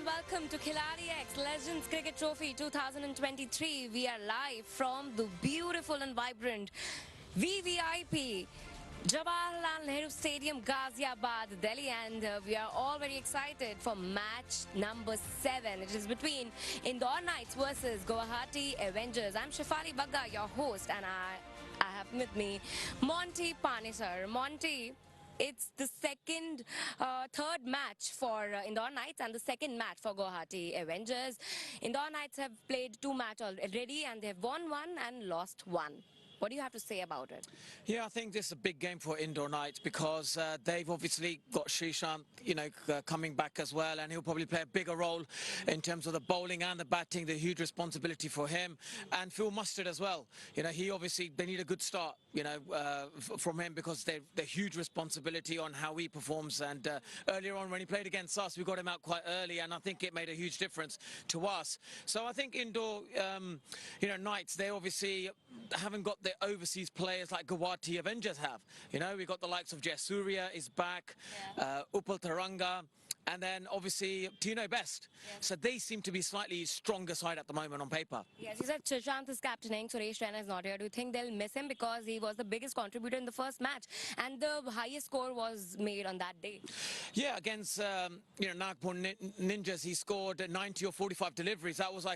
and welcome to Khiladix Legends Cricket Trophy 2023. We are live from the beautiful and vibrant VVIP Jawaharlal Nehru Stadium, Ghaziabad, Delhi, and we are all very excited for match number 7. It is between Indore Knights versus Guwahati Avengers. I'm Shefali Bagga, your host, and I have with me Monty Panisar. Monty, it's the third match for Indore Knights and the second match for Guwahati Avengers. Indore Knights have played 2 matches already and they've won 1 and lost 1. What do you have to say about it? Yeah, I think this is a big game for Indore Knights because they've obviously got Freesat, coming back as well, and he'll probably play a bigger role in terms of the bowling and the batting. The huge responsibility for him, and Phil Mustard as well. They need a good start, from him because they're huge responsibility on how he performs. And earlier on when he played against us, we got him out quite early, and I think it made a huge difference to us. So I think Indore, Knights, they obviously haven't got the overseas players like Guwahati Avengers have. We got the likes of Jayasuriya is back, Upal Taranga, and then obviously Tino Best. Yes. So they seem to be slightly stronger side at the moment on paper. Yes, you said Shashank is captaining, Suresh Raina is not here. Do you think they'll miss him because he was the biggest contributor in the first match and the highest score was made on that day? Yeah, against Nagpur Ninjas, he scored 90 or 45 deliveries. That was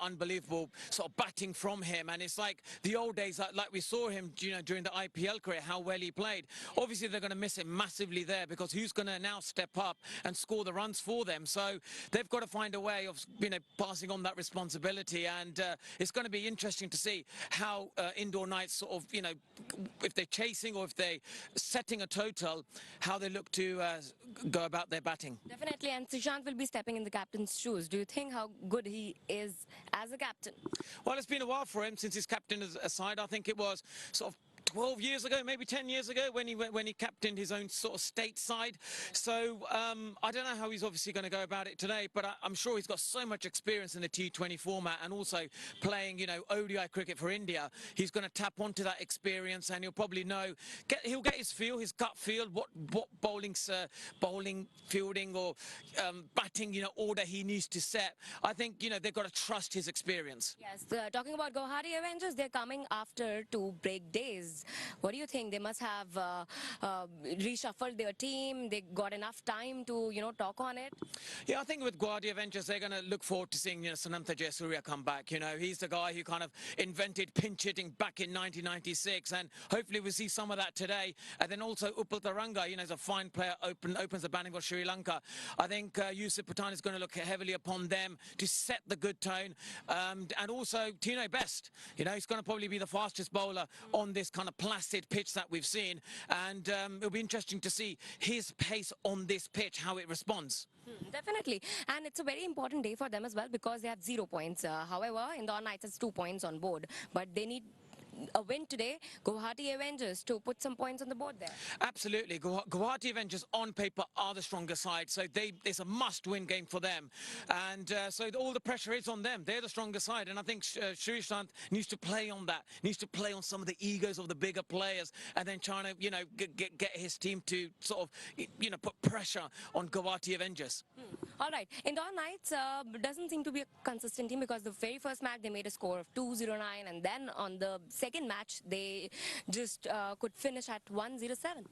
unbelievable sort of batting from him, and it's like the old days, like we saw him during the IPL career, how well he played. Obviously they're going to miss him massively there because who's going to now step up and score the runs for them? So they've got to find a way of passing on that responsibility, and it's going to be interesting to see how Indore Knights sort of if they're chasing or if they're setting a total, how they look to go about their batting. Definitely, and Shashank will be stepping in the captain's shoes. Do you think how good he is as a captain? Well, it's been a while for him since he's captain aside. I think it was sort of 12 years ago, maybe 10 years ago, when he captained his own sort of state side. So I don't know how he's obviously going to go about it today, but I'm sure he's got so much experience in the T20 format and also playing, ODI cricket for India. He's going to tap onto that experience, and he'll probably know, he'll get his feel, his gut feel, what bowling, fielding or batting, order he needs to set. I think, they've got to trust his experience. Yes, talking about Guwahati Avengers, they're coming after 2 break days. What do you think? They must have reshuffled their team. They got enough time to, talk on it. Yeah, I think with Guwahati Avengers, they're going to look forward to seeing, Sanantha Jayasuriya come back. He's the guy who kind of invented pinch hitting back in 1996, and hopefully we'll see some of that today. And then also Upal Taranga, is a fine player, opens the batting for Sri Lanka. I think Yusuf Pathan is going to look heavily upon them to set the good tone. And also Tino Best, he's going to probably be the fastest bowler on this kind of placid pitch that we've seen, and it'll be interesting to see his pace on this pitch, how it responds. Definitely, and it's a very important day for them as well because they have 0 points. However, Indore Knights has 2 points on board, but they need a win today, Guwahati Avengers, to put some points on the board there. Absolutely. Guwahati Avengers on paper are the stronger side, so it's a must-win game for them. And so all the pressure is on them. They're the stronger side, and I think Freesat needs to play on that, needs to play on some of the egos of the bigger players, and then trying to, get his team to sort of, put pressure on Guwahati Avengers. All right. Indore Knights doesn't seem to be a consistent team because the very first match they made a score of 209, and then on the second match they just could finish at 107.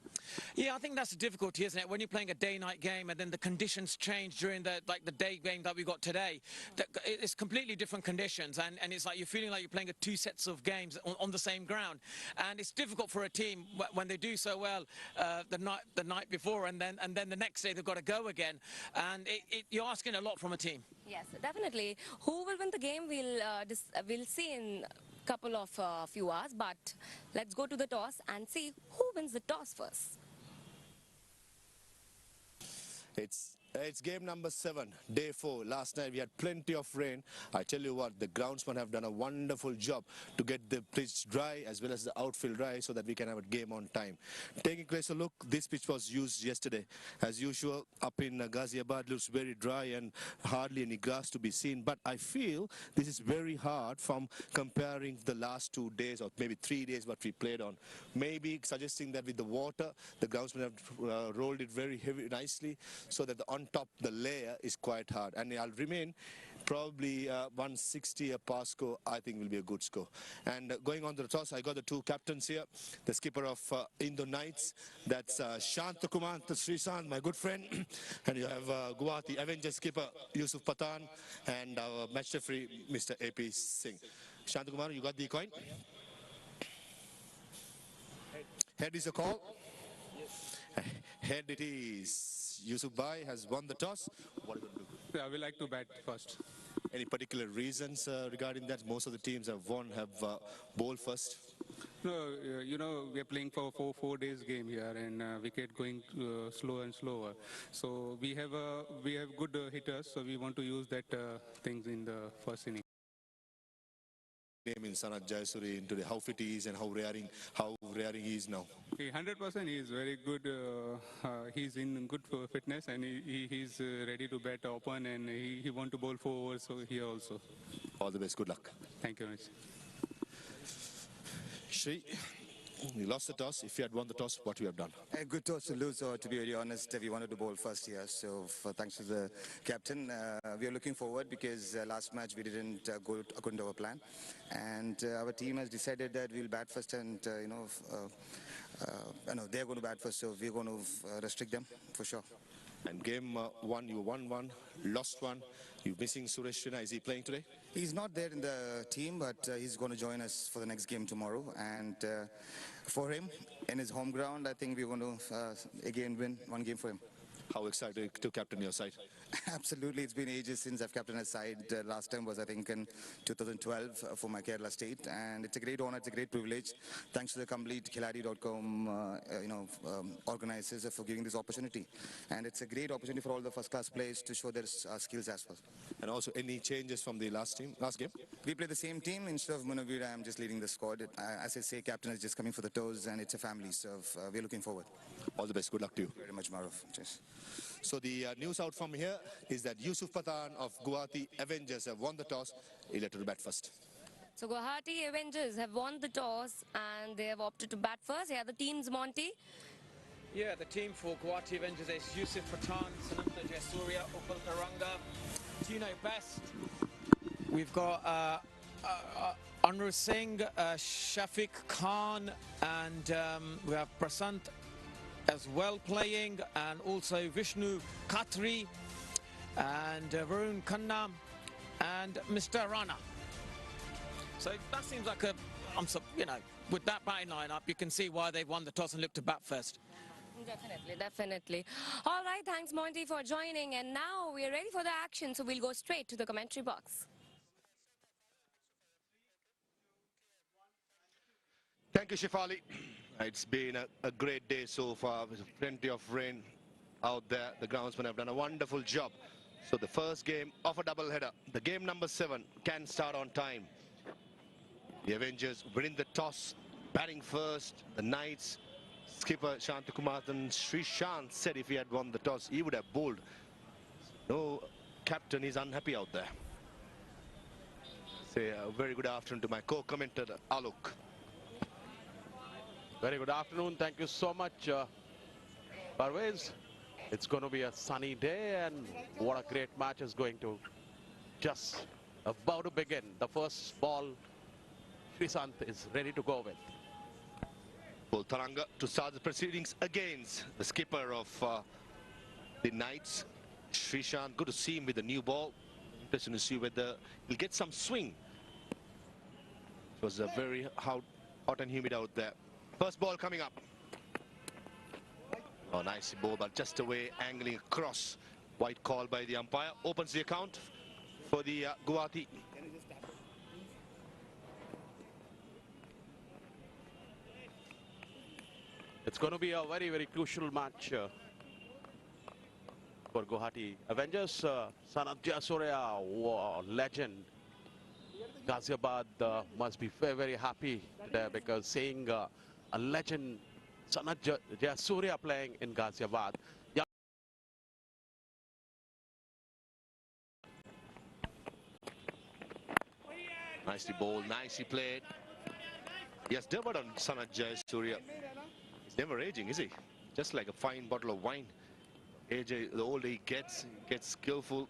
Yeah, I think that's the difficulty, isn't it? When you're playing a day-night game and then the conditions change during the day game that we got today, it's completely different conditions, and it's like you're feeling like you're playing 2 sets of games on the same ground, and it's difficult for a team when they do so well the night before, and then the next day they've got to go again, and you're asking a lot from a team. Yes, definitely. Who will win the game? We'll see in a couple of few hours, but let's go to the toss and see who wins the toss first. It's game number 7, day 4. Last night we had plenty of rain. I tell you what, the groundsmen have done a wonderful job to get the pitch dry as well as the outfield dry so that we can have a game on time. Taking a closer look, this pitch was used yesterday. As usual, up in Ghaziabad looks very dry and hardly any grass to be seen. But I feel this is very hard from comparing the last 2 days or maybe 3 days what we played on. Maybe suggesting that with the water, the groundsmen have rolled it very heavy, nicely, so that the on on top the layer is quite hard, and I'll remain probably 160 a pass score. I think will be a good score. And going on to the toss, I got the two captains here. The skipper of Indore Knights, that's Shantakumar Srishant, my good friend, and you have Guwahati Avengers skipper Yusuf Pathan, and our match referee Mr. AP Singh. Shantakumar, you got the coin? Head is the call. Head it is. Yusuf Bhai has won the toss. What are you going to do? I would like to bat first. Any particular reasons regarding that? Most of the teams have bowled first. No, you know, we are playing for four days game here, and wicket going slower and slower. So we have good hitters, so we want to use that things in the first inning. Name in Sanat Jayasuri into how fit he is and how raring he is now. 100% he is very good. He's in good fitness, and he's ready to bat open, and he want to bowl 4 overs so here also. All the best. Good luck. Thank you very much. Shri, you lost the toss. If you had won the toss, what you have done? A good toss to lose, or to be very honest, we wanted to bowl first here. So thanks to the captain, we are looking forward because last match we didn't go according to our plan, and our team has decided that we'll bat first, and they're going to bat first, so we're going to restrict them for sure. And game 1, you won 1, lost 1. You're missing Suresh Rina. Is he playing today? He's not there in the team, but he's going to join us for the next game tomorrow. And for him, in his home ground, I think we're going to again win 1 game for him. How excited to captain your side? Absolutely, it's been ages since I've captained a side. Last time was, I think, in 2012 for my Kerala state, and it's a great honor, it's a great privilege. Thanks to the complete Khiladix.com, organizers for giving this opportunity, and it's a great opportunity for all the first-class players to show their skills as well. And also, any changes from the last game? We play the same team. Instead of Munavira, I'm just leading the squad. As I say, captain is just coming for the toes, and it's a family, so we're looking forward. All the best. Good luck to you. Very much, Maruf. Cheers. So the news out from here is that Yusuf Pathan of Guwahati Avengers have won the toss. Elected to bat first. So Guwahati Avengers have won the toss and they have opted to bat first. Here are the teams, Monty. Yeah, the team for Guwahati Avengers is Yusuf Pathan, Sananta Jayasuriya, Upal Taranga, Tino Best. We've got Anur Singh, Shafiq Khan, and we have Prasant as well playing, and also Vishnu Khatri and Varun Khanna and Mr. Rana. So that seems like with that batting lineup, you can see why they've won the toss and looked to bat first. Definitely. All right, thanks Monty for joining, and now we're ready for the action, so we'll go straight to the commentary box. Thank you, Shefali. It's been a great day so far. There's plenty of rain out there. The groundsmen have done a wonderful job. So the first game of a double-header, the game number 7, can start on time. The Avengers winning the toss, batting first. The Knights, skipper Shantakumar Srishant said if he had won the toss, he would have bowled. No captain is unhappy out there. Say a very good afternoon to my co-commentator, Alok. Very good afternoon. Thank you so much, Parvez. It's going to be a sunny day, and what a great match is going to just about to begin. The first ball, Freesat is ready to go with. Upal Taranga to start the proceedings against the skipper of the Knights, Srishant. Good to see him with the new ball. Interesting to see whether he'll get some swing. It was very hot and humid out there. First ball coming up. Oh, nice ball, but just away, angling across. White call by the umpire. Opens the account for the Guwahati. It's going to be a very, very crucial match for Guwahati Avengers. Sanat Jayasuriya, legend. Ghaziabad must be very, very happy today because seeing a legend, Sanat Jayasuriya, playing in Ghaziabad. Yeah. Nicely bowled, nicely played. Yes, delivered on Sanat Jayasuriya. He's never aging, is he? Just like a fine bottle of wine. AJ, the older he gets skillful.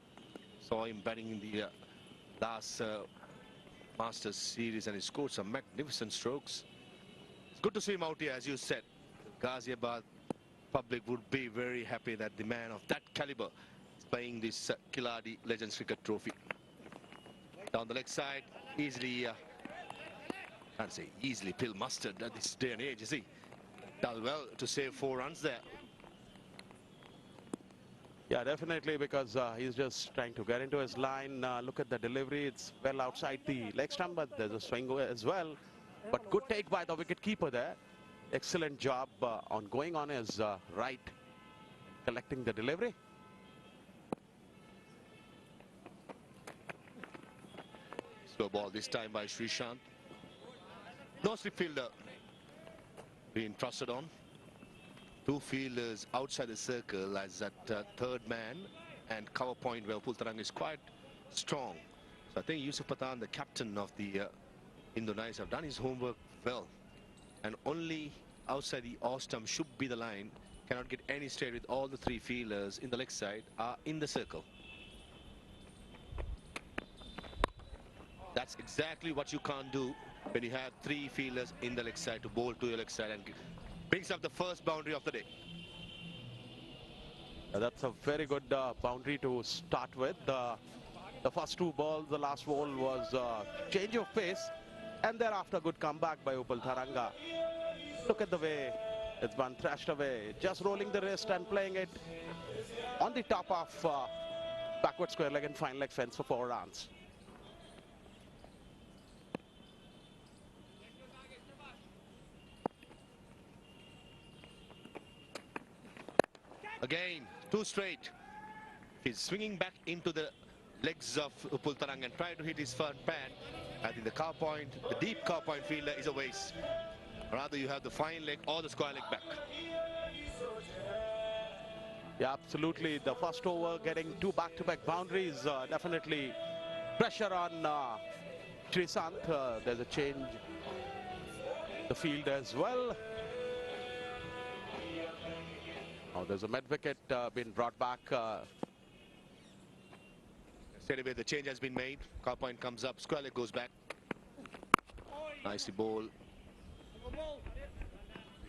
Saw him batting in the last Masters series and he scored some magnificent strokes. It's good to see him out here, as you said. Ghaziabad public would be very happy that the man of that caliber is playing this Khiladix Legends Cricket Trophy. Down the leg side, easily, can't say easily, pill mustard at this day and age, you see. Done well to save 4 runs there. Yeah, definitely, because he's just trying to get into his line. Look at the delivery. It's well outside the leg stump, but there's a swing as well. But good take by the wicket-keeper there. Excellent job on going on his right, collecting the delivery. Slow ball this time by Srishant. No slip fielder being trusted on. 2 fielders outside the circle as that third man, and cover point where Pultaranga is quite strong. So I think Yusuf Pathan, the captain of the Indore Knights, have done his homework well. And only outside the off stump should be the line. Cannot get any straight with all the 3 fielders in the leg side are in the circle. That's exactly what you can't do when you have 3 fielders in the leg side to bowl to your leg side, and brings up the first boundary of the day. That's a very good boundary to start with. The first 2 balls, the last ball was change of pace, and thereafter good comeback by Pultaranga. Look at the way it's been thrashed away, just rolling the wrist and playing it on the top of backward square leg and fine leg fence for 4 runs. Again, 2 straight. He's swinging back into the legs of Pultaranga and trying to hit his front pad. I think the cow point, the deep cow point fielder is a waste. Rather, you have the fine leg or the square leg back. Yeah, absolutely. The first over getting 2 back-to-back boundaries, definitely pressure on Freesat. There's a change the field as well. Oh, there's a mid wicket being brought back. Straight away, the change has been made. Cow point comes up, square leg goes back. Nicely bowled.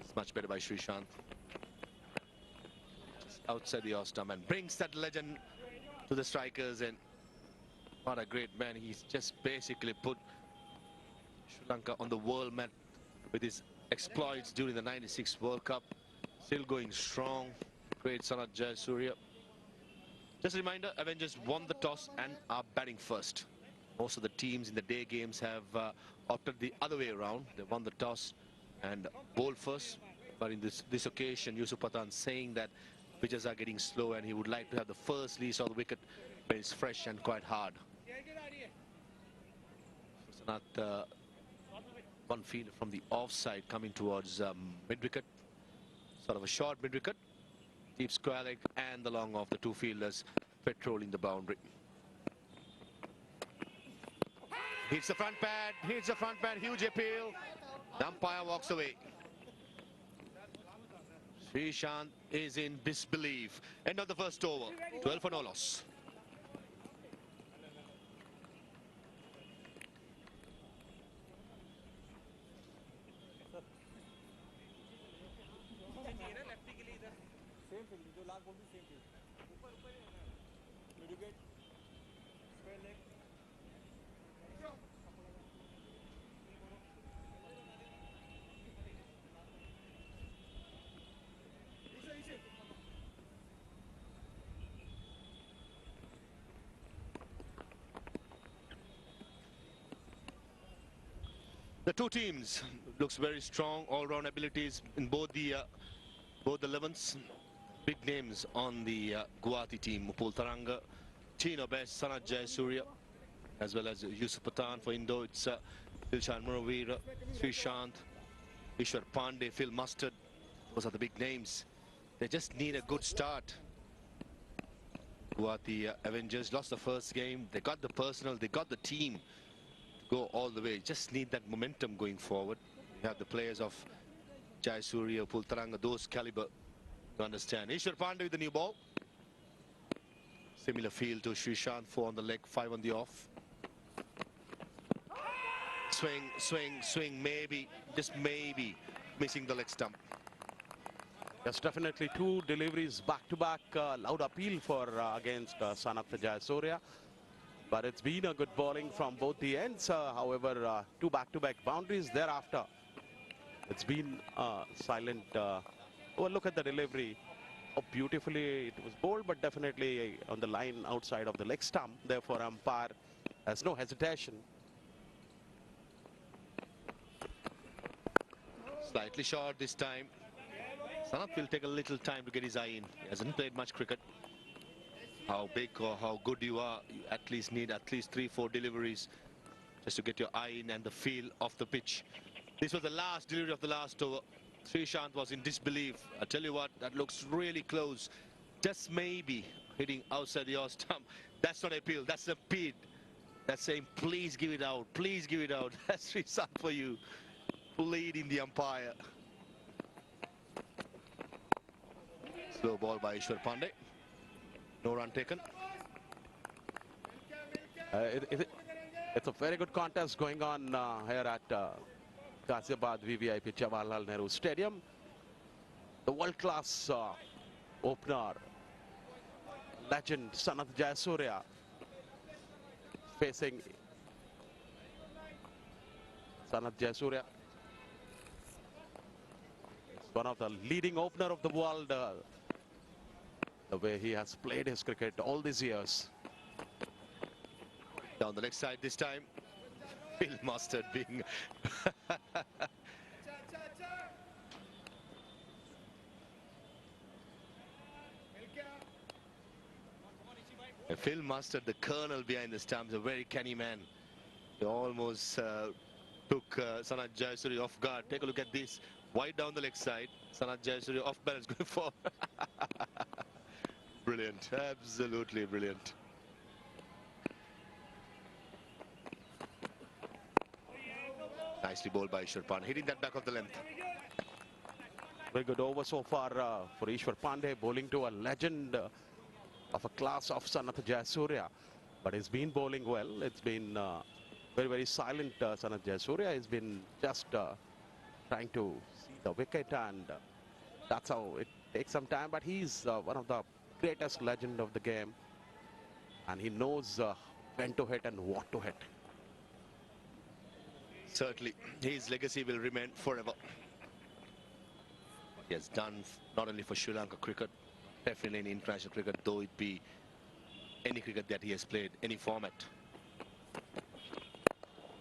It's much better by Srishant. Just outside the off stump and brings that legend to the strikers. And what a great man. He's just basically put Sri Lanka on the world map with his exploits during the '96 World Cup. Still going strong. Great Sanat Jayasuriya. Just a reminder, Avengers won the toss and are batting first. Most of the teams in the day games have opted the other way around. They won the toss and bowled first. But in this occasion, Yusuf Pathan saying that pitches are getting slow and he would like to have the first release of the wicket when it's fresh and quite hard. Sanat, one fielder from the offside coming towards mid-wicket. Sort of a short mid-wicket. Deep square leg and the long off, the 2 fielders patrolling the boundary. Hits the front pad, huge appeal. The umpire walks away. Srishant is in disbelief. End of the first over, 12 for no loss. The 2 teams looks very strong, all-round abilities in both the 11s. Big names on the Guwahati team: Pultaranga, Chino Best, Sanat Jayasuriya, as well as Yusuf Pathan. For Indore, it's Dilshan Muravira, Srishant, Ishwar Pandey, Phil Mustard. Those are the big names. They just need a good start. Guwahati Avengers lost the first game. They got the personnel, they got the team go all the way. Just need that momentum going forward. You have the players of Jayasuriya, Pultaranga, those caliber to understand. Ishwar Pandey with the new ball. Similar feel to Srishant, 4 on the leg, 5 on the off. Swing, swing, swing, maybe, just maybe, missing the leg stump. Yes, definitely two deliveries back-to-back. Loud appeal for against Sanath Jayasuriya. But it's been a good bowling from both the ends. However, two back-to-back boundaries thereafter. It's been silent. Oh, look at the delivery. How beautifully it was bowled, but definitely on the line outside of the leg stump. Therefore, umpire has no hesitation. Slightly short this time. Sanath will take a little time to get his eye in. He hasn't played much cricket. How big or how good you are, you at least need at least 3-4 deliveries just to get your eye in and the feel of the pitch. This was the last delivery of the last over. Srishant was in disbelief. I tell you what, that looks really close. Just maybe hitting outside the off stump. That's not appeal, that's a bid. That's saying, please give it out, please give it out. That's Srishant for you. Pleading the umpire. Slow ball by Ishwar Pandey. No run taken. It's a very good contest going on here at Ghaziabad VVIP Jawaharlal Nehru Stadium. The world-class opener, legend Sanath Jayasuriya, facing Sanath Jayasuriya. One of the leading opener of the world, the way he has played his cricket all these years. Down the leg side this time. Phil Mustard being... Phil Mustard, the colonel behind the stumps, a very canny man. He almost took Sanath Jayasuriya off guard. Take a look at this. Wide down the leg side. Sanath Jayasuriya off balance going forward. Brilliant. Absolutely brilliant. Nicely bowled by Ishwar Pandey, hitting that back of the length. Very good over so far for Ishwar Pandey, bowling to a legend of a class of Sanath Jayasuriya. But he's been bowling well. It's been very, very silent. Sanath Jayasuriya has been just trying to see the wicket, and that's how it takes some time. But he's one of the greatest legend of the game, and he knows when to hit and what to hit. Certainly, his legacy will remain forever. He has done not only for Sri Lanka cricket, definitely in international cricket, though it be any cricket that he has played, any format.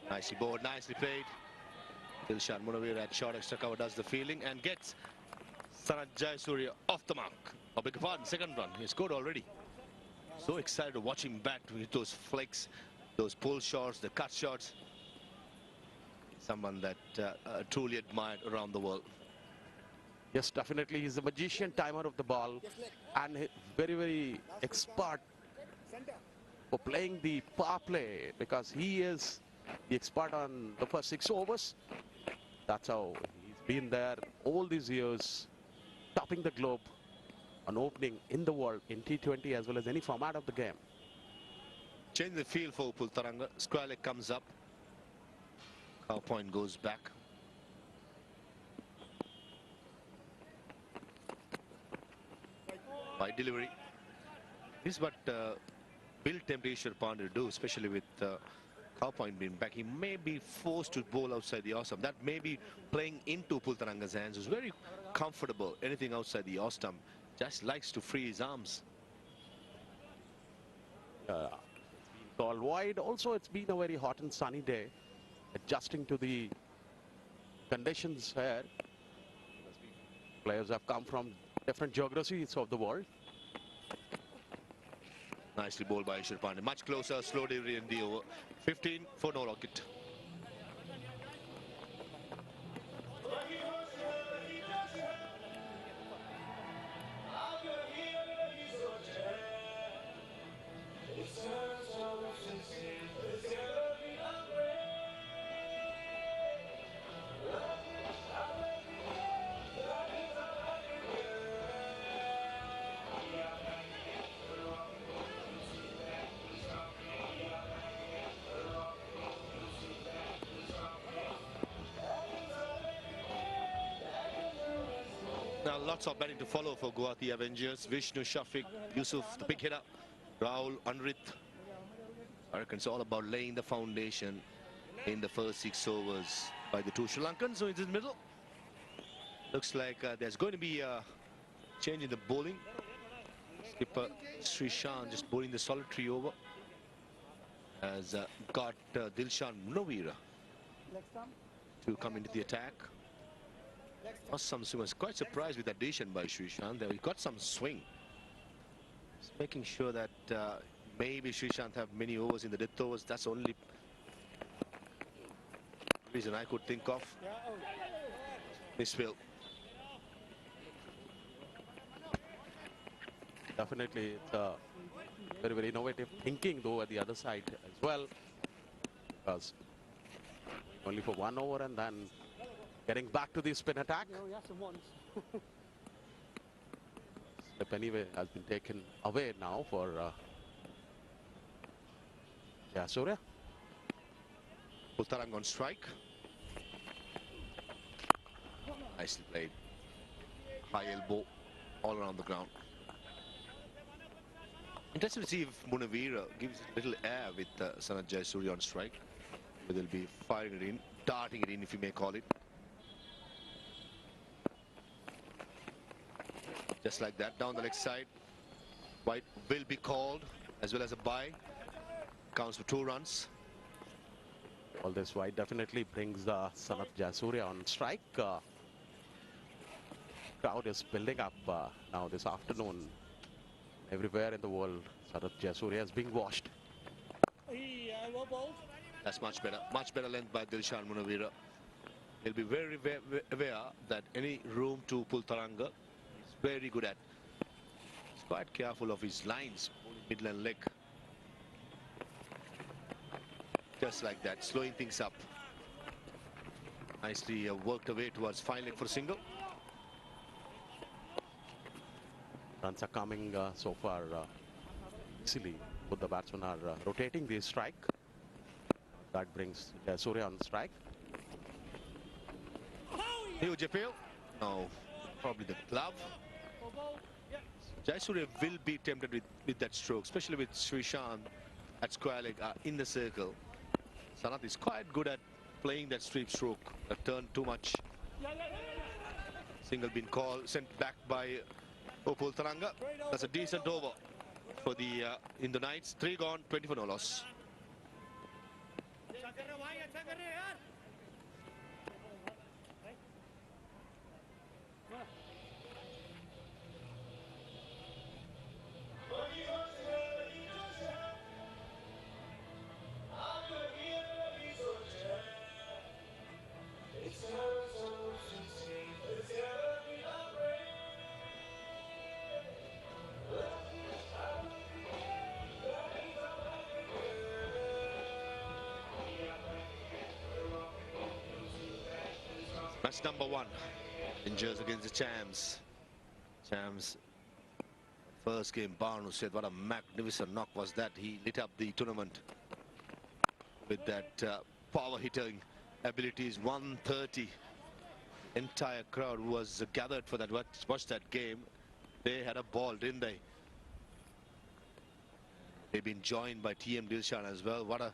Nicely bowled, nicely played. Dilshan Munawir at short extra cover does the fielding and gets Sanath Jayasuriya off the mark. I beg your pardon, second run. He scored already. So excited to watch him bat with those flicks, those pull shots, the cut shots. Someone that truly admired around the world. Yes, definitely. He's a magician timer of the ball, and very, very expert for playing the power play, because he is the expert on the first 6 overs. That's how he's been there all these years, topping the globe on opening in the world in T20 as well as any format of the game. Change the field for Pultaranga. Square leg comes up. Cow point goes back. By delivery. This is what will tempt Ishwar Pandey to do, especially with cow point being back. He may be forced to bowl outside the off stump. That may be playing into Pultaranga's hands. He's very comfortable. Anything outside the off stump, just likes to free his arms. It's been called wide. Also, it's been a very hot and sunny day. Adjusting to the conditions here. Players have come from different geographies of the world. Nicely bowled by Ishwar Pandey. Much closer, slow delivery in the over. 15 for no wicket. lots of batting to follow for Guwahati Avengers. Vishnu, Shafiq, Yusuf, the big hitter, Rahul, Anrit. I reckon it's all about laying the foundation in the first 6 overs by the two Sri Lankans. So it's in the middle. Looks like there's going to be a change in the bowling. Skipper Srishan just bowling the solitary over. Has got Dilshan Munawira to come into the attack. Was quite surprised with that addition by Srishant. He got some swing. Just making sure that maybe Srishant have many overs in the death overs. That's the only reason I could think of. Misfield. Definitely, it's very, very innovative thinking though at the other side as well. Because only for 1 over and then getting back to the spin attack. Step anyway has been taken away now for Jayasuriya. Pultaranga on strike. Nicely played. High elbow all around the ground. Interesting to see if Munawira gives a little air with Sanat Jayasuriya on strike. They'll be firing it in, darting it in if you may call it. Just like that, down the leg side. White will be called as well as a bye. Counts for 2 runs. All this white definitely brings Sanat Jayasuriya on strike. Crowd is building up now this afternoon. Everywhere in the world, Sanat Jayasuriya is being watched. That's much better length by Dilshan Munawira. He'll be very aware that any room to pull Taranga, he's very good at. He's quite careful of his lines, middle and leg. Just like that, slowing things up. Nicely worked away towards fine leg for a single. Runs are coming so far easily. Both the batsmen are rotating the strike. That brings Jayasuriya on strike. Huge appeal. No, probably the glove. Jayasuriya will be tempted with that stroke, especially with Srishant at square leg in the circle. Sanat is quite good at playing that sweep stroke. A turn too much. Single been called, sent back by Opul Taranga. That's a decent over for the Indore Knights. 3 gone, 20 for no loss. Match number 1. Avengers against the Champs. Champs. First game, Barnu said what a magnificent knock was that. He lit up the tournament with that power hitting abilities. 130. Entire crowd was gathered for that. Watch that game. They had a ball, didn't they? They've been joined by TM Dilshan as well. What a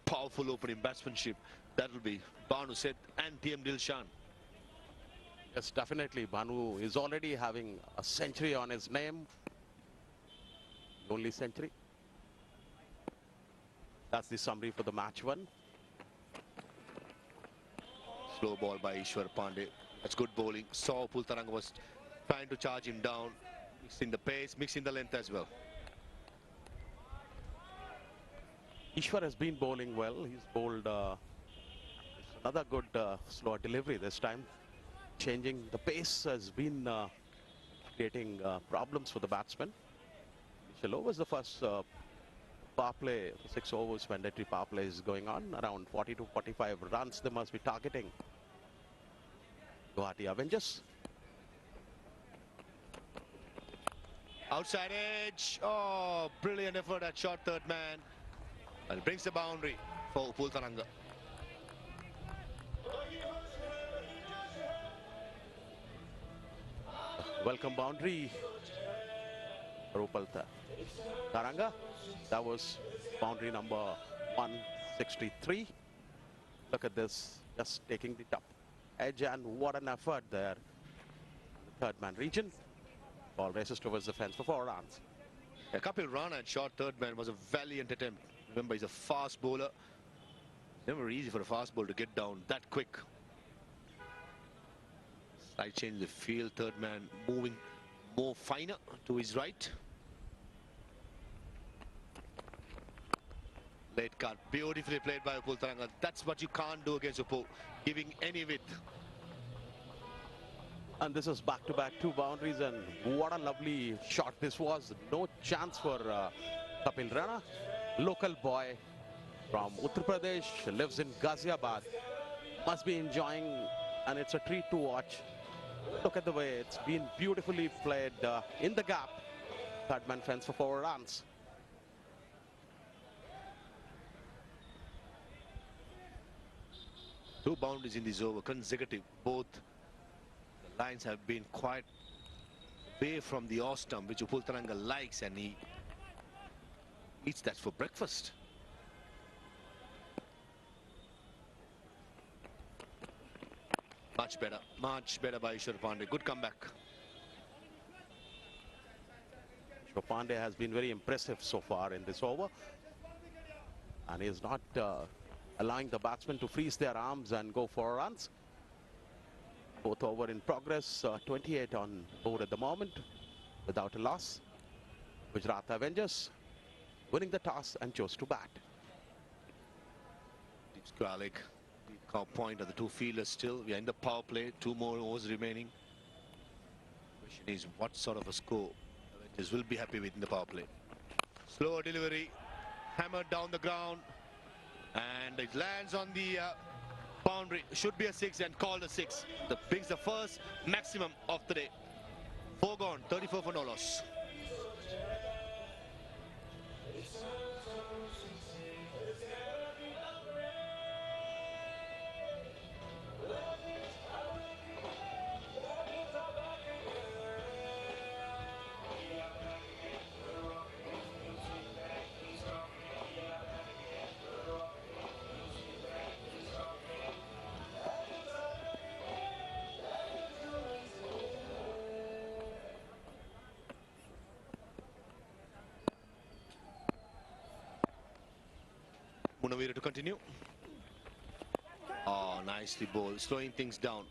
powerful opening batsmanship that will be. Banu Seth and TM Dilshan. Yes, definitely. Banu is already having a century on his name. The only century. That's the summary for the match 1. Slow ball by Ishwar Pandey. That's good bowling. Saw Pultaranga was trying to charge him down. Mixing the pace, mixing the length as well. Ishwar has been bowling well. He's bowled another good slower delivery this time. Changing the pace has been creating problems for the batsman. Michel was the first power play, 6 overs mandatory power play is going on. Around 40 to 45 runs they must be targeting. Guwahati Avengers. Outside edge. Oh, brilliant effort at short third man. And brings the boundary for Pultaranga. Welcome boundary. Upul Taranga. That was boundary number 163. Look at this, just taking the top edge, and what an effort there. The third man region. Ball races towards the fence for 4 runs. Yeah, Kapil Rana at short third man was a valiant attempt. Remember, he's a fast bowler. Never easy for a fast bowler to get down that quick. Side change the field, third man moving more finer to his right. Late cut, beautifully played by Upul Taranga. That's what you can't do against Upul, giving any width. And this is back-to-back 2 boundaries, and what a lovely shot this was. No chance for Kapil Rana. Local boy from Uttar Pradesh, lives in Ghaziabad. Must be enjoying, and it's a treat to watch. Look at the way it's been beautifully played in the gap. Third man fence for 4 runs. Two boundaries in this over, consecutive. Both the lines have been quite away from the off stump, which Upul Taranga likes, and he eats that for breakfast. Much better by Ishwar Pandey. Good comeback. Ishwar Pandey has been very impressive so far in this over, and he is not allowing the batsmen to freeze their arms and go for runs. Both over in progress, 28 on board at the moment, without a loss. Gujarat Avengers winning the toss and chose to bat. Khiladix, the point of the 2 fielders still. We are in the power play, 2 more overs remaining. Question is, what sort of a score Avengers will be happy with in the power play. Slower delivery, hammered down the ground, and it lands on the boundary. Should be a 6 and called a 6. That brings the first maximum of the day. 4 gone, 34 for no loss. Munawira to continue. Oh, nicely bowled, slowing things down.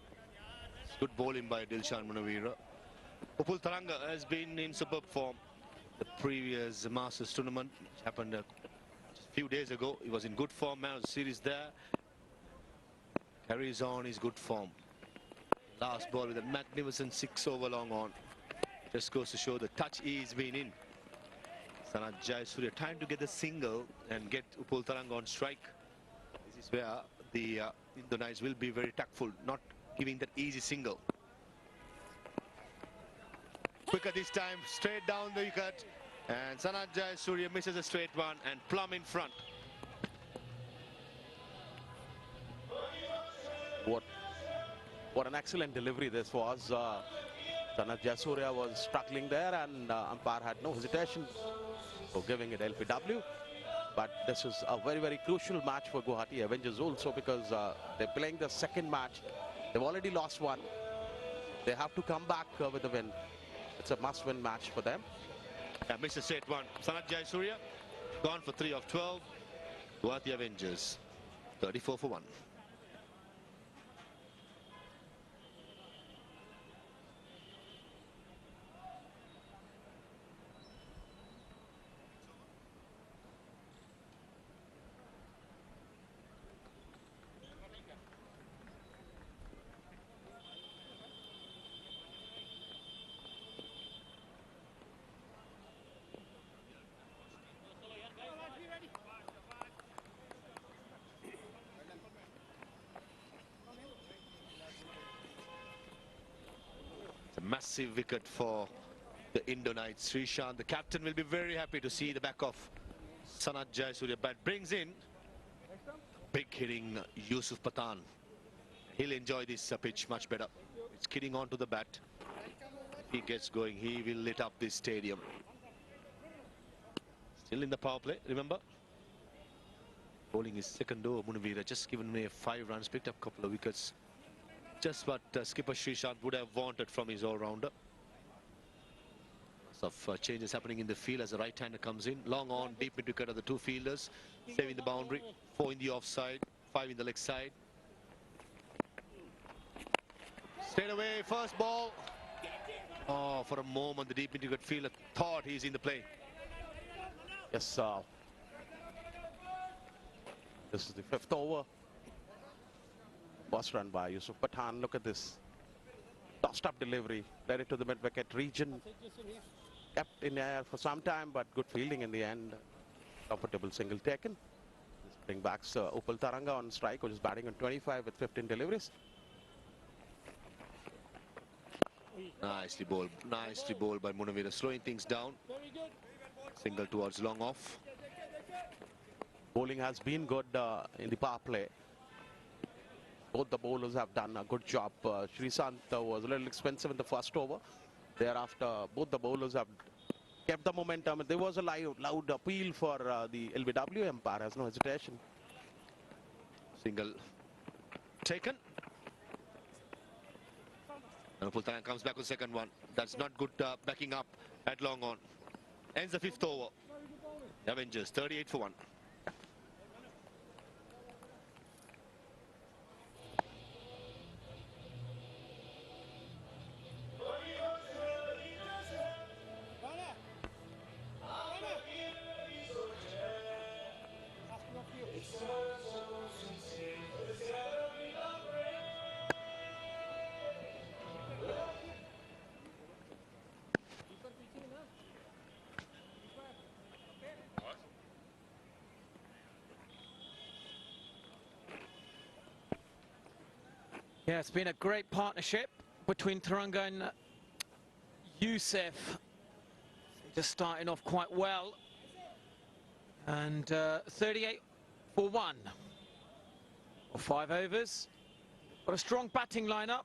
Good bowling by Dilshan Munawira. Upul Taranga has been in superb form. The previous Masters tournament, which happened a few days ago, he was in good form. Man of the series there. Carries on his good form. Last ball with a magnificent 6 over long on. Just goes to show the touch he's been in. Sanat Jayasuriya trying to get the single and get Upul Taranga on strike. This is where the Indonesians will be very tactful, not giving that easy single. Quicker this time, straight down the wicket, and Sanat Jayasuriya misses a straight one and plumb in front. What an excellent delivery this was. Sanat Jayasuriya was struggling there, and umpire had no hesitation for giving it LPW. But this is a very, very crucial match for Guwahati Avengers also, because they're playing the second match. They've already lost 1. They have to come back with a win. It's a must-win match for them. Yeah, missed a straight one. Sanat Jayasuriya gone for 3 of 12. Guwahati Avengers 34 for 1. Massive wicket for the Indo Knights. Srishant, the captain, will be very happy to see the back of Sanat Jayasuriya bat. Brings in big hitting Yusuf Pathan. He'll enjoy this pitch much better. It's kidding on to the bat. he gets going, he will lit up this stadium. Still in the power play, remember? Bowling his second over, Munavira just given me 5 runs, picked up a couple of wickets. Just what skipper Srishant would have wanted from his all-rounder. Lots of changes happening in the field as the right-hander comes in. Long on, deep mid-wicket of the 2 fielders, saving the boundary. 4 in the offside, 5 in the leg side. Straight away, first ball. Oh, for a moment, the deep mid-wicket fielder thought he's in the play. Yes, this is the 5th over. First run by Yusuf Pathan. Look at this. Tossed up delivery. Led it to the mid-wicket region. Kept in the air for some time, but good fielding in the end. Comfortable single taken. This brings back Upal Taranga on strike, which is batting on 25 with 15 deliveries. Nicely bowled by Munavira, slowing things down. Single towards long off. Bowling has been good in the power play. Both the bowlers have done a good job. Srishant was a little expensive in the first over. Thereafter, both the bowlers have kept the momentum. There was a loud appeal for the LBW umpire, has no hesitation. Single taken. And Pultan comes back with the second one. That's not good backing up at long on. Ends the 5th over. Avengers 38 for 1. Yeah, it's been a great partnership between Taranga and Yusuf. Just starting off quite well. And 38 for 1. Or 5 overs. Got a strong batting lineup.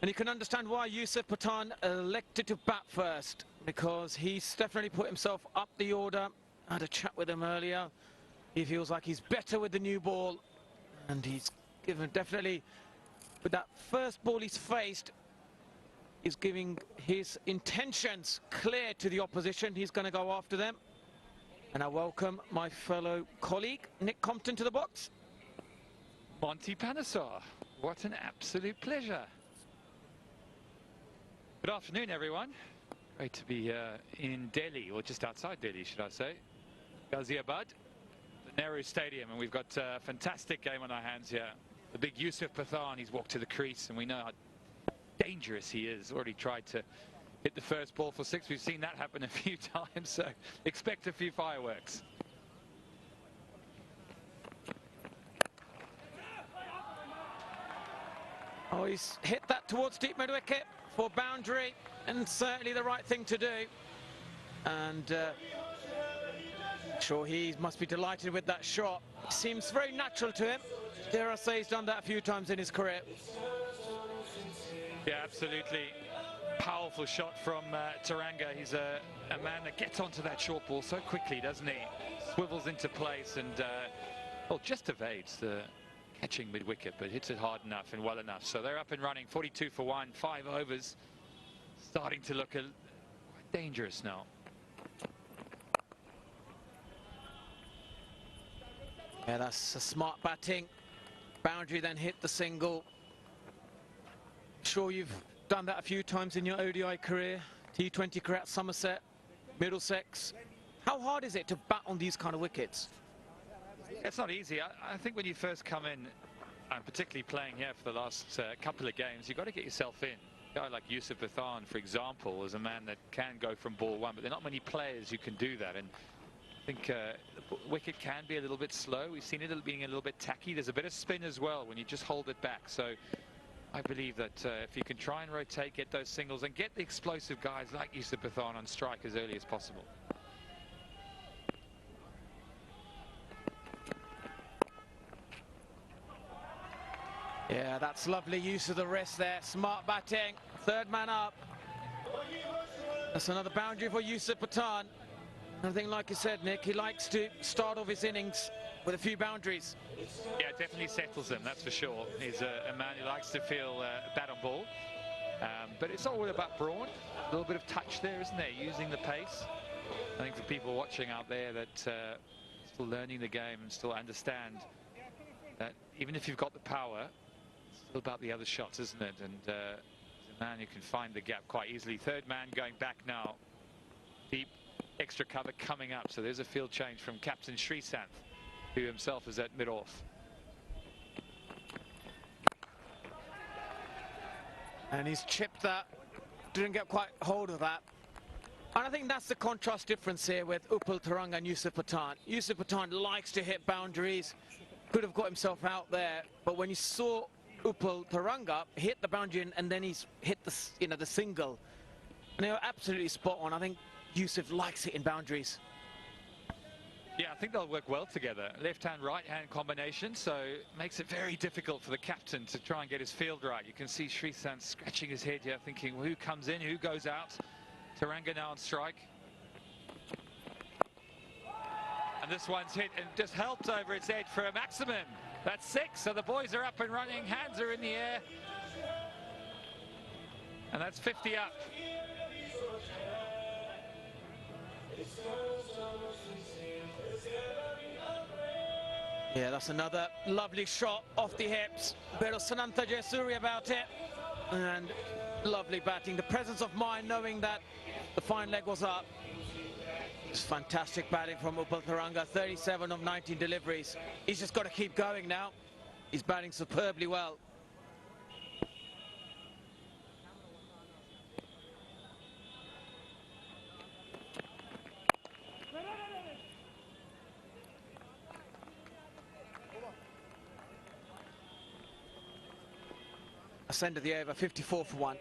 And you can understand why Yusuf Pathan elected to bat first, because he's definitely put himself up the order. I had a chat with him earlier. He feels like he's better with the new ball. And he's given definitely... With that first ball he's faced, he's giving his intentions clear to the opposition. He's going to go after them. And I welcome my fellow colleague, Nick Compton, to the box. Monty Panesar, what an absolute pleasure. Good afternoon, everyone. Great to be in Delhi, or just outside Delhi, should I say. Ghaziabad, the Nehru Stadium, and we've got a fantastic game on our hands here. The big Yusuf Pathan, he's walked to the crease, and we know how dangerous he is. Already tried to hit the first ball for 6. We've seen that happen a few times, so expect a few fireworks. Oh, he's hit that towards deep mid-wicket for boundary, and certainly the right thing to do. And sure, he must be delighted with that shot. Seems very natural to him. Dare I say he's done that a few times in his career. Yeah, absolutely. Powerful shot from Taranga. He's a man that gets onto that short ball so quickly, doesn't he? Swivels into place and, well, just evades the catching mid-wicket, but hits it hard enough and well enough. So they're up and running, 42 for 1, 5 overs. Starting to look quite dangerous now. Yeah, that's a smart batting. Boundary then hit the single. Sure, you've done that a few times in your ODI career. T20 career at Somerset, Middlesex. How hard is it to bat on these kind of wickets? It's not easy. I think when you first come in, and particularly playing here for the last couple of games, you've got to get yourself in. A guy like Yusuf Pathan, for example, is a man that can go from ball 1, but there are not many players who can do that. And I think the wicket can be a little bit slow. We've seen it being a little bit tacky. There's a bit of spin as well when you just hold it back. So I believe that if you can try and rotate, get those singles, and get the explosive guys like Yusuf Pathan on strike as early as possible. Yeah, that's lovely use of the wrist there. Smart batting. Third man up. That's another boundary for Yusuf Pathan. I think, like you said, Nick, he likes to start off his innings with a few boundaries. Yeah, it definitely settles him, that's for sure. He's a man who likes to feel bat on ball. But it's all about brawn. A little bit of touch there, isn't there? Using the pace. I think for people watching out there that still learning the game and still understand that even if you've got the power, it's still about the other shots, isn't it? And he's a man who can find the gap quite easily. Third man going back now. Deep extra cover coming up. So there's a field change from captain Freesat, who himself is at mid-off. And he's chipped that. Didn't get quite hold of that. And I think that's the contrast difference here with Upal Taranga and Yusuf Pathan. Yusuf Pathan likes to hit boundaries. Could have got himself out there. But when you saw Upal Taranga hit the boundary and then he's hit the, the single. And they were absolutely spot on. I think Yusuf likes hitting boundaries. Yeah, I think they'll work well together. Left-hand, right-hand combination, so it makes it very difficult for the captain to try and get his field right. You can see Freesat scratching his head here, thinking, well, who comes in, who goes out? Taranga now on strike. And this one's hit and just helped over its edge for a maximum. That's 6, so the boys are up and running, hands are in the air. And that's 50 up. Yeah, that's another lovely shot off the hips. Bit of Sananta Jayasuri about it. And lovely batting. The presence of mind knowing that the fine leg was up. It's fantastic batting from Upal Taranga. 37 of 19 deliveries. He's just got to keep going now. He's batting superbly well. Ascend of the over, 54 for 1.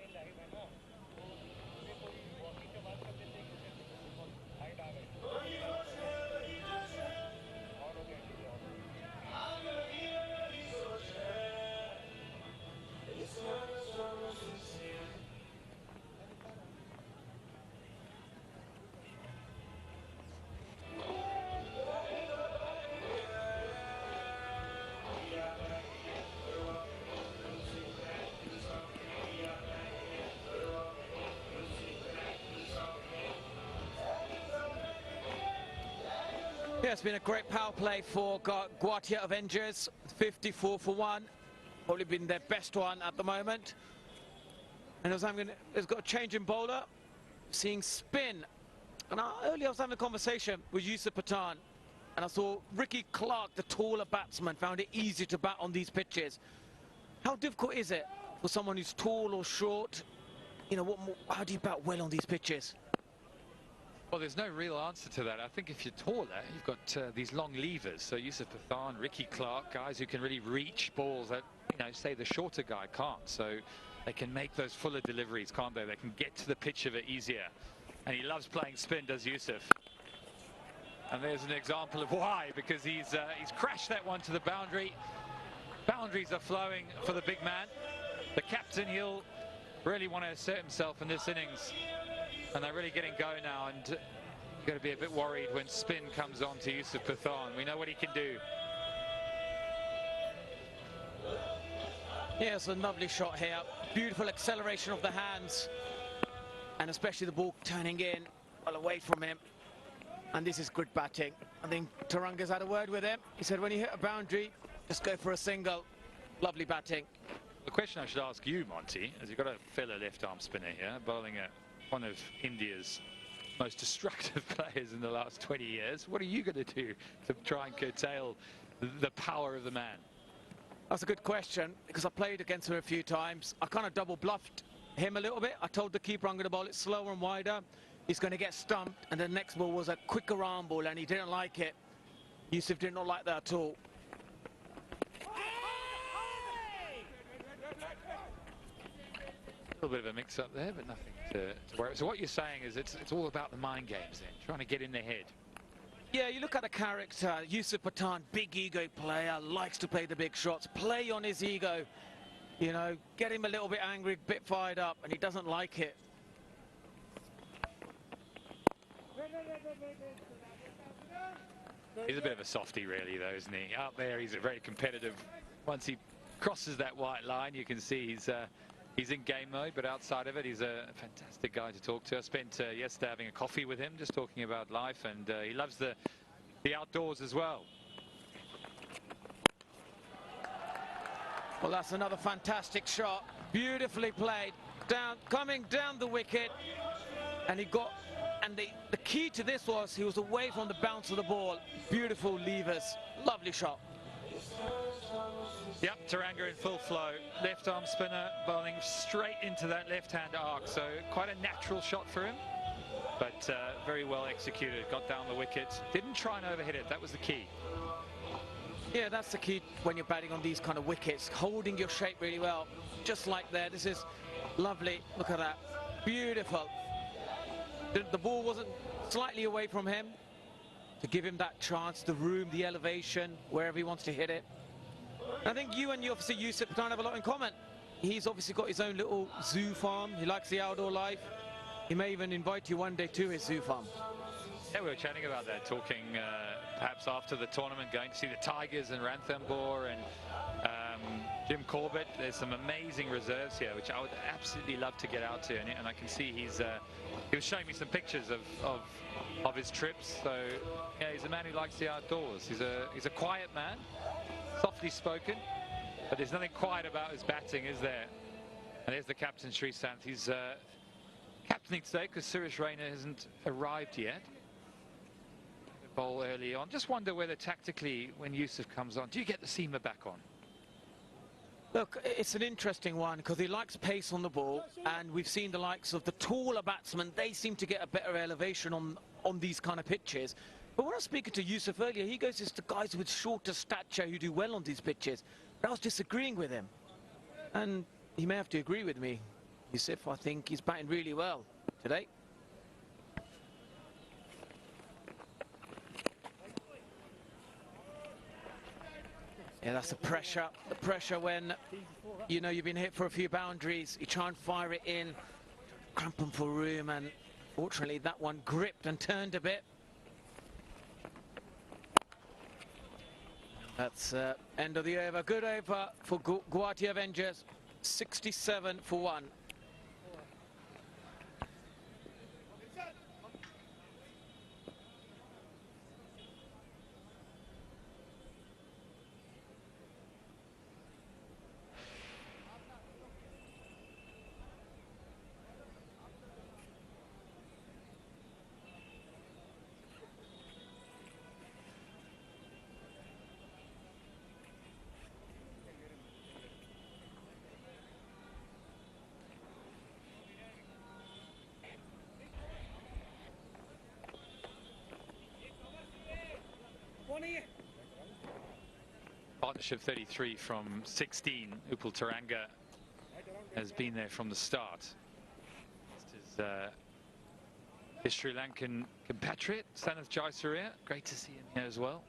Yeah, it's been a great power play for Guwahati Avengers, 54 for 1. Probably been their best one at the moment. And as it's got a change in bowler, seeing spin. And earlier I was having a conversation with Yusuf Pathan, and I saw Ricky Clark, the taller batsman, found it easy to bat on these pitches. How difficult is it for someone who's tall or short? How do you bat well on these pitches? Well, there's no real answer to that. I think if you're taller, you've got these long levers. So Yusuf Pathan, Ricky Clark, guys who can really reach balls that, say the shorter guy can't. So they can make those fuller deliveries, can't they? They can get to the pitch of it easier. And he loves playing spin, does Yusuf. And there's an example of why, because he's crashed that one to the boundary. Boundaries are flowing for the big man. The captain, he'll really want to assert himself in this innings. And they're really getting going now, and you've got to be a bit worried when spin comes on to Yusuf Pathan. We know what he can do. Yeah, it's a lovely shot here. Beautiful acceleration of the hands, and especially the ball turning in well away from him. And this is good batting. I think Taranga's had a word with him. He said when you hit a boundary, just go for a single. Lovely batting. The question I should ask you, Monty, is you've got a fellow left-arm spinner here, bowling at one of India's most destructive players in the last 20 years. What are you going to do to try and curtail the power of the man? That's a good question, because I played against him a few times. I kind of double bluffed him a little bit. I told the keeper I'm going to bowl it slower and wider. He's going to get stumped, and the next ball was a quicker arm ball, and he didn't like it. Yusuf did not like that at all. A little bit of a mix-up there, but nothing to worry. So what you're saying is it's all about the mind games then, trying to get in their head. Yeah, you look at the character. Yusuf Pathan, big ego player, likes to play the big shots, play on his ego. Get him a little bit angry, a bit fired up, and he doesn't like it. He's a bit of a softie, really, though, isn't he? Out there, he's a very competitive. Once he crosses that white line, you can see he's in game mode, but outside of it, he's a fantastic guy to talk to. I spent yesterday having a coffee with him, just talking about life, and he loves the outdoors as well. Well, that's another fantastic shot. Beautifully played. Coming down the wicket. And he got... And the key to this was he was away from the bounce of the ball. Beautiful levers. Lovely shot. Yep, Taranga in full flow. Left arm spinner bowling straight into that left-hand arc. So quite a natural shot for him. But very well executed. Got down the wicket. Didn't try and overhit it. That was the key. Yeah, that's the key when you're batting on these kind of wickets. Holding your shape really well. Just like there. This is lovely. Look at that. Beautiful. The ball wasn't slightly away from him to give him that chance, the room, the elevation, wherever he wants to hit it. I think you and obviously Yusuf don't have a lot in common. He's obviously got his own little zoo farm. He likes the outdoor life. He may even invite you one day to his zoo farm. Yeah, we were chatting about that, talking perhaps after the tournament, going to see the Tigers and Ranthambore and Jim Corbett. There's some amazing reserves here, which I would absolutely love to get out to. And I can see he was showing me some pictures of his trips. So yeah, he's a man who likes the outdoors. He's a quiet man, softly spoken, but there's nothing quiet about his batting, is there? And there's the captain, Freesat. He's captaining today because Suresh Raina hasn't arrived yet. Bowl early on. Just wonder whether tactically, when Yusuf comes on, do you get the seamer back on? Look, it's an interesting one because he likes pace on the ball, and we've seen the likes of the taller batsmen. They seem to get a better elevation on these kind of pitches. But when I was speaking to Yusuf earlier, he goes, it's the guys with shorter stature who do well on these pitches. But I was disagreeing with him. And he may have to agree with me. Yusuf, I think he's batting really well today. Yeah, that's the pressure when, you know, you've been hit for a few boundaries. You try and fire it in, cramp them for room, and fortunately that one gripped and turned a bit. That's end of the over. Good over for Guwahati Avengers, 67 for 1. Partnership 33 from 16. Upul Taranga has been there from the start. This is his Sri Lankan compatriot, Sanath Jayasuriya. Great to see him here as well.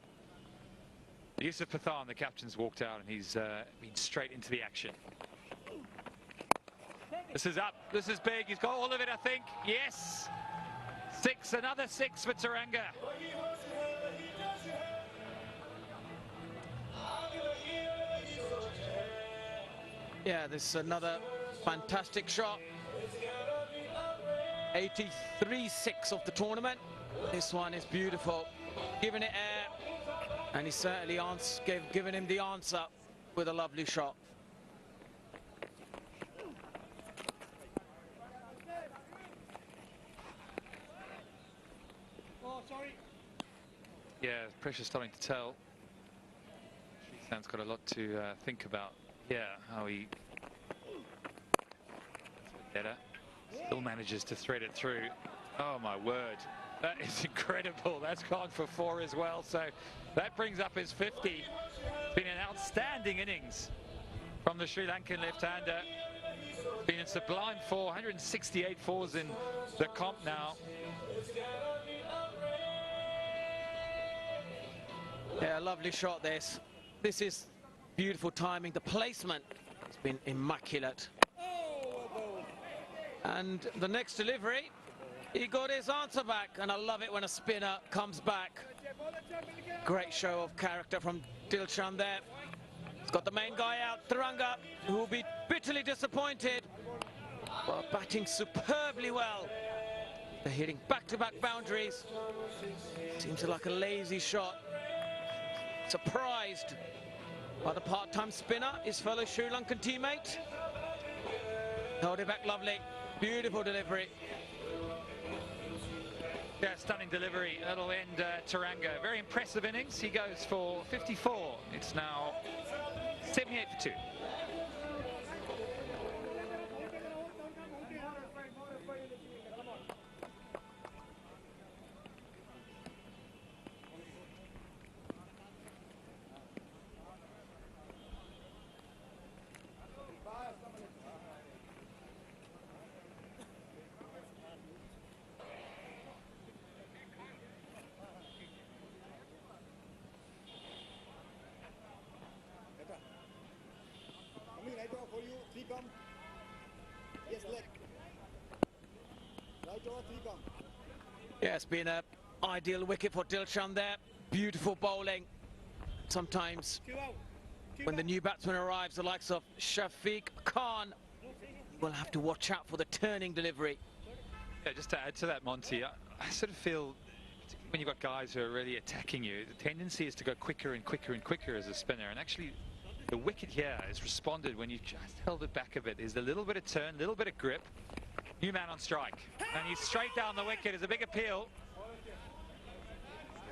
Yusuf Pathan, the captain's walked out, and he's been straight into the action. This is up. This is big. He's got all of it, I think. Yes. 6. Another 6 for Taranga. Yeah, this is another fantastic shot. 83-6 of the tournament. This one is beautiful. Giving it air. And he certainly given him the answer with a lovely shot. Yeah, pressure's starting to tell. Srisan's got a lot to think about. Yeah, how he better still manages to thread it through. Oh my word, that is incredible. That's gone for 4 as well, so that brings up his 50. It's been an outstanding innings from the Sri Lankan left-hander. Been in sublime 168 fours in the comp now. Yeah, lovely shot this. This is beautiful timing. The placement has been immaculate. And the next delivery He got his answer back, and I love it when a spinner comes back. Great show of character from Dilshan there. He's got the main guy out, Taranga, who will be bitterly disappointed. Well, batting superbly well. They're hitting back-to-back boundaries. Seems like a lazy shot. Surprised by the part-time spinner, his fellow Sri Lankan teammate. Held it back lovely. Beautiful delivery. Yeah, stunning delivery. That'll end Taranga. Very impressive innings. He goes for 54. It's now 78 for 2. Right over for you, 3 come. Yes, leg. Right over, 3 come. Yeah, it's been an ideal wicket for Dilshan there. Beautiful bowling. Sometimes when the new batsman arrives, the likes of Shafiq Khan will have to watch out for the turning delivery. Yeah, just to add to that, Monty, I sort of feel when you've got guys who are really attacking you, the tendency is to go quicker and quicker and quicker as a spinner. And actually, the wicket here has responded when you just held it back a bit. There's a little bit of turn, a little bit of grip. New man on strike. And he's straight down the wicket. It's a big appeal.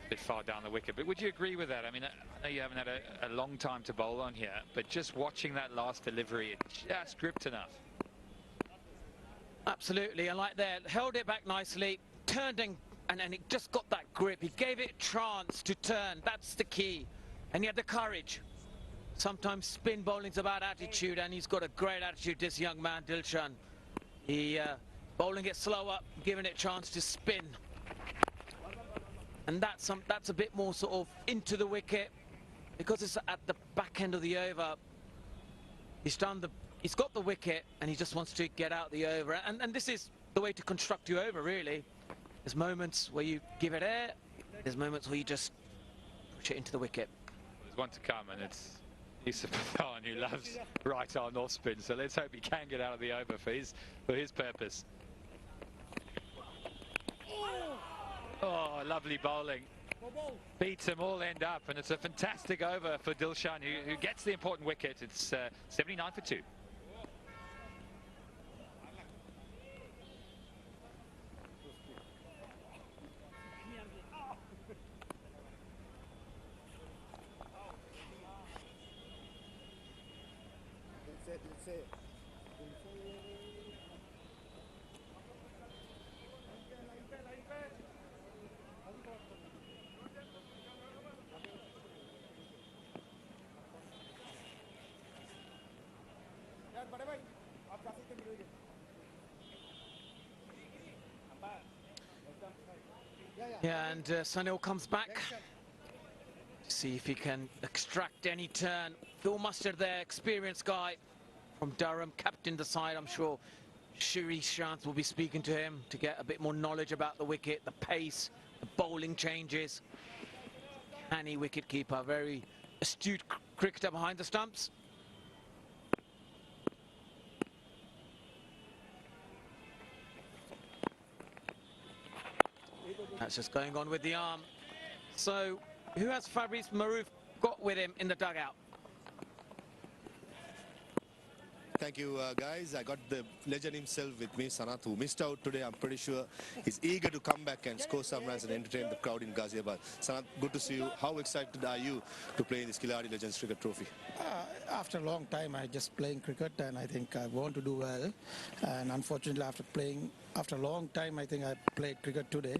A bit far down the wicket. But would you agree with that? I mean, I know you haven't had a long time to bowl on here, but just watching that last delivery, it just gripped enough. Absolutely, and like that, held it back nicely, turned and it just got that grip. He gave it a chance to turn. That's the key. And he had the courage. Sometimes spin bowling's about attitude, and he's got a great attitude, this young man, Dilshan. He bowling it slower, giving it a chance to spin. And that's a bit more sort of into the wicket, because it's at the back end of the over. He's got the wicket, and he just wants to get out the over. And this is the way to construct your over, really. There's moments where you give it air, there's moments where you just push it into the wicket. There's one to come, and it's Yusuf Pathan, who loves right arm off spin, so let's hope he can get out of the over for his purpose. Oh, lovely bowling. Beats him all end up, and it's a fantastic over for Dilshan, who gets the important wicket. It's 79 for 2. Yeah, and Sunil comes back. See if he can extract any turn. Phil Mustard there, experienced guy from Durham, captained the side. I'm sure Shri Shant will be speaking to him to get a bit more knowledge about the wicket, the pace, the bowling changes. Canny wicket keeper, very astute cricketer behind the stumps. That's just going on with the arm. So, who has Fabrice Maroof got with him in the dugout? Thank you, guys. I got the legend himself with me, Sanath, who missed out today. I'm pretty sure he's eager to come back and score some runs and entertain the crowd in Ghaziabad. Sanath, good to see you. How excited are you to play in this Khiladix Legends Cricket Trophy? After a long time, I just playing cricket, and I think I want to do well. And unfortunately, after a long time, I think I played cricket today,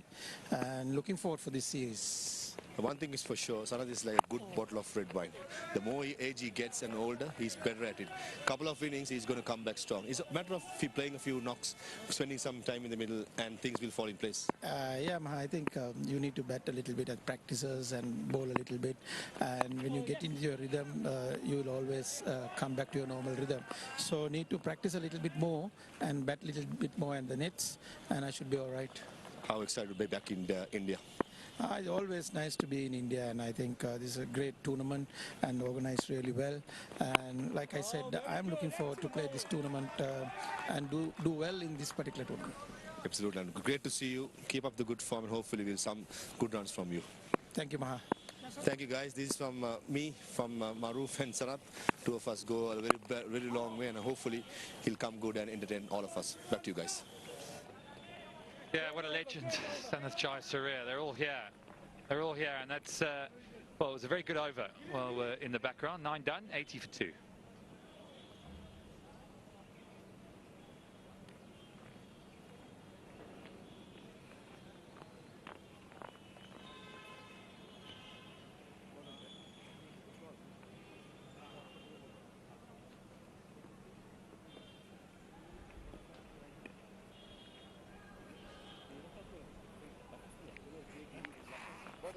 and looking forward for this series. One thing is for sure, Sanath is like a good bottle of red wine. The more age he gets and older, he's better at it. Couple of innings, he's going to come back strong. It's a matter of playing a few knocks, spending some time in the middle, and things will fall in place. Yeah, Maha, I think you need to bat a little bit at practices and bowl a little bit. And when you get into your rhythm, you will always come back to your normal rhythm. So need to practice a little bit more and bat a little bit more in the nets, and I should be all right. How excited to be back in India. It's always nice to be in India, and I think this is a great tournament and organized really well. And like I said, I'm looking forward to play this tournament and do well in this particular tournament. Absolutely, and great to see you. Keep up the good form, and hopefully we'll some good runs from you. Thank you, Maha. Thank you, guys. This is from me, from Maruf and Sanath. Two of us go a very long way, and hopefully he'll come good and entertain all of us. Back to you guys. Yeah, what a legend, Sanath Jayasuriya. They're all here. They're all here, and that's, well, it was a very good over. Well, in the background, 9 done, 80 for 2.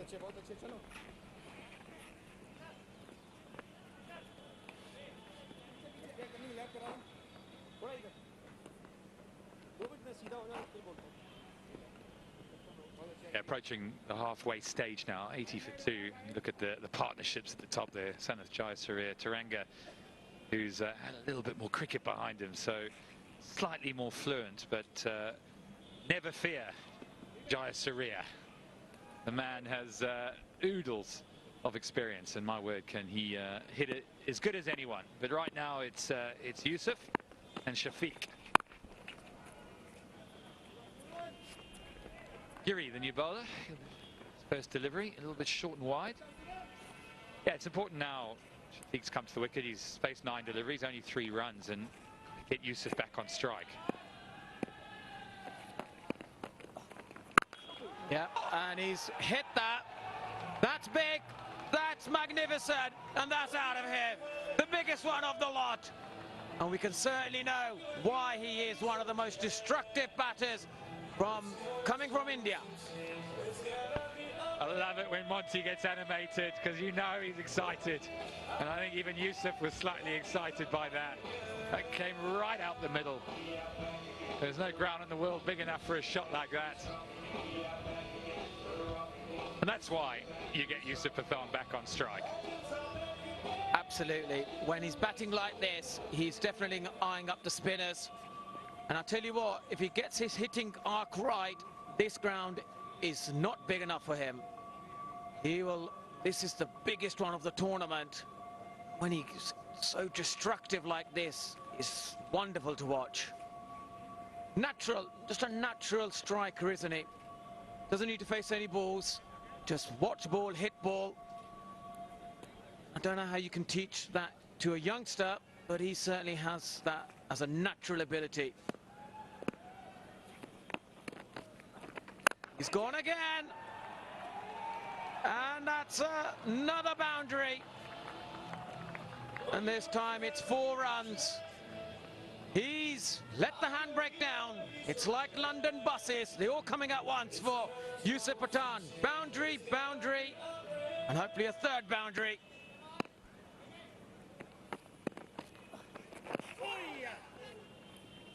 बहुत अच्छे चलो lap करा थोड़ा इधर 2 minute में सीधा हो जाए फिर बोलता हूं. Yeah, approaching the halfway stage now, 80 for 2. You look at the partnerships at the top there. Sanath Jayasuriya, Taranga, who's had a little bit more cricket behind him, so slightly more fluent, but never fear Jayasuriya. The man has oodles of experience, and my word, can he hit it as good as anyone. But right now it's Yusuf and Shafiq. Giri, the new bowler, first delivery, a little bit short and wide. Yeah, it's important now. Shafiq's come to the wicket, he's faced 9 deliveries, only 3 runs, and get Yusuf back on strike. Yeah, and he's hit that. That's big, that's magnificent, and that's out of here. The biggest one of the lot. And we can certainly know why he is one of the most destructive batters coming from India. I love it when Monty gets animated, because you know he's excited. And I think even Yusuf was slightly excited by that. That came right out the middle. There's no ground in the world big enough for a shot like that. And that's why you get Yusuf Pathan back on strike. Absolutely. When he's batting like this, he's definitely eyeing up the spinners. And I'll tell you what, if he gets his hitting arc right, this ground is not big enough for him. This is the biggest one of the tournament. When he's so destructive like this, it's wonderful to watch. Natural, just a natural striker, isn't he? Doesn't need to face any balls. Just watch ball, hit ball. I don't know how you can teach that to a youngster, but he certainly has that as a natural ability. He's gone again. And that's another boundary. And this time it's 4 runs. He's let the handbrake down. It's like London buses. They're all coming at once for Yusuf Pathan. Boundary, boundary, and hopefully a 3rd boundary.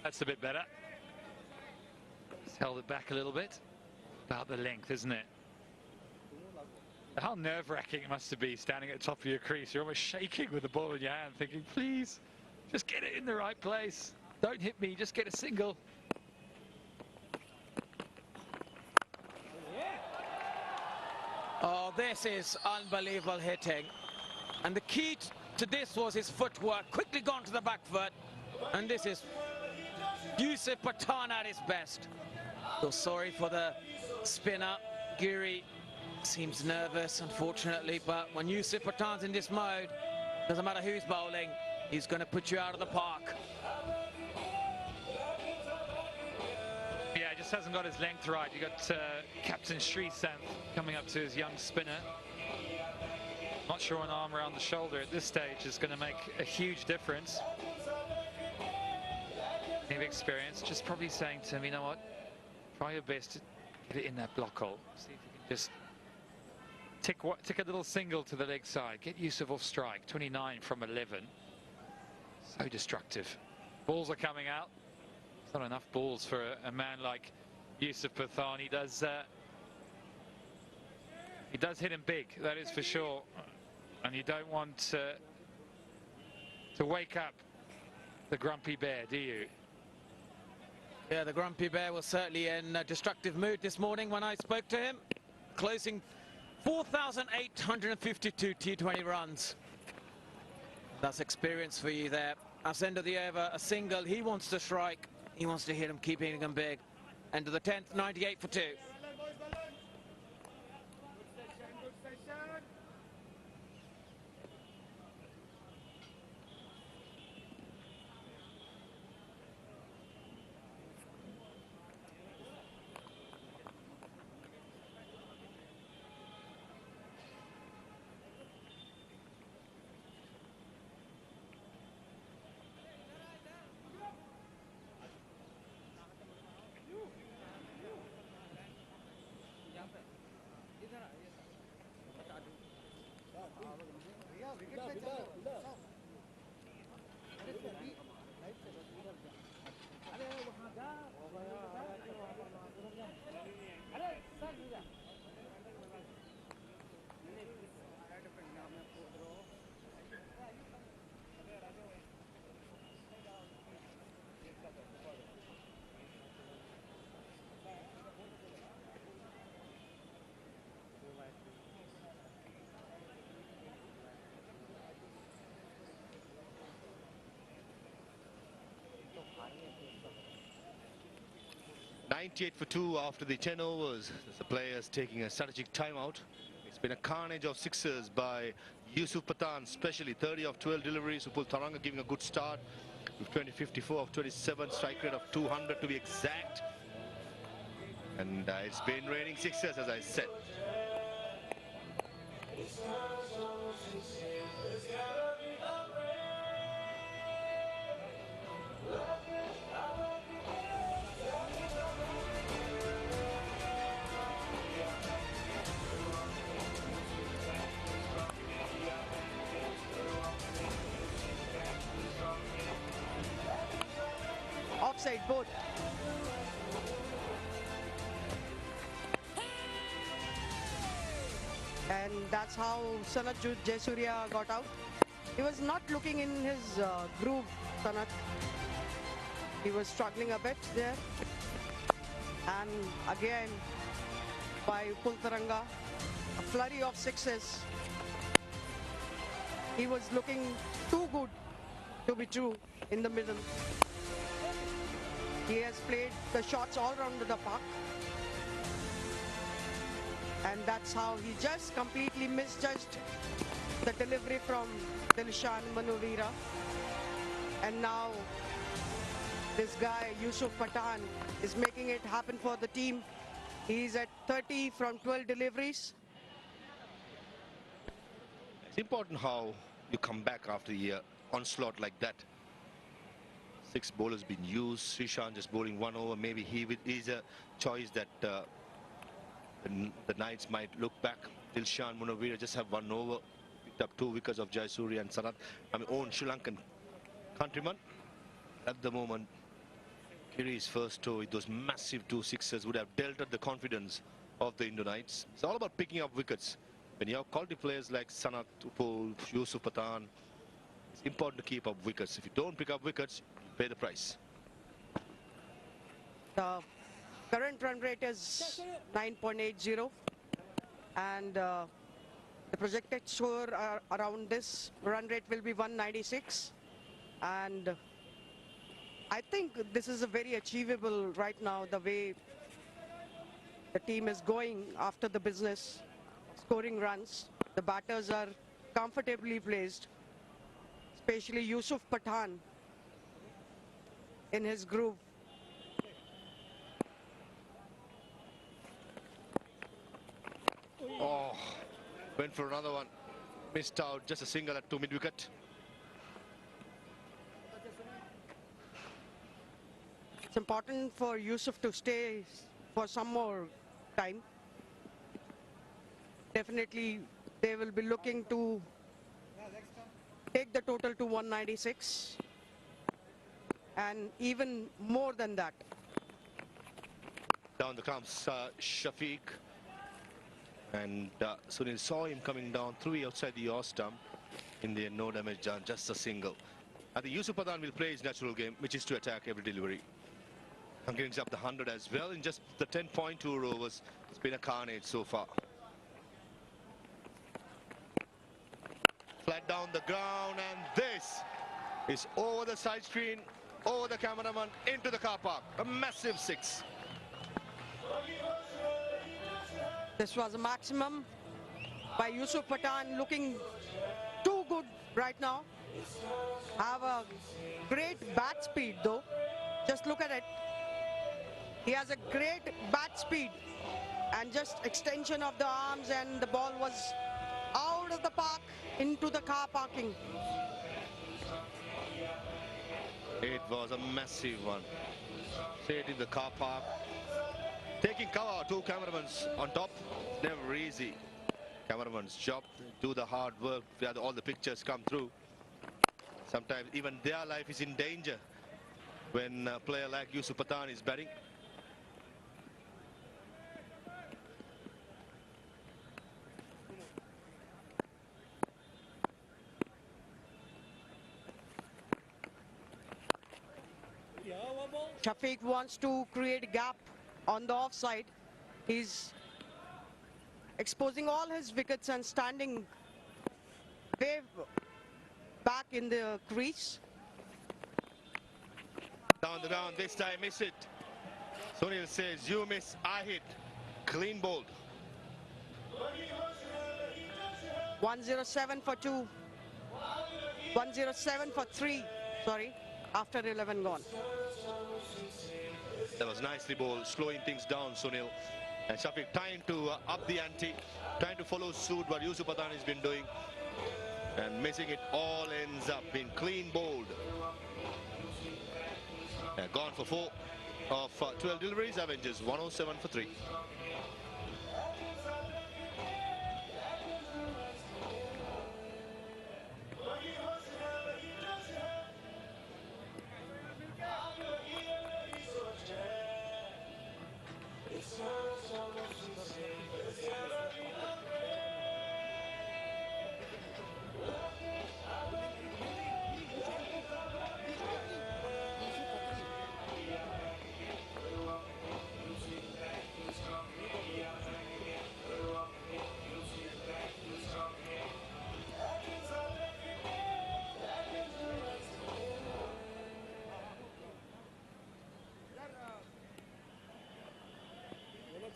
That's a bit better. Just held it back a little bit. About the length, isn't it? How nerve-wracking it must be standing at the top of your crease. You're almost shaking with the ball in your hand, thinking, please, just get it in the right place. Don't hit me, just get a single. Oh, this is unbelievable hitting. And the key to this was his footwork. Quickly gone to the back foot. And this is Yusuf Pathan at his best. So sorry for the spinner. Giri seems nervous, unfortunately, but when Yusuf Pathan's in this mode, doesn't matter who's bowling, he's going to put you out of the park. Yeah, just hasn't got his length right. You got Captain Freesat coming up to his young spinner. Not sure an arm around the shoulder at this stage is going to make a huge difference. Of experience, just probably saying to him, you know what, try your best to get it in that block hole. See if you can just tick a little single to the leg side. Get Yusuf off strike. 29 from 11. So destructive. Balls are coming out. It's not enough balls for a man like Yusuf Pathan. He does hit him big, that is for sure. And you don't want to wake up the grumpy bear, do you? Yeah, the grumpy bear was certainly in a destructive mood this morning when I spoke to him. Closing 4,852 T20 runs. That's experience for you there. As end of the over, a single. He wants to strike. He wants to hit him, keep hitting him big. End of the 10th, 98 for 2. .98 for 2 after the 10 overs. The players taking a strategic timeout. It's been a carnage of sixes by Yusuf Pathan, especially 30 of 12 deliveries. Upul Tharanga giving a good start with 54 of 27, strike rate of 200 to be exact. And it's been raining sixes, as I said. Offside both. And that's how Sanat Jayasuriya got out. He was not looking in his groove, Sanat. He was struggling a bit there. And again, by Upul Tharanga, a flurry of sixes. He was looking too good to be true in the middle. He has played the shots all around the park. And that's how he just completely misjudged the delivery from Dilshan Manuvira. And now this guy, Yusuf Pathan, is making it happen for the team. He's at 30 from 12 deliveries. It's important how you come back after the onslaught like that. 6 bowlers been used. Srishant just bowling 1 over. Maybe he is a choice that the Knights might look back. Dilshan Munawira just have 1 over. Picked up 2 wickets of Jayasuriya and Sanat. Own Sri Lankan countryman. At the moment, Kiri's first over with those massive 2 sixes would have delted the confidence of the Indo Knights. It's all about picking up wickets. When you have quality players like Sanat, Upul, Yusuf Pathan, it's important to keep up wickets. If you don't pick up wickets, pay the price. The current run rate is 9.80 and the projected score around this run rate will be 196, and I think this is a very achievable right now, the way the team is going after the business, scoring runs. The batters are comfortably placed, especially Yusuf Pathan in his groove. Went for another one. Missed out. Just a single at 2 mid-wicket. It's important for Yusuf to stay for some more time. Definitely, they will be looking to take the total to 196 and even more than that. Down the comes Shafiq. And Sunil saw him coming down through outside the off stump. In the end, no damage done, just a single. I think Yusuf Pathan will play his natural game, which is to attack every delivery. Hungarians up the 100 as well in just the 10.2 overs. It's been a carnage so far. Flat down the ground, and this is over the side screen, over the cameraman, into the car park. A massive six. This was a maximum by Yusuf Pathan, looking too good right now. Have a great bat speed though. Just look at it. He has a great bat speed and just extension of the arms, and the ball was out of the park into the car parking. It was a massive one. Straight in the car park. Taking cover, two cameramen on top, never easy. Cameraman's job, do the hard work, where all the pictures come through. Sometimes even their life is in danger when a player like Yusuf Pathan is batting. Shafiq wants to create a gap on the offside. He's exposing all his wickets and standing way back in the crease. Down the ground, this time miss it. Sunil says, you miss, I hit. Clean bowled. 107 for 2. 107 for 3, sorry, after 11 gone. That was nicely bowled, slowing things down, Sunil. And Shafiq trying to up the ante, trying to follow suit what Yusuf Pathan has been doing. And missing it, all ends up in clean bowled. Gone for 4 of 12 deliveries, Avengers 107 for 3.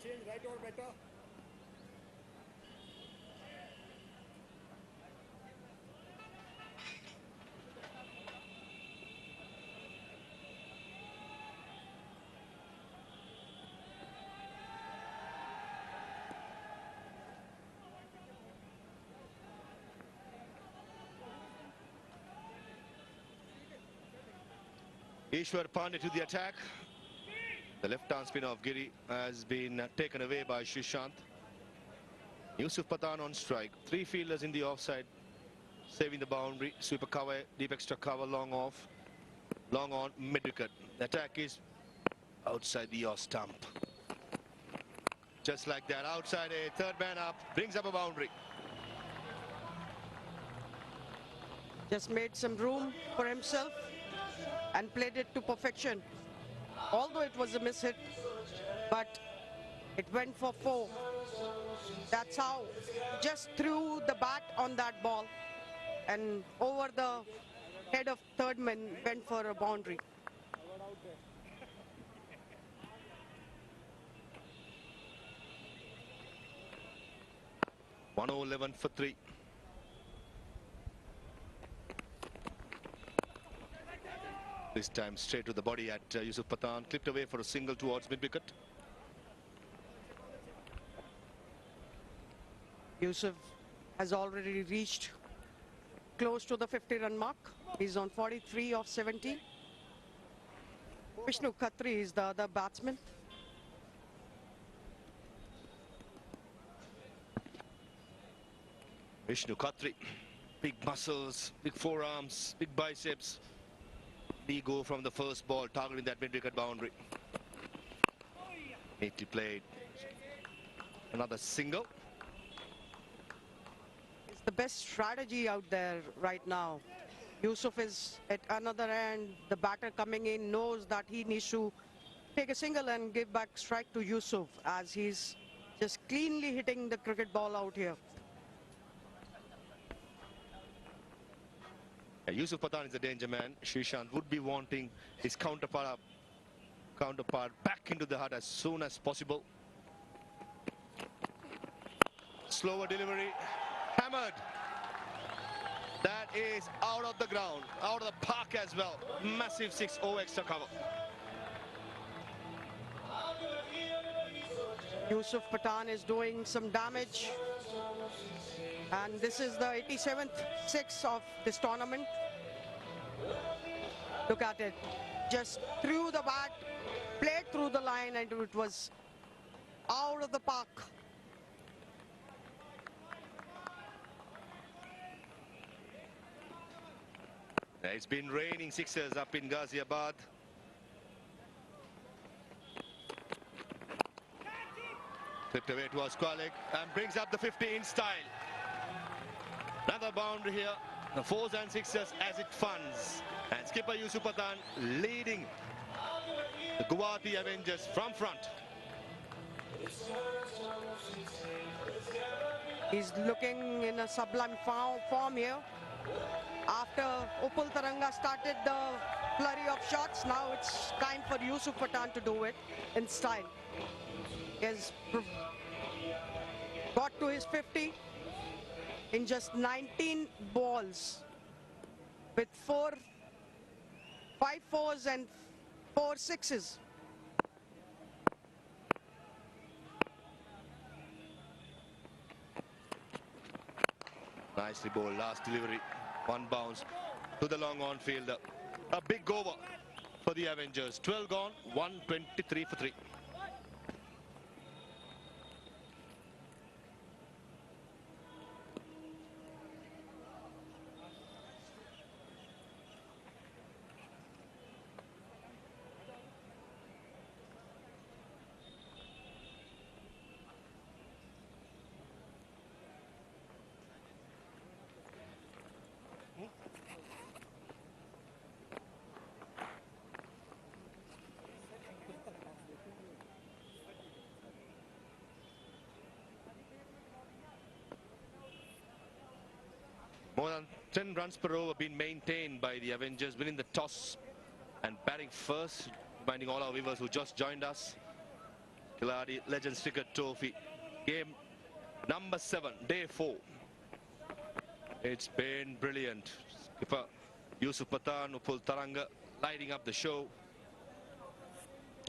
Change right or better. Ishwar Pandey to the attack. The left-arm spinner of Giri has been taken away by Srishant. Yusuf Pathan on strike. 3 fielders in the offside, saving the boundary. Sweeper cover, deep extra cover, long off, long on, mid-wicket. The attack is outside the off stump. Just like that, outside a third man up, brings up a boundary. Just made some room for himself and played it to perfection. Although it was a miss hit, but it went for 4. That's how, just threw the bat on that ball and over the head of third man, went for a boundary. .111 for 3. This time straight to the body at Yusuf Pathan, clipped away for a single towards mid-wicket. Yusuf has already reached close to the 50-run mark. He's on 43 of 70. Vishnu Khatri is the other batsman. Vishnu Khatri, big muscles, big forearms, big biceps. He go from the first ball, targeting that mid-wicket boundary. Neatly played. Another single. It's the best strategy out there right now. Yusuf is at another end. The batter coming in knows that he needs to take a single and give back strike to Yusuf, as he's just cleanly hitting the cricket ball out here. Yeah, Yusuf Pathan is a danger man. Srishant would be wanting his counterpart back into the hut as soon as possible. Slower delivery, hammered. That is out of the ground, out of the park as well. Massive 6-0 extra cover. Yusuf Pathan is doing some damage, and this is the 87th six of this tournament. Look at it, just threw the bat, played through the line, and it was out of the park. It's been raining sixers up in Ghaziabad. Flipped away towards Qualik and brings up the 50 in style. Another boundary here. The fours and sixes as it funds. And skipper Yusuf Pathan leading the Guwahati Avengers from front. He's looking in a sublime form here. After Upul Taranga started the flurry of shots, now it's time for Yusuf Pathan to do it in style. He has got to his 50 in just 19 balls with 5 fours and 4 sixes. Nicely bowled, last delivery. One bounce to the long on fielder. A big over for the Avengers. 12 gone, 123 for 3. More than 10 runs per over been maintained by the Avengers, winning the toss and batting first. Reminding all our viewers who just joined us, Khiladix Legends Cricket Trophy, game number 7, day 4. It's been brilliant. Skipper Yusuf Pathan, Upul Taranga lighting up the show.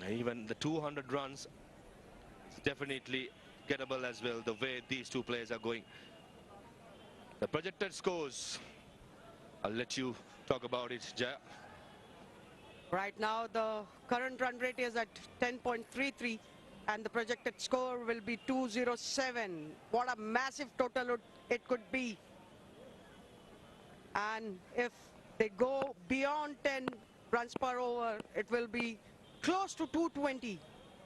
And even the 200 runs is definitely gettable as well, the way these two players are going. The projected scores, I'll let you talk about it, Jaya. Right now, the current run rate is at 10.33, and the projected score will be 207. What a massive total it could be. And if they go beyond 10 runs per over, it will be close to 220,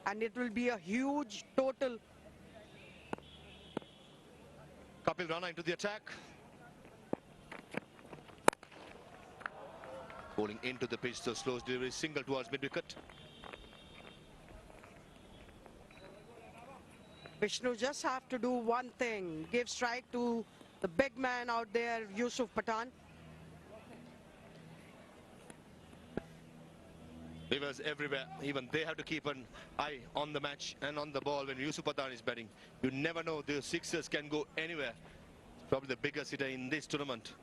and it will be a huge total. Kapil Rana into the attack. Bowling into the pitch, so slow delivery, single towards mid-wicket. Vishnu just have to do one thing, give strike to the big man out there, Yusuf Pathan. Rivers everywhere, even they have to keep an eye on the match and on the ball when Yusuf Pathan is batting. You never know, the sixers can go anywhere. It's probably the biggest hitter in this tournament.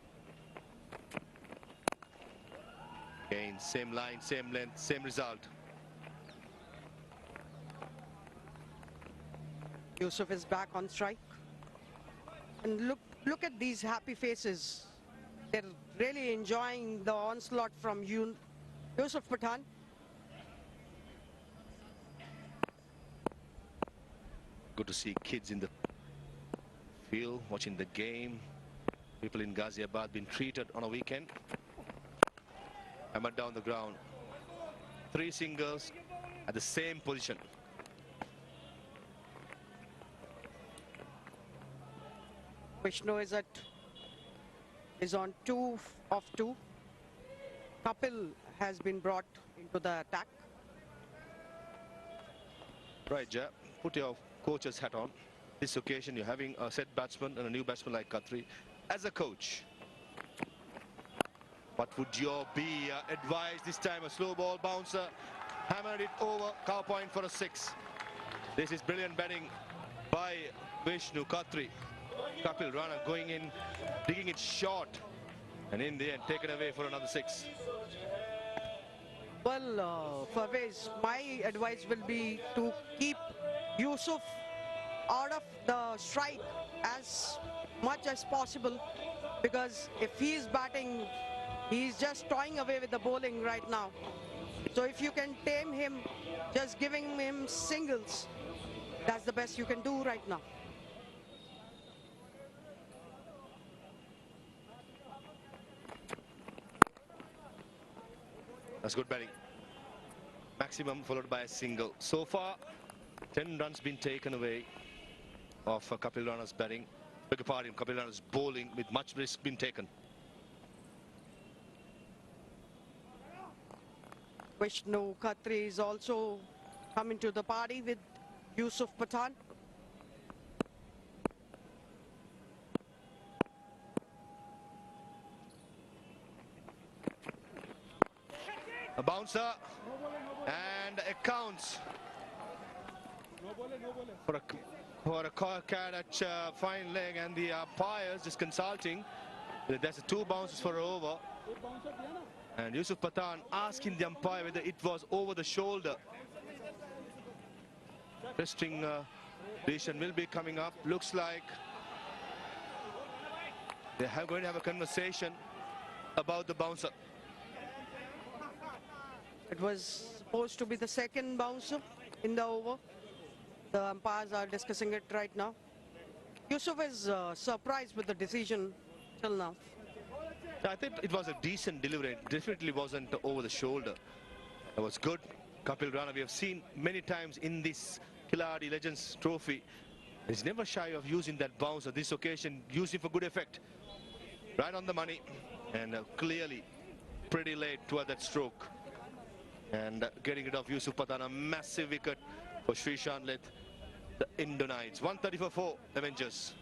Again, same line, same length, same result. Yusuf is back on strike. And look at these happy faces. They're really enjoying the onslaught from Yusuf Pathan. Good to see kids in the field watching the game. People in Ghaziabad been treated on a weekend. Hammered down the ground. 3 singles at the same position. Vishnu is on 2 of 2. Kapil has been brought into the attack. Right, Jay. Put your coach's hat on. This occasion, you're having a set batsman and a new batsman like Khatri. As a coach, what would your advice this time? A slow ball bouncer, hammered it over, cover point for a 6. This is brilliant batting by Vishnu Khatri. Kapil Rana going in, digging it short, and in the end taken away for another 6. Well, Farvez, my advice will be to keep Yusuf out of the strike as much as possible, because if he is batting, he's just toying away with the bowling right now. So if you can tame him, just giving him singles, that's the best you can do right now. That's good batting. Maximum followed by a single. So far, 10 runs been taken away of Kapil Rana's batting. Beg your pardon, Kapil Rana's bowling with much risk been taken. Vishnu Khatri is also coming to the party with Yusuf Pathan. A bouncer and it counts for a catch, fine leg, and the umpires just consulting. There's 2 bounces for over, and Yusuf Pathan asking the umpire whether it was over the shoulder. Interesting decision will be coming up. Looks like they're going to have a conversation about the bouncer. It was supposed to be the second bouncer in the over. The umpires are discussing it right now. Yusuf is surprised with the decision till now. I think it was a decent delivery. It definitely wasn't over the shoulder. It was good. Kapil Rana, we have seen many times in this Khiladix Legends trophy. He's never shy of using that bouncer. This occasion, using for good effect. Right on the money, and clearly pretty late toward that stroke. And getting rid of Yusuf Pathan, a massive wicket for Freesat led the Indore Knights. 134 for Avengers.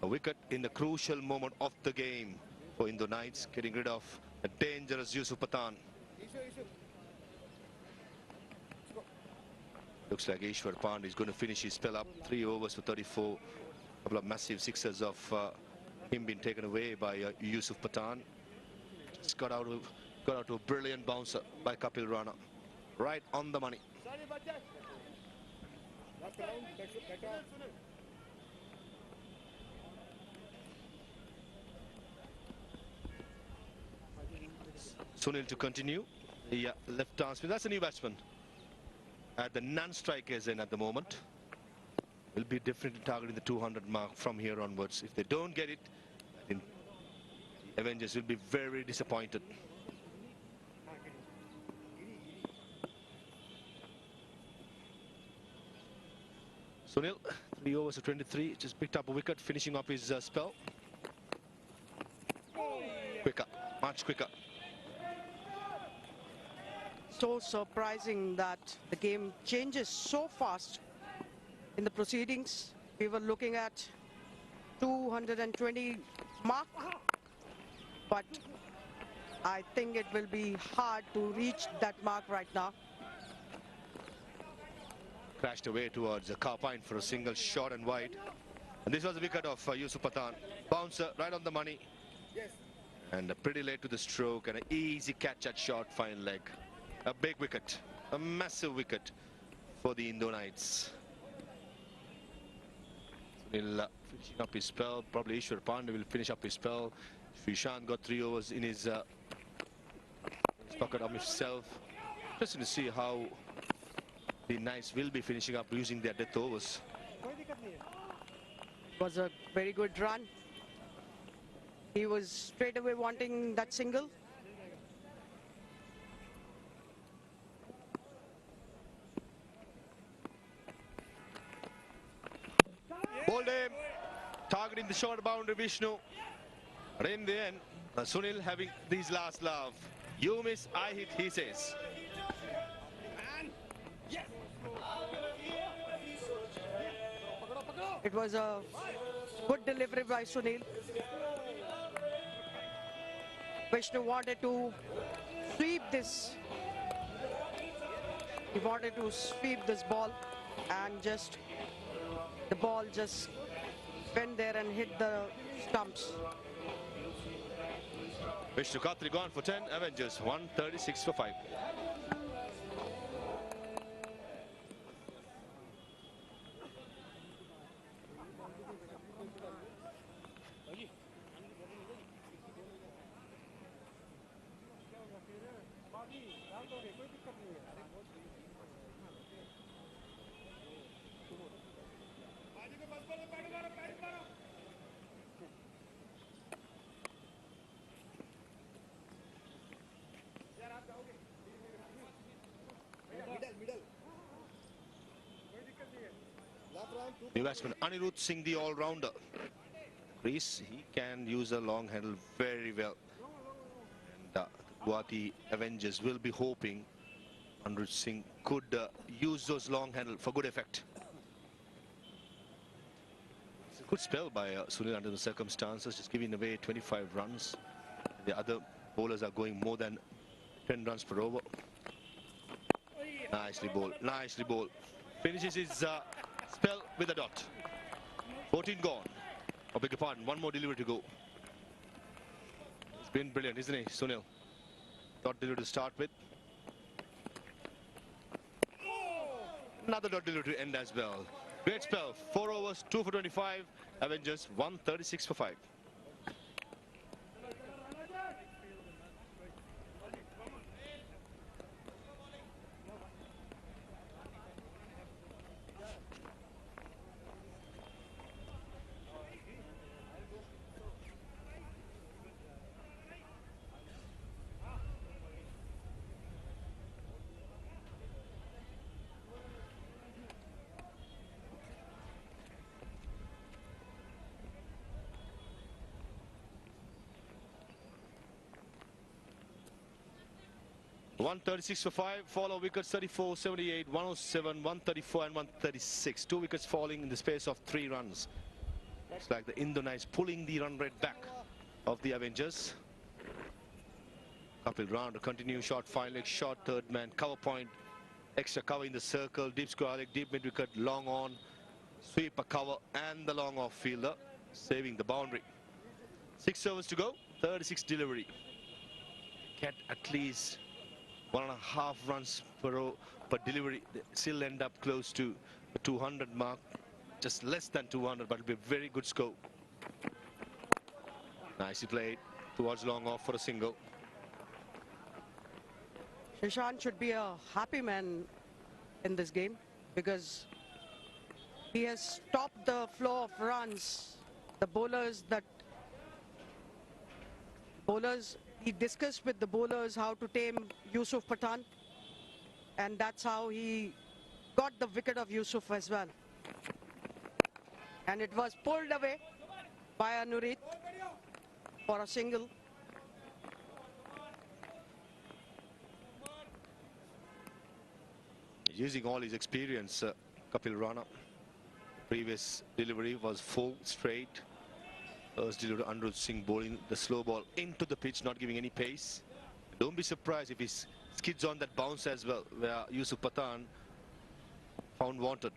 A wicket in the crucial moment of the game for Indore Knights, getting rid of a dangerous Yusuf Pathan. Looks like Ishwar Pandey is going to finish his spell up. 3 overs for 34. A couple of massive sixes of him being taken away by Yusuf Pathan. Just got out to a brilliant bouncer by Kapil Rana. Right on the money. Sunil to continue. The left arm spin. That's a new batsman. At the non-strikers in at the moment. Will be definitely targeting the 200 mark from here onwards. If they don't get it, I think the Avengers will be very disappointed. Sunil, 3 overs of 23, just picked up a wicket, finishing up his spell. Quicker, much quicker. so surprising that the game changes so fast in the proceedings. We were looking at 220 mark, but I think it will be hard to reach that mark right now. Crashed away towards the Carpine for a single shot and wide. And this was the wicket of Yusuf Pathan. Bouncer right on the money. And pretty late to the stroke and an easy catch at short fine leg. A big wicket, a massive wicket for the Indore Knights. Sunil finishing up his spell. Probably Ishwar Pandey will finish up his spell. Freesat got 3 overs in his pocket of himself. Interesting to see how the Knights will be finishing up using their death overs. It was a very good run. He was straight away wanting that single. Bowled him, targeting the short boundary Vishnu. But in the end, Sunil having his last laugh. You miss, I hit, he says. It was a good delivery by Sunil. Vishnu wanted to sweep this. He wanted to sweep this ball, and just the ball just went there and hit the stumps. Vishnu Khatri gone for 10, Avengers 136 for 5. New batsman Anirudh Singh, the all-rounder. Greece, he can use a long handle very well. And Guwahati Avengers will be hoping Anirudh Singh could use those long handle for good effect. It's a good spell by Sunil under the circumstances, just giving away 25 runs. The other bowlers are going more than 10 runs per over. Nicely bowled, nicely bowled. Finishes his spell with a dot. 14 gone. I beg your pardon, one more delivery to go. It's been brilliant, isn't he, Sunil? Dot delivery to start with. Another dot delivery to end as well. Great spell. 4 overs, 2 for 25. Avengers 136 for 5. (136 for 5). Follow wickets 34, 78, 107, 134 and 136. 2 wickets falling in the space of 3 runs. Looks like the Indore Knights pulling the run rate back of the Avengers. Kapil round to continue. Short fine leg, short third man, cover point, extra cover in the circle, deep square leg, deep mid wicket, long on, sweep a cover and the long off fielder saving the boundary. 6 overs to go, 36 delivery. Get at least 1.5 runs per delivery. They still end up close to the 200 mark, just less than 200, but it'll be a very good score. Nicely played towards long off for a single. Srishant should be a happy man in this game because he has stopped the flow of runs. The bowlers, he discussed with the bowlers how to tame Yusuf Pathan, and that's how he got the wicket of Yusuf as well. And it was pulled away by Anurit for a single. using all his experience, Kapil Rana. Previous delivery was full straight. First delivery, Anirudh Singh bowling the slow ball into the pitch, not giving any pace. Don't be surprised if he skids on that bounce as well, where Yusuf Pathan found wanted.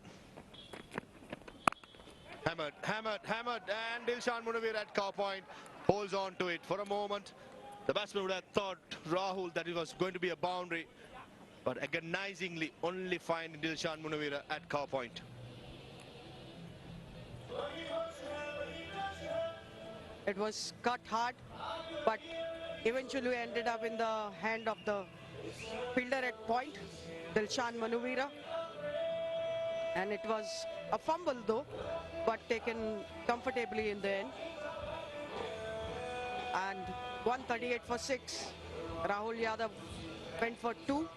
Hammered, and Dilshan Munawir at cow point holds on to it. For a moment, the batsman would have thought, Rahul, that it was going to be a boundary, but agonizingly only finding Dilshan Munawir at cow point. It was cut hard, but eventually ended up in the hand of the fielder at point, Dilshan Munawir. And it was a fumble though, but taken comfortably in the end. And 138 for 6. Rahul Yadav went for 2.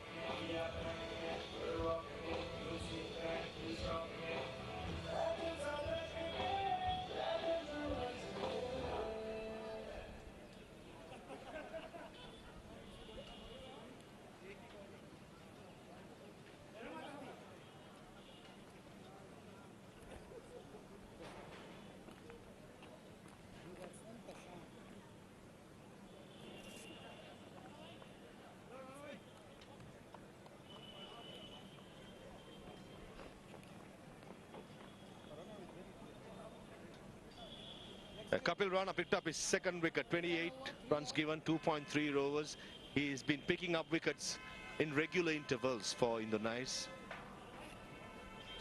Kapil Rana picked up his second wicket, 28 runs given, 2.3 overs. He's been picking up wickets in regular intervals for Indore.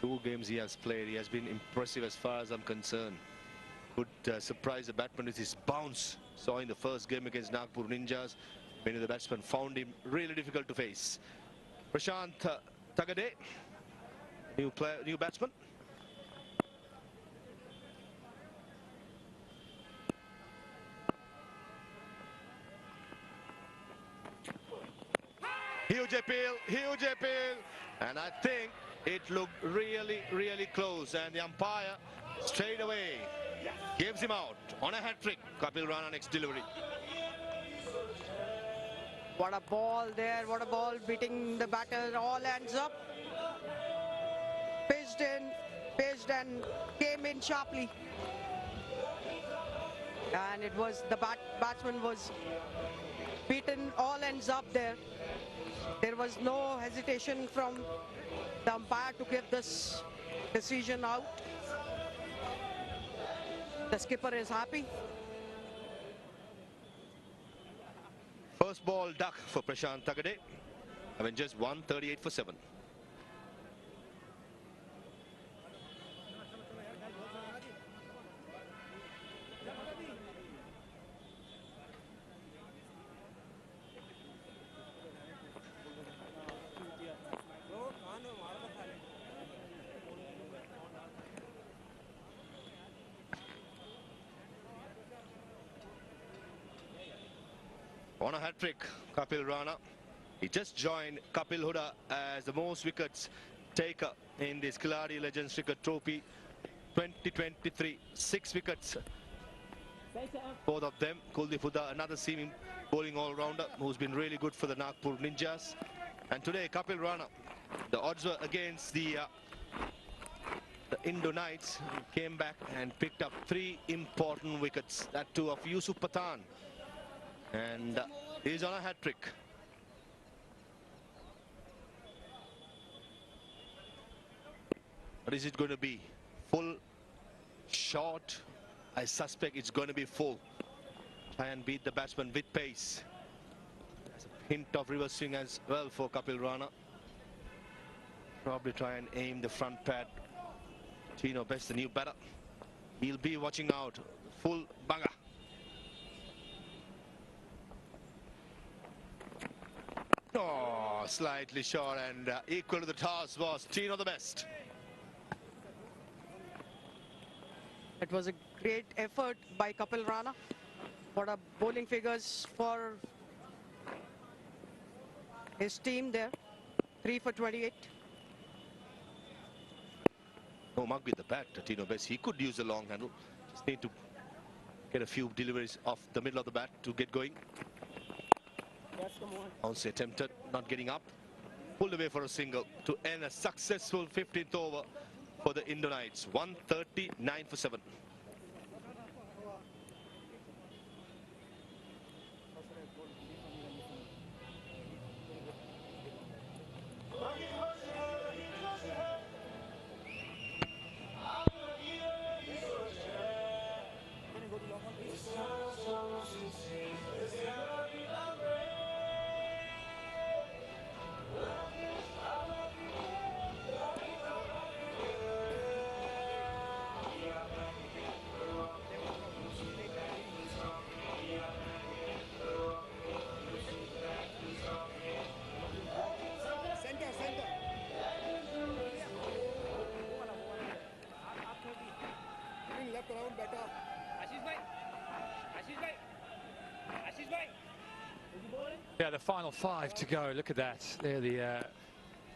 2 games he has played. He has been impressive as far as I'm concerned. Could surprise the batsman with his bounce. Saw in the first game against Nagpur Ninjas. Many of the batsmen found him really difficult to face. Prashant Tagade, new batsman. Huge appeal, and I think it looked really close, and the umpire straight away gives him out on a hat-trick. Kapil Rana next delivery. What a ball there, what a ball, beating the batter, all ends up. Pitched and came in sharply. And it was, the batsman was beaten, all ends up there. There was no hesitation from the umpire to give this decision out. The skipper is happy. First ball duck for Prashant Tagade. Avengers 138 for 7. On a hat-trick, Kapil Rana. He just joined Kapil Huda as the most wickets taker in this Khiladix Legends Cricket Trophy 2023. 6 wickets. Both of them. Kuldeep Huda, another seaming bowling all-rounder who's been really good for the Nagpur Ninjas. And today, Kapil Rana, the odds were against the Indore Knights. He came back and picked up 3 important wickets. That too of Yusuf Pathan. And he's on a hat-trick. What is it going to be? Full, short? I suspect it's going to be full. Try and beat the batsman with pace. There's a hint of reverse swing as well for Kapil Rana. Probably try and aim the front pad. Tino Best, the new batter. He'll be watching out. Full banger. Oh, slightly short, and equal to the task was Tino the Best. It was a great effort by Kapil Rana. What a bowling figures for his team there. 3 for 28. No mug with the bat, Tino Best. He could use a long handle. Just need to get a few deliveries off the middle of the bat to get going. Bounce attempted, not getting up. pulled away for a single to end a successful 15th over for the Indore Knights. 139 for 7. Yeah, the final 5 to go. Look at that. They're the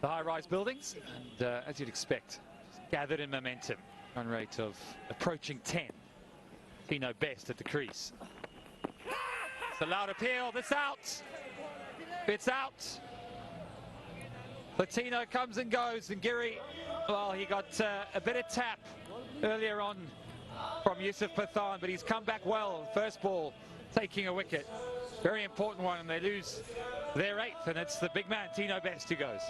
high-rise buildings, and as you'd expect, gathered in momentum. Run rate of approaching 10. Tino best at the crease. It's a loud appeal. That's out. It's out. Latino comes and goes, and Giri, well, he got a bit of tap earlier on from Yusuf Pathan, but he's come back well. First ball, taking a wicket. Very important one, and they lose their 8th, and it's the big man, Tino Best, who goes.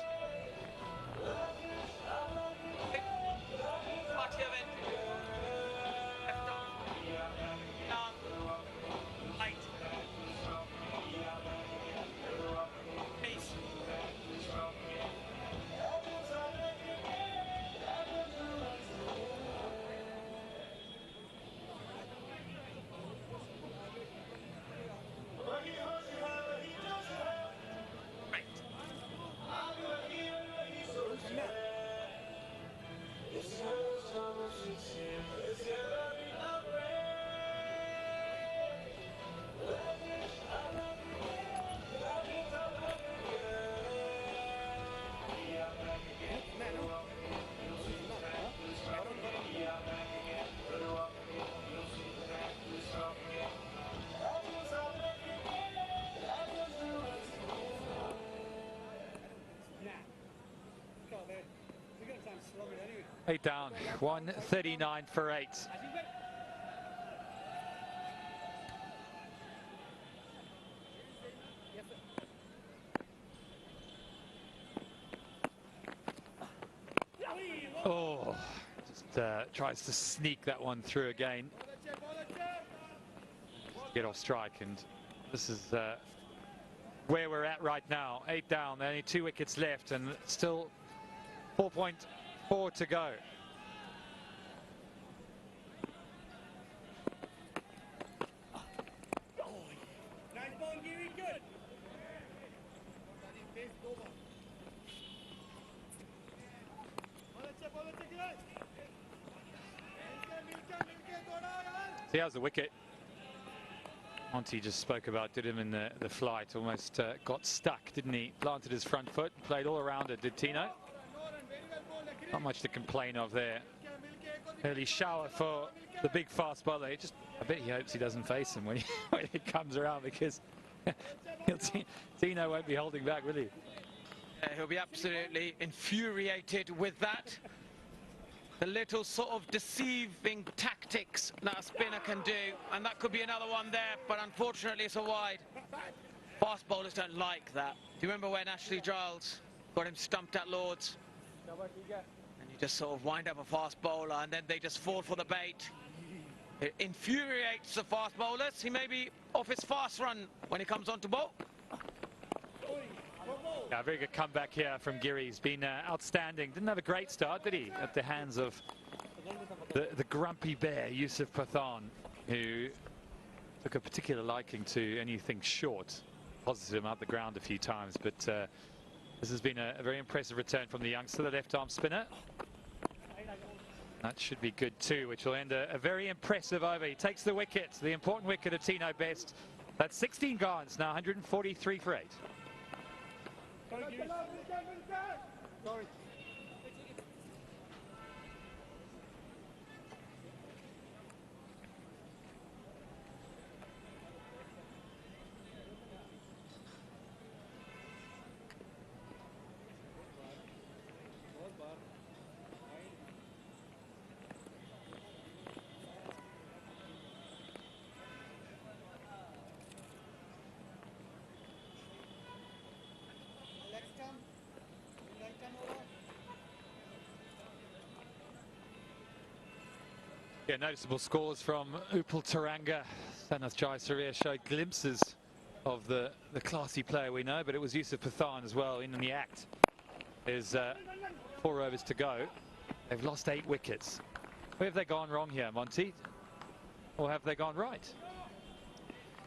Eight down, 139 for 8. Oh, just tries to sneak that one through again. Get off strike, and this is where we're at right now. 8 down, only 2 wickets left, and still 4.4 to go. See, how's the wicket? Monty just spoke about, did him in the flight, almost got stuck, didn't he? Planted his front foot, played all around it, did Tino? Not much to complain of there. Early shower for the big fast bowler. I bet he hopes he doesn't face him when he comes around, because Tino won't be holding back, will he? Yeah, he'll be absolutely infuriated with that. The little sort of deceiving tactics that a spinner can do, and that could be another one there, but unfortunately it's a wide. Fast bowlers don't like that. Do you remember when Ashley Giles got him stumped at Lords? And you just sort of wind up a fast bowler, and then they just fall for the bait. It infuriates the fast bowlers. He may be off his fast run when he comes on to bowl. Yeah, very good comeback here from Giri. He's been outstanding. Didn't have a great start, did he? At the hands of the grumpy bear, Yusuf Pathan, who took a particular liking to anything short. Posited him out the ground a few times, but this has been a very impressive return from the youngster, the left-arm spinner. That should be good too, which will end a very impressive over. He takes the wicket, the important wicket of Tino Best. That's 16 gone, now 143 for 8. Sorry. Yeah, noticeable scores from Upal Taranga. Sanath Jayasuriya showed glimpses of the classy player we know, but it was Yusuf Pathan as well in the act. There's 4 overs to go. They've lost 8 wickets. Where have they gone wrong here, Monty? Or have they gone right?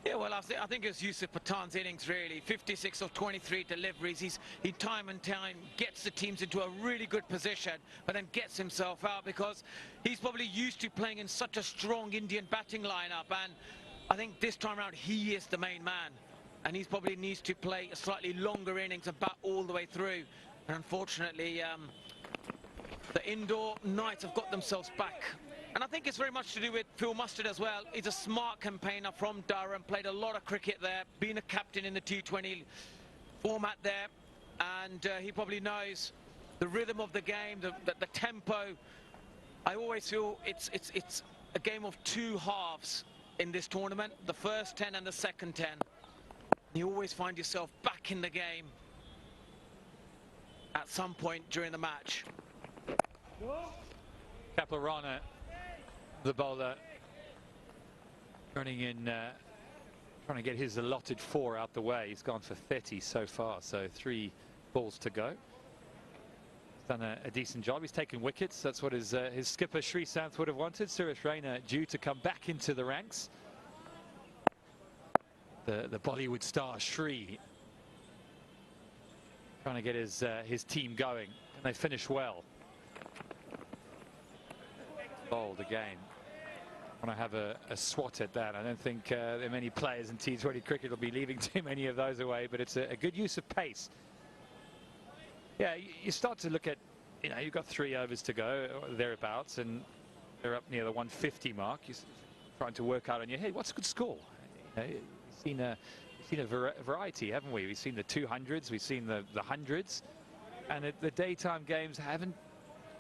Yeah, well, I think it's Yusuf Pathan's innings, really. 56 of 23 deliveries. He time and time gets the teams into a really good position, but then gets himself out because he's probably used to playing in such a strong Indian batting lineup. And I think this time around, he is the main man. And he probably needs to play a slightly longer innings and bat all the way through. And unfortunately, the Indore Knights have got themselves back. And I think it's very much to do with Phil Mustard as well. He's a smart campaigner from Durham, played a lot of cricket there, been a captain in the T20 format there. And he probably knows the rhythm of the game, the tempo. I always feel it's a game of 2 halves in this tournament, the first 10 and the second 10. You always find yourself back in the game at some point during the match. Kapil Rana, the bowler, running in, trying to get his allotted 4 out the way. He's gone for 30 so far, so 3 balls to go. He's done a decent job. He's taken wickets. That's what his skipper Freesat would have wanted. Suresh Raina due to come back into the ranks. The Bollywood star Sri trying to get his team going. Can they finish well? Bowled again. I want to have a swat at that. I don't think there are many players in T20 cricket will be leaving too many of those away, but it's a good use of pace. Yeah, you start to look at, you've got 3 overs to go, or thereabouts, and they're up near the 150 mark. You're trying to work out in your head, what's a good score? You've seen a variety, haven't we? We've seen the 200s, we've seen the 100s, and the daytime games haven't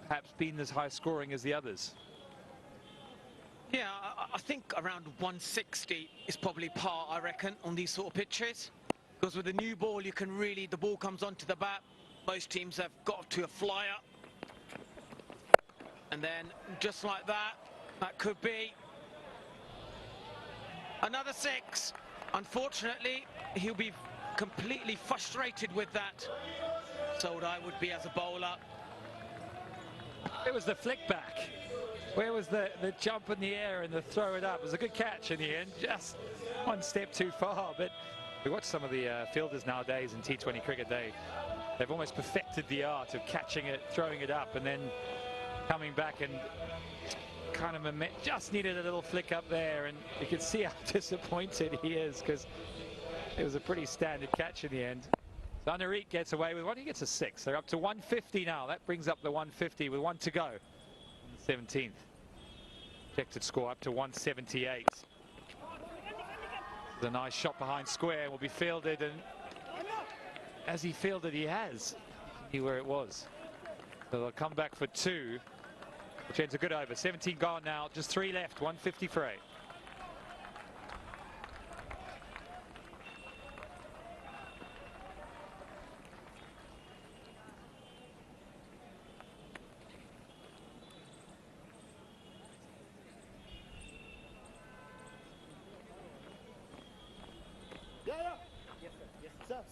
perhaps been as high scoring as the others. Yeah, I think around 160 is probably par, I reckon, on these sort of pitches. Because with the new ball, you can really, the ball comes onto the bat. Most teams have got to a flyer. And then, just like that, that could be another 6. Unfortunately, he'll be completely frustrated with that. So I would be as a bowler. It was the flick back. Where was the jump in the air and the throw it up? It was a good catch in the end, just 1 step too far. But we watch some of the fielders nowadays in T20 cricket. They've almost perfected the art of catching it, throwing it up, and then coming back and kind of just needed a little flick up there. And you can see how disappointed he is because it was a pretty standard catch in the end. So Nareek gets away with 1. He gets a 6. They're up to 150 now. That brings up the 150 with 1 to go. 17th. Projected score up to 178. The nice shot behind square will be fielded, and as he fielded, he has. He knew where it was. So they'll come back for 2, which ends a good over. 17 gone now, just 3 left, 150 for 8.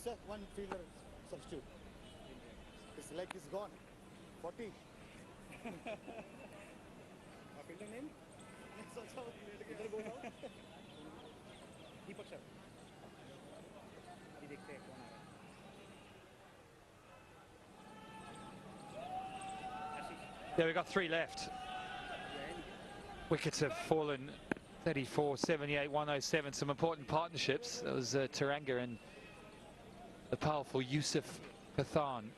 Sir, 1 fielder substitute. His leg is gone. 40. Fielder name? Fielder goes out. Deepak sir. देखते हैं कौन आ रहा है. Yeah, we've got 3 left. Wickets have fallen 34, 78, 107. Some important partnerships. That was Taranga and the powerful Yusuf Pathan,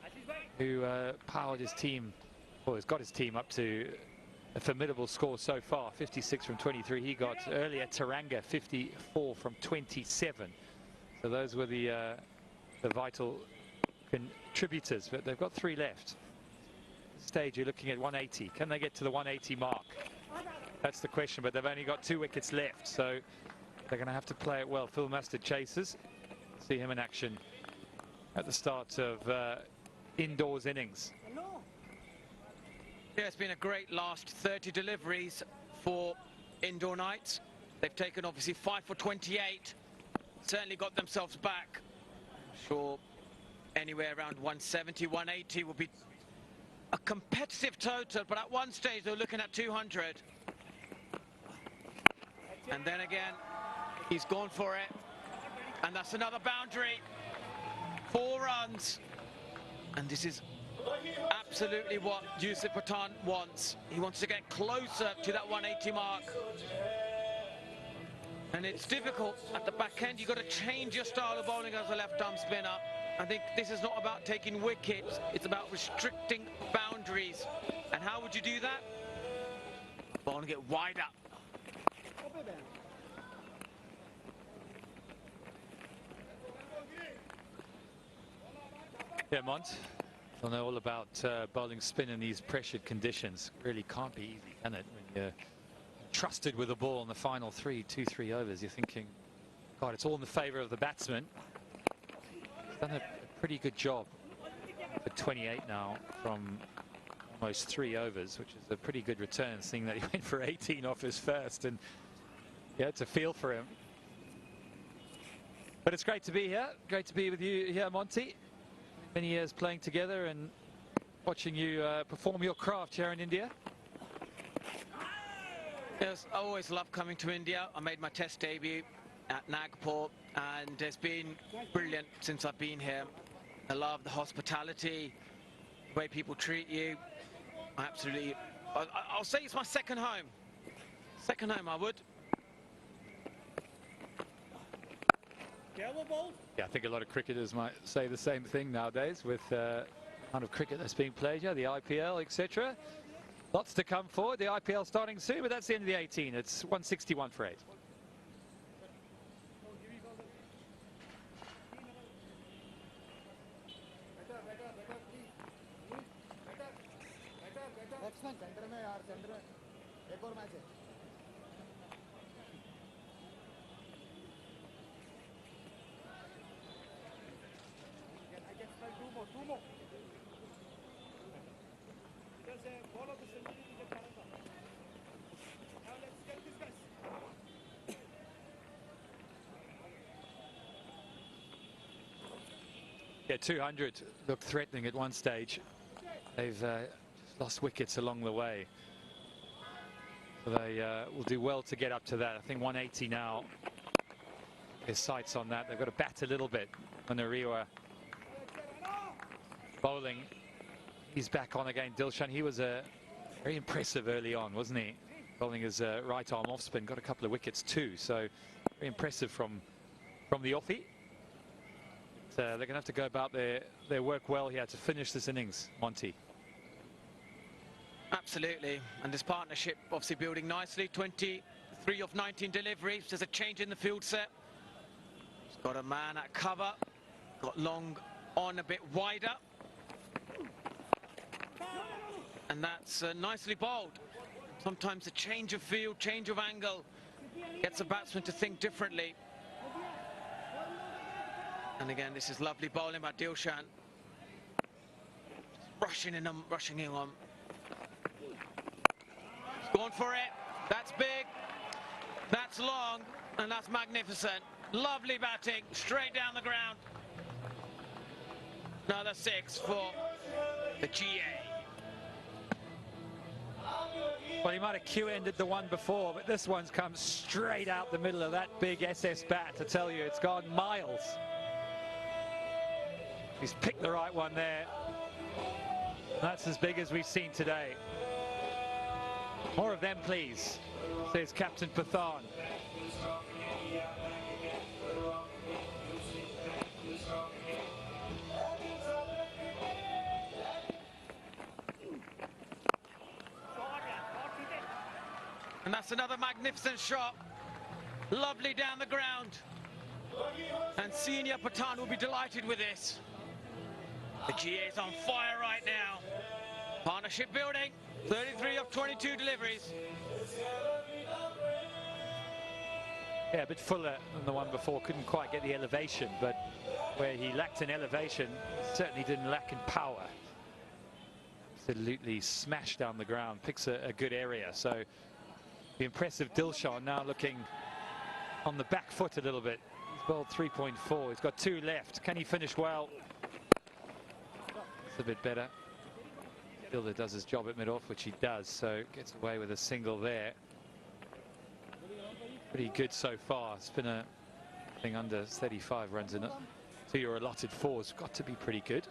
who powered his team, well, has got his team up to a formidable score so far. 56 from 23 he got earlier. Taranga 54 from 27. So those were the vital contributors, but they've got 3 left. Stage you're looking at 180. Can they get to the 180 mark? That's the question, but they've only got 2 wickets left, so they're going to have to play it well. Phil Mustard chases. See him in action at the start of Indore's innings. Yeah, it's been a great last 30 deliveries. for Indore Knights. They've taken obviously 5 for 28. Certainly got themselves back. Sure, anywhere around 170, 180 will be a competitive total, but at one stage they're looking at 200. And then again, he's gone for it. And that's another boundary. 4 runs. And this is absolutely what Yusuf Pathan wants. He wants to get closer to that 180 mark. And it's difficult at the back end. You've got to change your style of bowling as a left-arm spinner. I think this is not about taking wickets. It's about restricting boundaries. And how would you do that? Bowling it wide up. Yeah, Mont, I know all about bowling spin in these pressured conditions. Really can't be easy, can it? When you're trusted with the ball in the final 2-3 overs, you're thinking, God, it's all in the favour of the batsman. He's done a pretty good job for 28 now from almost 3 overs, which is a pretty good return, seeing that he went for 18 off his first. And yeah, it's a feel for him. But it's great to be here. Great to be with you here, Monty. Many years playing together and watching you perform your craft here in India. Yes, I always love coming to India. I made my test debut at Nagpur and it's been brilliant since I've been here. I love the hospitality, the way people treat you. Absolutely. I'll say it's my second home. Second home, I would. Yeah, I think a lot of cricketers might say the same thing nowadays with the amount of cricket that's being played here, the IPL, etc. Lots to come forward. The IPL starting soon, but that's the end of the 18. It's 161 for 8. Yeah, 200 looked threatening at one stage. They've just lost wickets along the way. So they will do well to get up to that. I think 180 now. His sights on that. They've got to bat a little bit. Manariwa bowling. He's back on again. Dilshan, he was very impressive early on, wasn't he? Bowling his right arm off spin. Got a couple of wickets too. So very impressive from the offie. They're going to have to go about their work well here to finish this innings, Monty. Absolutely, and this partnership obviously building nicely. 23 of 19 deliveries. There's a change in the field set. He's got a man at cover. Got Long on a bit wider. And that's nicely bowled. Sometimes a change of field, change of angle gets a batsman to think differently. And again, this is lovely bowling by Dilshan. Rushing in on. He's gone for it. That's big. That's long. And that's magnificent. Lovely batting. Straight down the ground. Another 6 for the GA. Well, he might have Q-ended the one before, but this one's come straight out the middle of that big SS bat. To tell you, it's gone miles. He's picked the right one there. That's as big as we've seen today. More of them, please, says Captain Pathan. And that's another magnificent shot. Lovely down the ground. And Senior Pathan will be delighted with this. The GA is on fire right now. Partnership building. 33 of 22 deliveries. Yeah, a bit fuller than the one before. Couldn't quite get the elevation, but where he lacked in elevation, certainly didn't lack in power. Absolutely smashed down the ground. Picks a good area. So The impressive Dilshan now looking on the back foot a little bit. He's bowled 3.4. He's got 2 left. Can he finish well? It's a bit better. Fielder does his job at mid-off, which he does, so gets away with a single there. Pretty good so far. It's been a thing under 35 runs in it. To your allotted 4's got to be pretty good.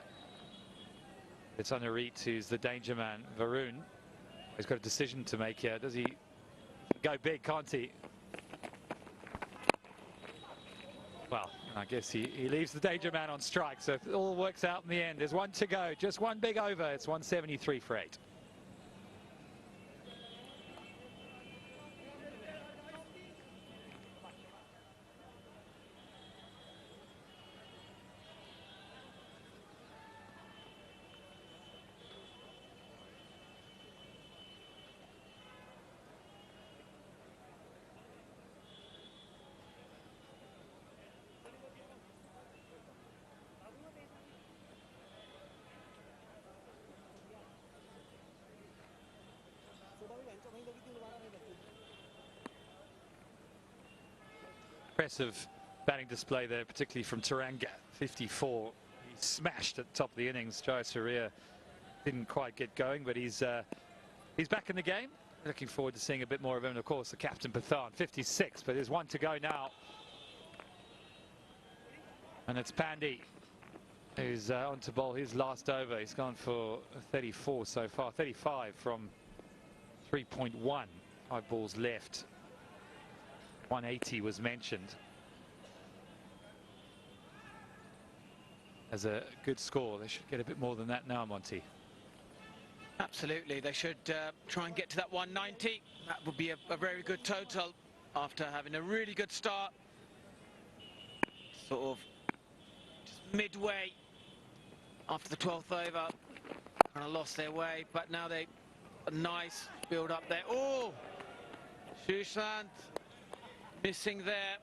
It's Anarit who's the danger man. Varun, he's got a decision to make here. Does he go big, can't he? Well, I guess he leaves the danger man on strike, so it all works out in the end. There's 1 to go, just 1 big over. It's 173 for 8. Impressive batting display there, particularly from Taranga. 54. He smashed at the top of the innings. Jayasuriya didn't quite get going, but he's back in the game. Looking forward to seeing a bit more of him. And of course, the captain Pathan, 56. But there's 1 to go now, and it's Pandey who's on to bowl his last over. He's gone for 34 so far, 35 from 3.1. 5 balls left. 180 was mentioned as a good score. They should get a bit more than that now, Monty. Absolutely, they should try and get to that 190. That would be a very good total after having a really good start. Sort of just midway after the 12th over, kind of lost their way, but now they a nice build up there. Oh, Srishant missing there.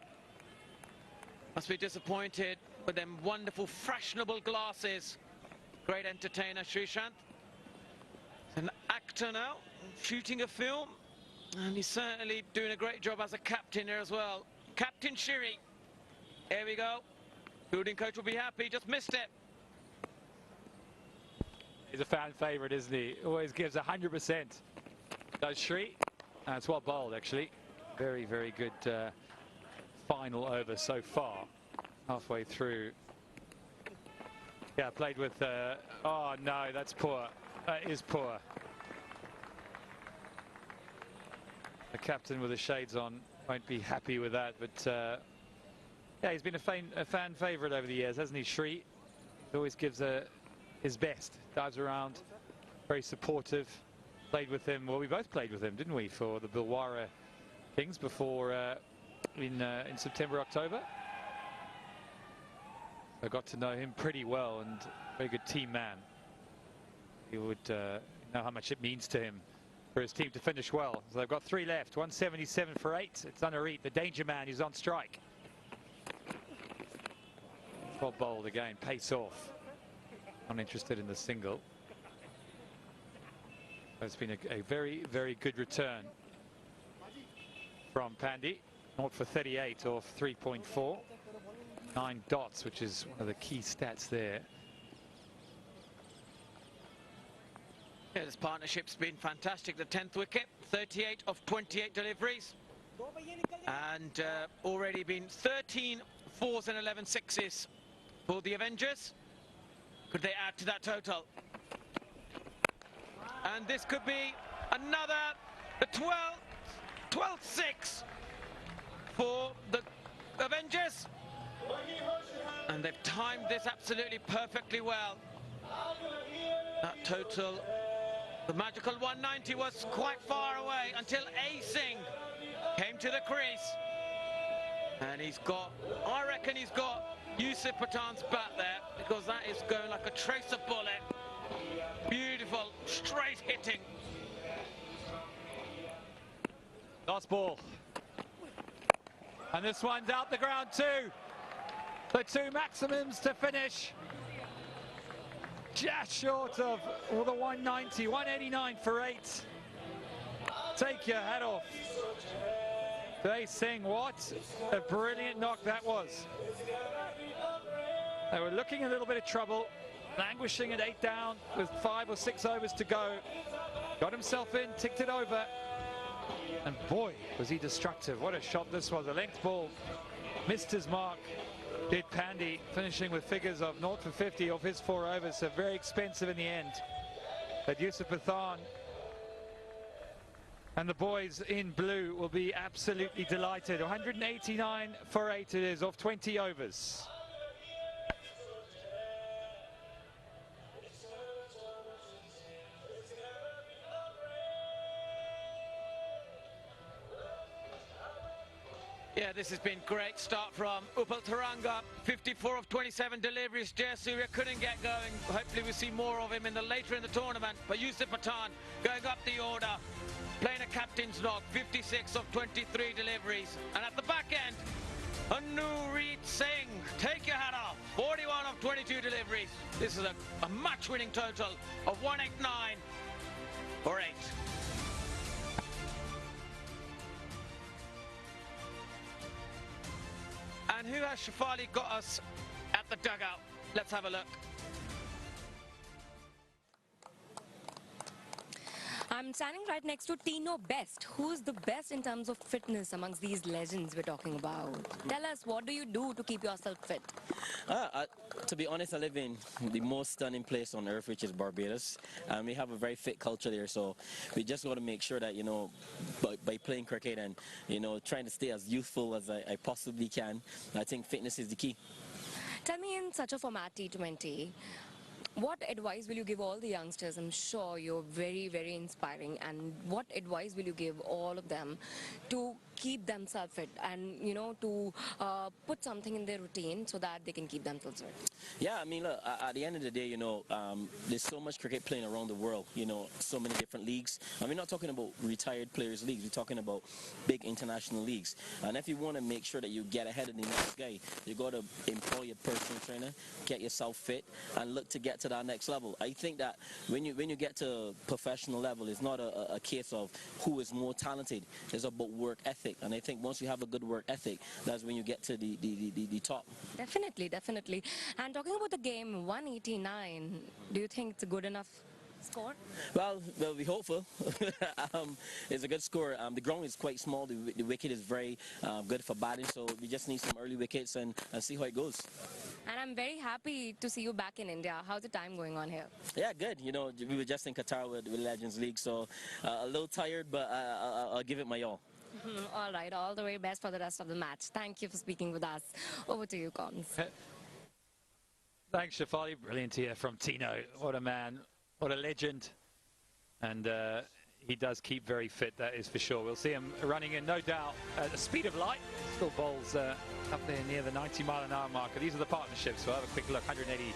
Must be disappointed with them wonderful fashionable glasses. Great entertainer, Srishant. An actor now, shooting a film, and he's certainly doing a great job as a captain here as well. Captain Shiri. Here we go. Fielding coach will be happy, just missed it. He's a fan favourite, isn't he? Always gives 100%. Does Shri. It's well bowled, actually. Very, very good final over so far. Halfway through. Yeah, played with... oh, no, that's poor. That is poor. The captain with the shades on won't be happy with that, but... yeah, he's been a fan favourite over the years, hasn't he, Shri? He always gives his best. Dives around, very supportive. Played with him, well, we both played with him, didn't we, for the Bilwara Kings before in September, October. I got to know him pretty well, and very good team man. He would know how much it means to him for his team to finish well. So they've got 3 left, 177 for 8. It's Anarit, the danger man, who's on strike. Well bowled again, pace off. I'm interested in the single. It's been a very, very good return from Pandey. 0 for 38 off 3.4. 9 dots, which is one of the key stats there. Yeah, this partnership's been fantastic. The 10th wicket, 38 of 28 deliveries. And already been 13 4s and 11 6s for the Avengers. Could they add to that total? And this could be another, the 12th 6 for the Avengers. And they've timed this absolutely perfectly well. That total, the magical 190, was quite far away until A. Singh came to the crease. And he's got, I reckon he's got Yusuf Pathan's bat there, because that is going like a tracer bullet. Beautiful, straight hitting. Last ball. And this one's out the ground too. The 2 maximums to finish. Just short of the 190, 189 for 8. Take your hat off. They sing, what a brilliant knock that was. They were looking a little bit of trouble, languishing at 8 down with 5 or 6 overs to go. Got himself in, ticked it over. And boy, was he destructive. What a shot this was. A length ball. Missed his mark. Did Pandey, finishing with figures of 0 for 50 off his 4 overs. So very expensive in the end. But Yusuf Pathan and the boys in blue will be absolutely delighted. 189 for 8 it is off 20 overs. Yeah, this has been great start from Upal Tharanga. 54 of 27 deliveries. Jayasuriya couldn't get going. Hopefully we see more of him later in the tournament. But Yusuf Pathan going up the order, playing a captain's knock. 56 of 23 deliveries. And at the back end, Anureet Singh, take your hat off. 41 of 22 deliveries. This is a match-winning total of 189 for 8. And who has Shafali got us at the dugout? Let's have a look. I'm standing right next to Tino Best. Who's the best in terms of fitness amongst these legends we're talking about? Tell us, what do you do to keep yourself fit? To be honest, I live in the most stunning place on earth, which is Barbados. And we have a very fit culture there, so we just got to make sure that, you know, by playing cricket and, you know, trying to stay as youthful as I possibly can, I think fitness is the key. Tell me, in such a format, T20, what advice will you give all the youngsters? I'm sure you're very, very inspiring. And what advice will you give all of them to keep themselves fit and, you know, to put something in their routine so that they can keep themselves fit? Yeah, I mean, look, at the end of the day, you know, there's so much cricket playing around the world, you know, so many different leagues. And we're not talking about retired players' leagues, we're talking about big international leagues. And if you want to make sure that you get ahead of the next guy, you got to employ a personal trainer, get yourself fit, and look to get to that next level. I think that when you get to professional level, it's not a case of who is more talented. It's about work ethic. And I think once you have a good work ethic, that's when you get to the top. Definitely, definitely. And talking about the game, 189, do you think it's a good enough score? Well, we're hopeful. It's a good score. The ground is quite small. The wicket is very good for batting, so we just need some early wickets and see how it goes. And I'm very happy to see you back in India. How's the time going on here? Yeah, good. You know, we were just in Qatar with Legends League, so a little tired, but I'll give it my all. All right, all the very best for the rest of the match. Thank you for speaking with us. Over to you, Cons. Thanks, Shafali. Brilliant here from Tino. What a man. What a legend. And he does keep very fit, that is for sure. We'll see him running in, no doubt, at the speed of light. Still bowls up there near the 90-mile-an-hour marker. These are the partnerships. We'll have a quick look. 180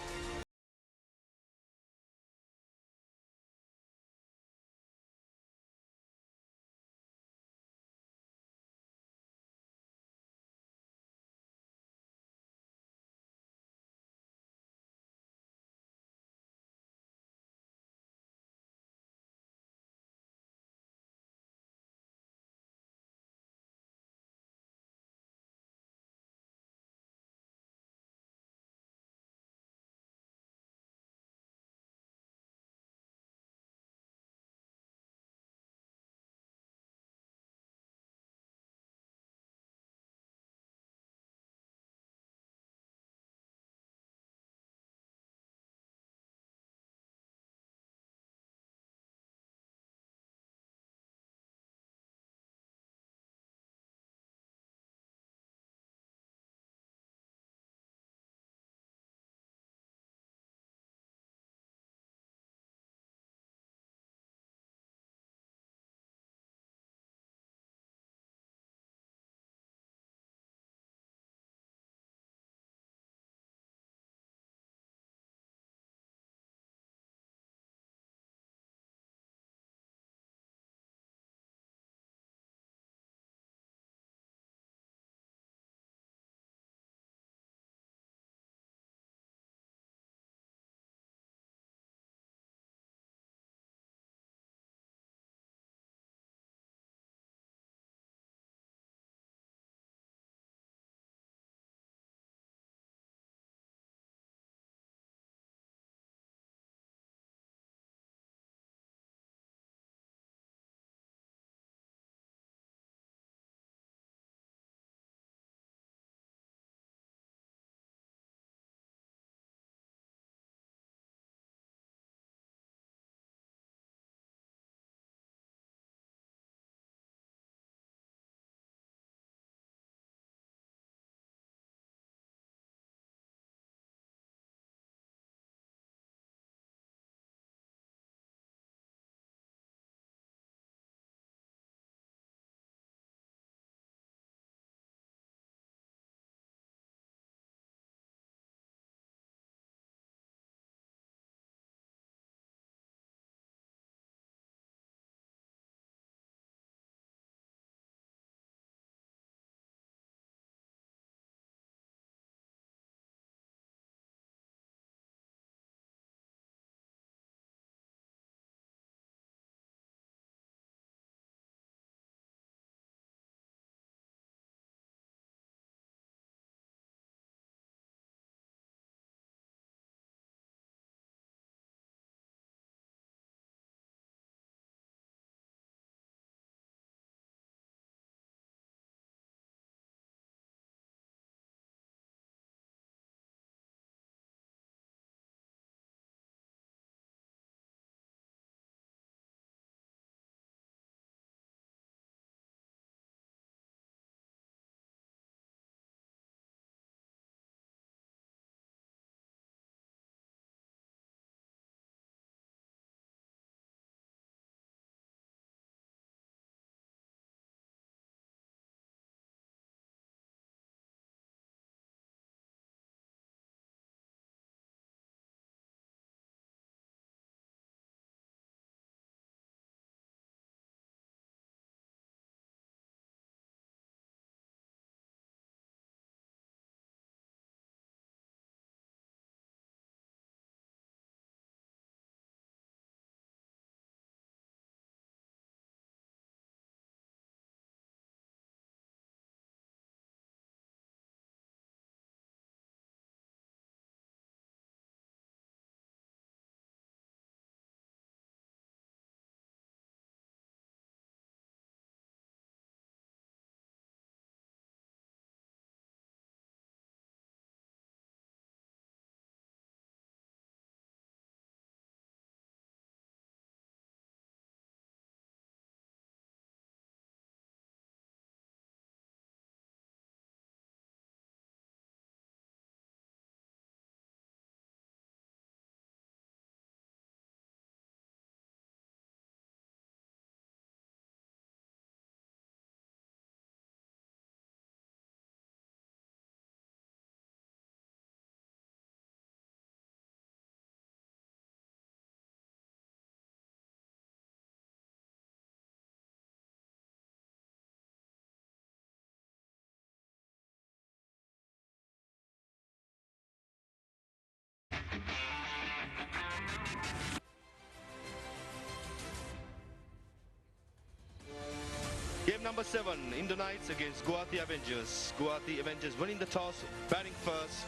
number 7, Indore Knights against Guwahati Avengers. Guwahati Avengers winning the toss, batting first,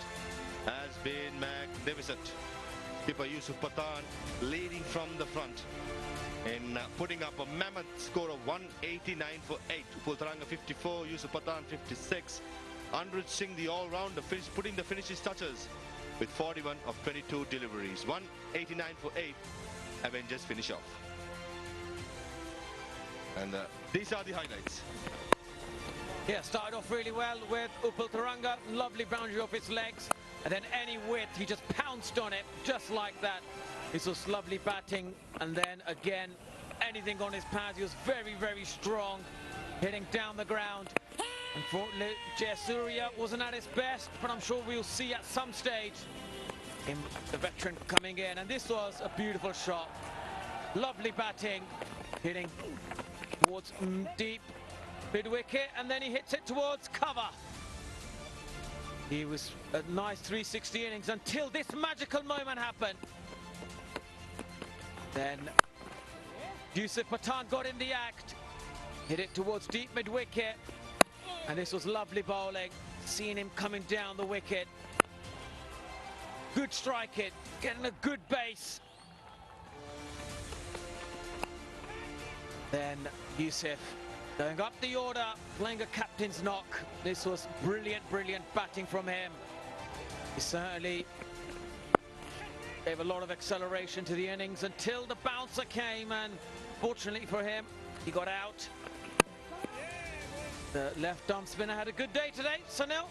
has been magnificent. Skipper Yusuf Pathan leading from the front in putting up a mammoth score of 189 for 8. Upul Taranga 54, Yusuf Pathan 56. Anuraj Singh, the all-rounder, putting the finishes touches with 41 of 22 deliveries. 189 for 8. Avengers finish off. And these are the highlights. Yeah, started off really well with Upul Taranga. Lovely boundary off his legs. And then any width, he just pounced on it, just like that. This was lovely batting. And then again, anything on his pads. He was very, very strong, hitting down the ground. Unfortunately, Jayasuriya wasn't at his best, but I'm sure we'll see at some stage him, the veteran, coming in. And this was a beautiful shot. Lovely batting, hitting towards deep mid-wicket, and then he hits it towards cover. He was a nice 360 innings until this magical moment happened. Then Yusuf Pathan got in the act, hit it towards deep mid-wicket, and this was lovely bowling, seeing him coming down the wicket. Good strike it, getting a good base. Then Yusuf going up the order, playing a captain's knock. This was brilliant, brilliant batting from him. He certainly gave a lot of acceleration to the innings until the bouncer came, and fortunately for him, he got out. The left arm spinner had a good day today, Sunil.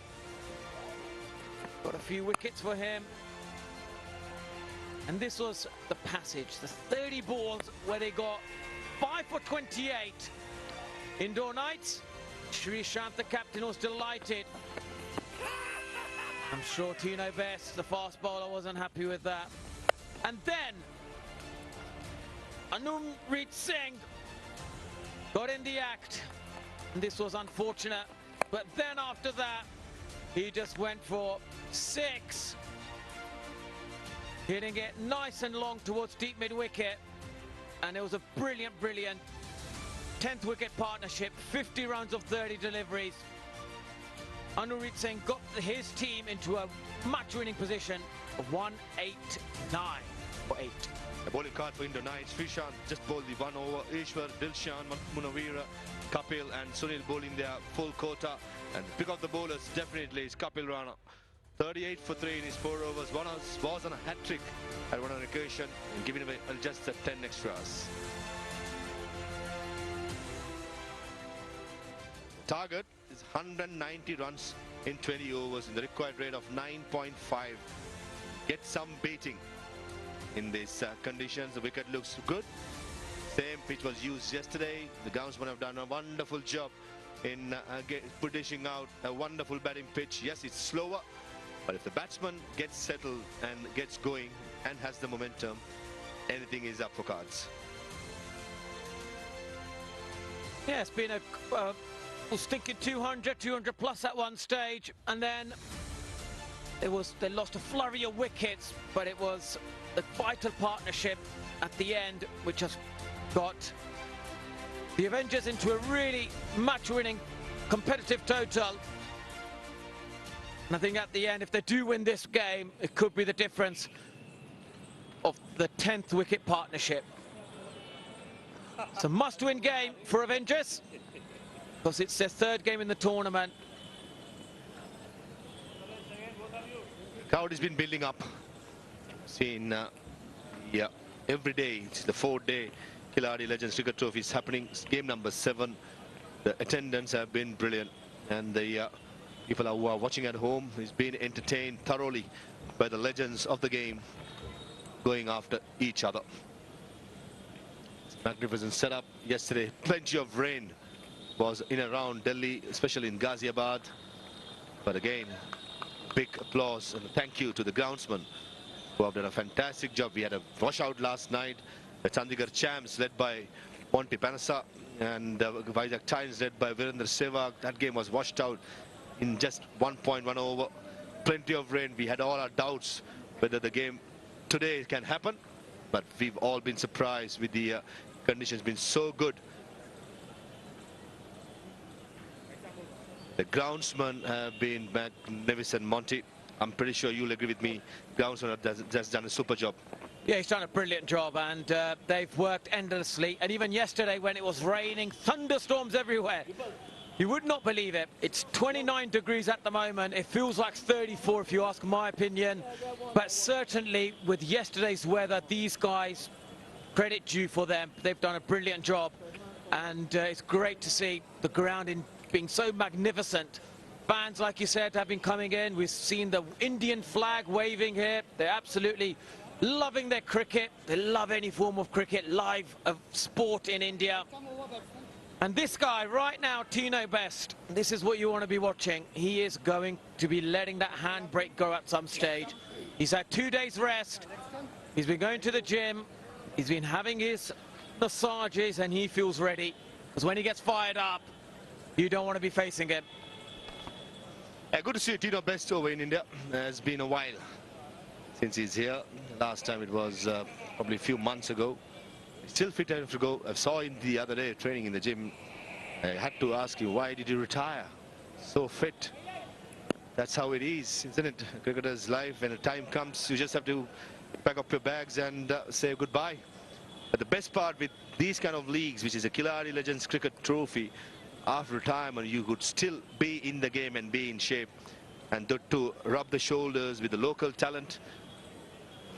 Got a few wickets for him. And this was the passage, the 30 balls where they got 5 for 28. Indore Knights, Freesat, the captain, was delighted. I'm sure Tino Best, the fast bowler, wasn't happy with that. And then Anuraj Singh got in the act. And this was unfortunate. But then after that, he just went for 6. Hitting it nice and long towards deep mid-wicket. And it was a brilliant, brilliant 10th wicket partnership, 50 runs of 30 deliveries. Anuraj Singh got his team into a match-winning position of 189 for 8. A bowling card for Indore Knights. Freesat just bowled the 1 over. Ishwar, Dilshan, Munawira, Kapil and Sunil bowling their full quota. And pick of the bowlers definitely is Kapil Rana. 38 for 3 in his 4 overs. Was on a hat-trick at one occasion and giving away just the 10 extras. Target is 190 runs in 20 overs in the required rate of 9.5. Get some beating in these conditions. The wicket looks good. Same pitch was used yesterday. The groundsmen have done a wonderful job in dishing out a wonderful batting pitch. Yes, it's slower, but if the batsman gets settled and gets going and has the momentum, anything is up for cards. Yeah, it's been a stinking 200 plus at one stage, and then they lost a flurry of wickets, but it was the vital partnership at the end which has got the Avengers into a really match-winning competitive total. And I think at the end, if they do win this game, it could be the difference of the 10th wicket partnership. It's a must-win game for Avengers, because it's their 3rd game in the tournament. Crowd has been building up. Seen, yeah, every day. It's the 4th day. Khiladix Legends Cricket Trophy is happening. It's game number 7. The attendance have been brilliant, and the people who are watching at home is being entertained thoroughly by the legends of the game, going after each other. It's a magnificent setup. Yesterday, plenty of rain was in and around Delhi, especially in Ghaziabad. But again, big applause and thank you to the groundsmen who have done a fantastic job. We had a washout last night. The Chandigarh Champs led by Monty Panasa and the Vizag Times led by Virendra Sehwag. That game was washed out in just 1.1 over. Plenty of rain. We had all our doubts whether the game today can happen, but we've all been surprised with the conditions being so good. The groundsmen have been magnificent, Monty. I'm pretty sure you'll agree with me. Groundsman has done a super job. Yeah, he's done a brilliant job, and they've worked endlessly. And even yesterday, when it was raining, thunderstorms everywhere, you would not believe it. It's 29 degrees at the moment. It feels like 34, if you ask my opinion. But certainly, with yesterday's weather, these guys, credit due for them. They've done a brilliant job, and it's great to see the ground being so magnificent. Fans, like you said, have been coming in. We've seen the Indian flag waving here. They're absolutely loving their cricket. They love any form of cricket, live sport in India. And this guy right now, Tino Best, this is what you want to be watching. He is going to be letting that handbrake go at some stage. He's had 2 days rest. He's been going to the gym. He's been having his massages, and he feels ready. Because when he gets fired up, you don't want to be facing him. Good to see Tino Best over in India. It's been a while since he's here. Last time it was probably a few months ago. Still fit enough to go. I saw him the other day training in the gym. I had to ask him, why did you retire? So fit. That's how it is, isn't it? Cricketer's life. When the time comes, you just have to pack up your bags and say goodbye. But the best part with these kind of leagues, which is a Khiladix Legends Cricket Trophy, after retirement, you could still be in the game and be in shape. And to rub the shoulders with the local talent.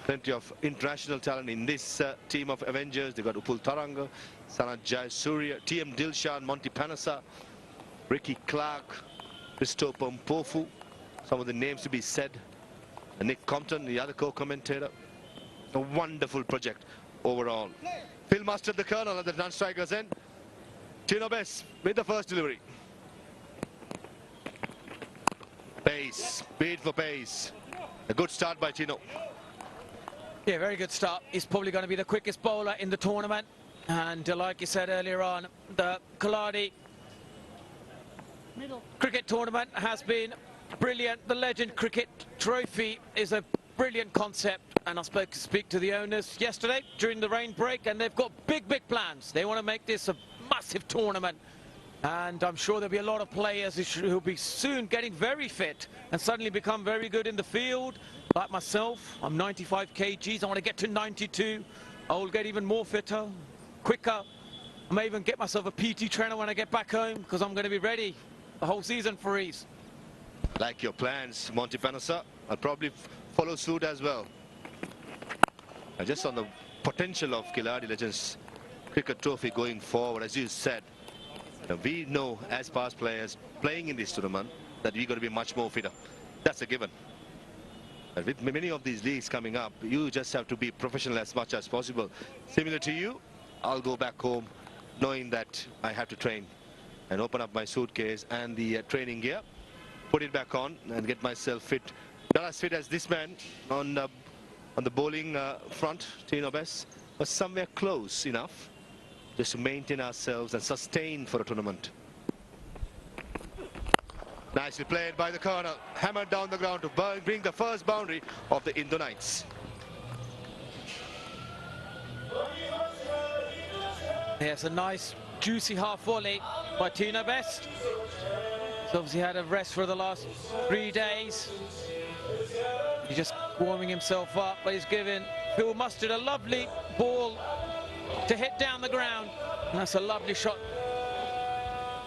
Plenty of international talent in this team of Avengers. They've got Upul Taranga, Sanat Jayasuriya, TM Dilshan, Monty Panasa, Ricky Clark, Christopher Mpofu. Some of the names to be said. And Nick Compton, the other co-commentator. A wonderful project overall. Phil Mustard, the colonel at the non-strikers end. Tino Best with the first delivery. Pace, beat for pace. A good start by Tino. Yeah, very good start. He's probably going to be the quickest bowler in the tournament. And like you said earlier on, the Khiladix cricket tournament has been brilliant. The Legend Cricket Trophy is a brilliant concept. And I spoke to speak to the owners yesterday during the rain break, and they've got big plans. They want to make this a massive tournament. And I'm sure there'll be a lot of players who'll be soon getting very fit and suddenly become very good in the field. Like myself, I'm 95 kgs. I want to get to 92. I will get even more fitter, quicker. I may even get myself a PT trainer when I get back home, because I'm going to be ready the whole season for Ease. Like your plans, Monty Panasa. I'll probably follow suit as well. Just on the potential of Khiladix Legends Cricket Trophy going forward, as you said, we know as past players playing in this tournament that we're going to be much more fitter. That's a given. And with many of these leagues coming up, you just have to be professional as much as possible. Similar to you, I'll go back home knowing that I have to train and open up my suitcase and the training gear, put it back on and get myself fit. Not as fit as this man on the bowling front, Tino Best, but somewhere close enough just to maintain ourselves and sustain for a tournament. Nicely played by the corner, hammered down the ground to bring the first boundary of the Indore Knights. Yes, a nice juicy half volley by Tino Best. He's obviously had a rest for the last 3 days. He's just warming himself up, but he's given Phil Mustard a lovely ball to hit down the ground. And that's a lovely shot.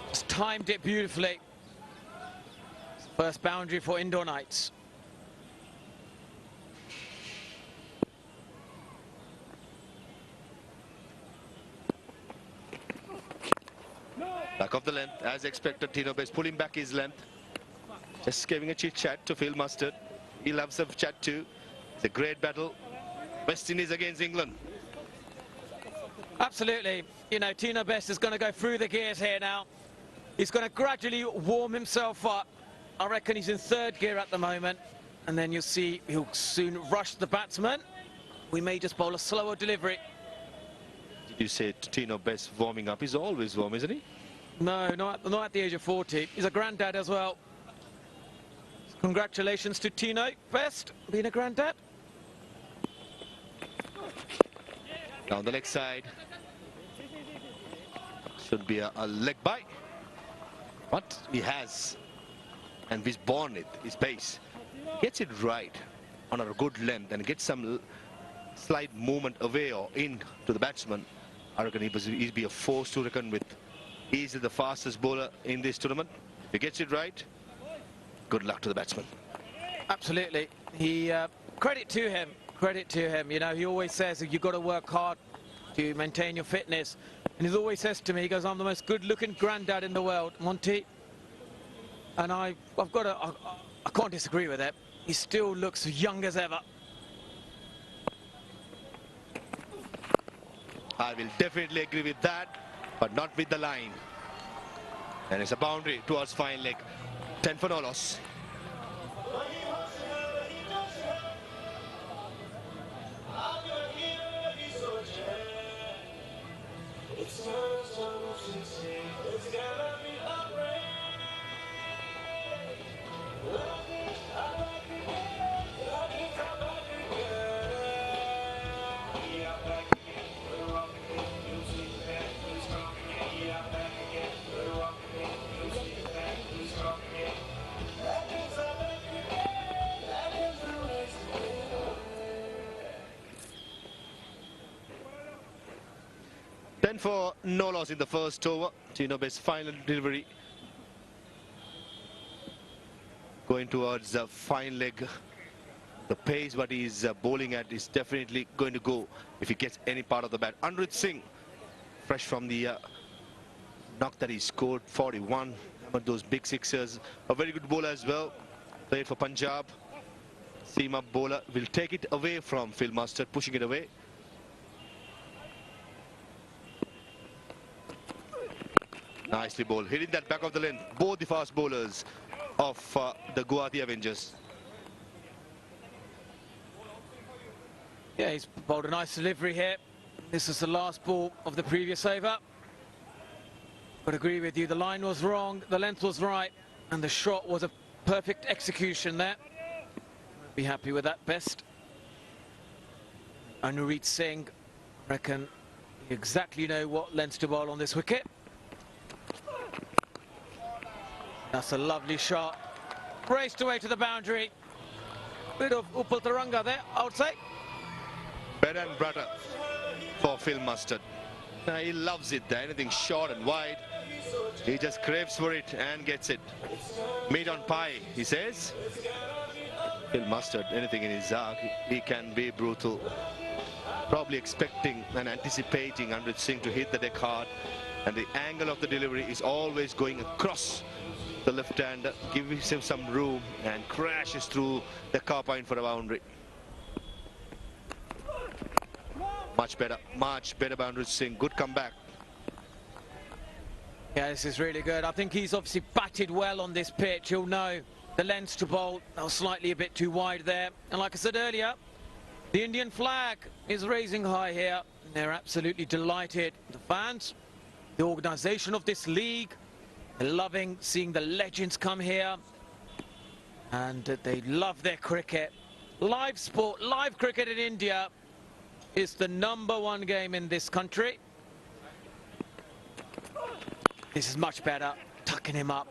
Just timed it beautifully. First boundary for Indore Knights. Back of the length, as expected. Tino Best pulling back his length. Just giving a chit chat to Phil Mustard. He loves a chat too. It's a great battle. West Indies against England. Absolutely. You know, Tino Best is going to go through the gears here now. He's going to gradually warm himself up. I reckon he's in third gear at the moment. And then you'll see he'll soon rush the batsman. We may just bowl a slower delivery. Did you say Tino Best warming up? He's always warm, isn't he? No, not at the age of 40. He's a granddad as well. Congratulations to Tino Best being a granddad. Down the leg side. Should be a leg bye. what he has and he's born it, his pace. Gets it right on a good length and gets some slight movement away or in to the batsman. I reckon he'd be a force to reckon with. He's the fastest bowler in this tournament. If he gets it right, good luck to the batsman. Absolutely. Credit to him. Credit to him. You know, he always says you've got to work hard to maintain your fitness. And he always says to me, he goes, I'm the most good-looking granddad in the world, Monty. And I can't disagree with it. He still looks young as ever. I will definitely agree with that, but not with the line. And it's a boundary towards fine leg. 10 for no loss. For no loss in the first over. Tino Bey's final delivery going towards the fine leg. The pace what he's bowling at is definitely going to go if he gets any part of the bat. Anrit Singh, fresh from the knock that he scored, 41. But those big sixers, a very good bowler as well. Played for Punjab. Seam up bowler will take it away from Phil Mustard, pushing it away. Nicely bowled, hitting that back of the length. Both the fast bowlers of the Guwahati Avengers. Yeah, he's bowled a nice delivery here. This is the last ball of the previous over. But agree with you, the line was wrong, the length was right, and the shot was a perfect execution there. Be happy with that best. Anrit Singh, I reckon you exactly know what length to bowl on this wicket. That's a lovely shot. Raced away to the boundary. Bit of Upal Taranga there, I would say. Bread and butter for Phil Mustard. He loves it there. Anything short and wide, he just craves for it and gets it. Meat on pie, he says. Phil Mustard, anything in his arc, he can be brutal. Probably expecting and anticipating Anrit Singh to hit the deck hard. And the angle of the delivery is always going across the left-hander, gives him some room and crashes through the car point for a boundary. Much better Anrit Singh. Good comeback. Yeah, this is really good. I think he's obviously batted well on this pitch. He'll know the lengths to bowl. That was slightly a bit too wide there. And like I said earlier, the Indian flag is raising high here. They're absolutely delighted. The fans, the organisation of this league, they're loving seeing the legends come here, and they love their cricket. Live sport, live cricket in India is the #1 game in this country. This is much better, tucking him up,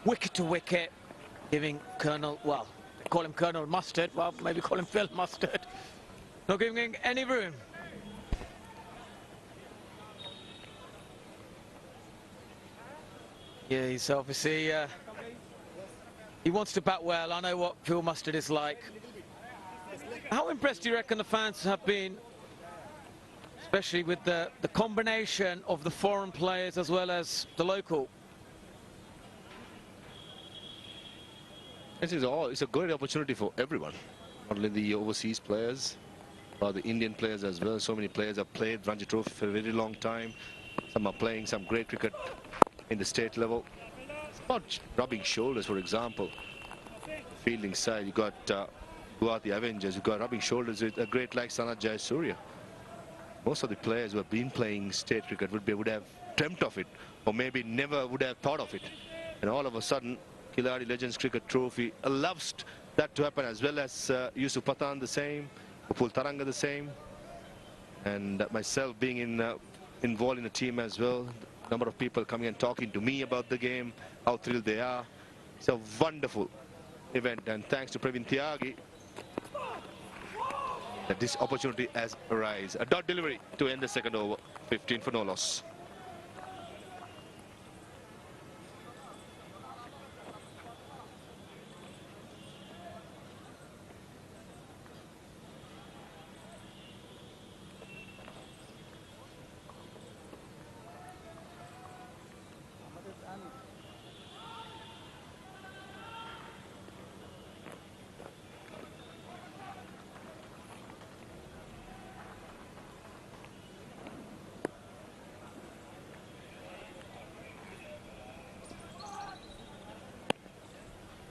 wicket to wicket, giving Colonel, well, they call him Colonel Mustard, well, maybe call him Phil Mustard, not giving him any room. Yeah, he's obviously, he wants to bat well. I know what Phil Mustard is like. How impressed do you reckon the fans have been, especially with the combination of the foreign players as well as the local? It's a great opportunity for everyone, not only the overseas players, but the Indian players as well. So many players have played Ranji Trophy for a very long time. Some are playing some great cricket in the state level. It's about rubbing shoulders, for example. Fielding side, you got Guwahati Avengers, you got rubbing shoulders with a great like Sanat Jayasuriya. Most of the players who have been playing state cricket would have dreamt of it, or maybe never would have thought of it. And all of a sudden, Khiladix Legends Cricket Trophy allows that to happen, as well as Yusuf Pathan the same, Upal Taranga the same, and myself being involved in the team as well. number of people coming and talking to me about the game, how thrilled they are. It's a wonderful event, and thanks to Praveen Tyagi that this opportunity has arisen. A dot delivery to end the second over, 15 for no loss.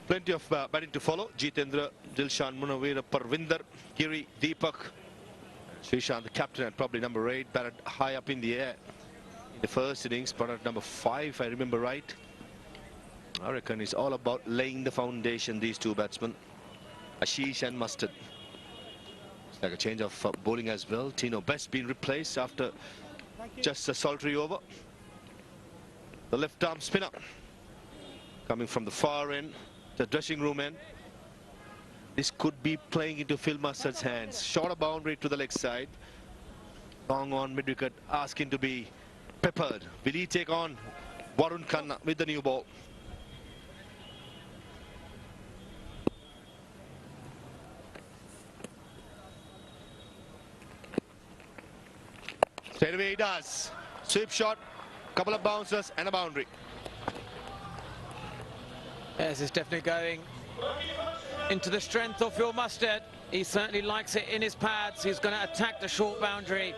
Plenty of batting to follow. Jitendra, Dilshan, Munawira, Parvinder, Giri, Deepak, Srishant, the captain at probably number 8, batted high up in the air in the first innings, but at number 5, if I remember right. I reckon it's all about laying the foundation, these two batsmen, Ashish and Mustard. It's like a change of bowling as well. Tino Best being replaced after just a solitary over. The left arm spinner coming from the far end, the dressing room end. This could be playing into Phil Mustard's hands. Shorter boundary to the leg side. Long on mid-wicket, asking to be peppered. Will he take on Varun Khanna with the new ball? Straight away he does. Sweep shot, couple of bouncers and a boundary. Yes, it's definitely going into the strength of Phil Mustard. He certainly likes it in his pads. He's going to attack the short boundary.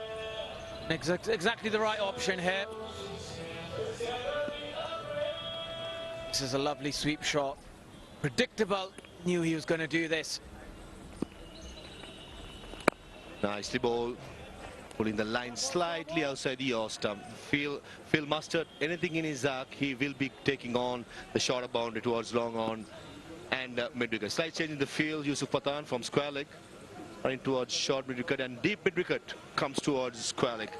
Exactly the right option here. This is a lovely sweep shot. Predictable. Knew he was going to do this. Nicely bowled. Pulling the line slightly outside the off stump. Phil Mustard, anything in his arc, he will be taking on the shorter boundary towards long on and mid-wicket. Slight change in the field. Yusuf Pathan from square leg running towards short mid-wicket, and deep mid-wicket comes towards square leg.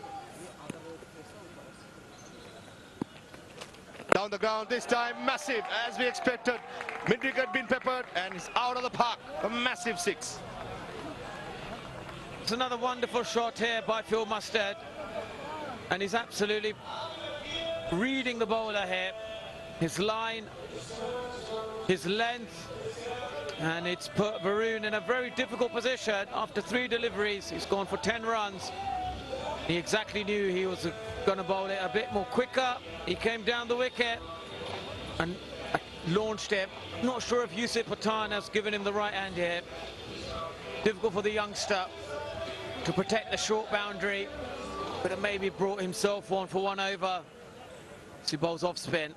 Down the ground this time, massive as we expected. Mid-wicket been peppered and it's out of the park. A massive 6. It's another wonderful shot here by Phil Mustard, and he's absolutely reading the bowler here. His line, his length, and it's put Varun in a very difficult position. After 3 deliveries, he's gone for 10 runs. He exactly knew he was going to bowl it a bit more quicker. He came down the wicket and launched it. Not sure if Yusuf Pathan has given him the right hand here. Difficult for the youngster to protect the short boundary, but it maybe brought himself on for 1 over. He bowls off spin.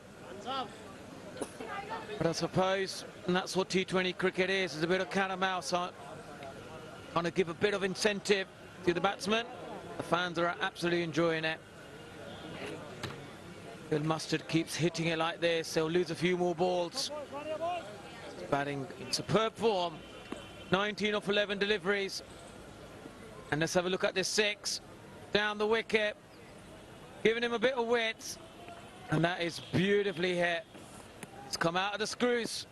But I suppose, and that's what T20 cricket is a bit of cat and mouse. Trying to give a bit of incentive to the batsman. The fans are absolutely enjoying it. Phil Mustard keeps hitting it like this. He'll lose a few more balls. He's batting in superb form. 19 of 11 deliveries. And let's have a look at this 6. Down the wicket. Giving him a bit of width. And that is beautifully hit. It's come out of the screws.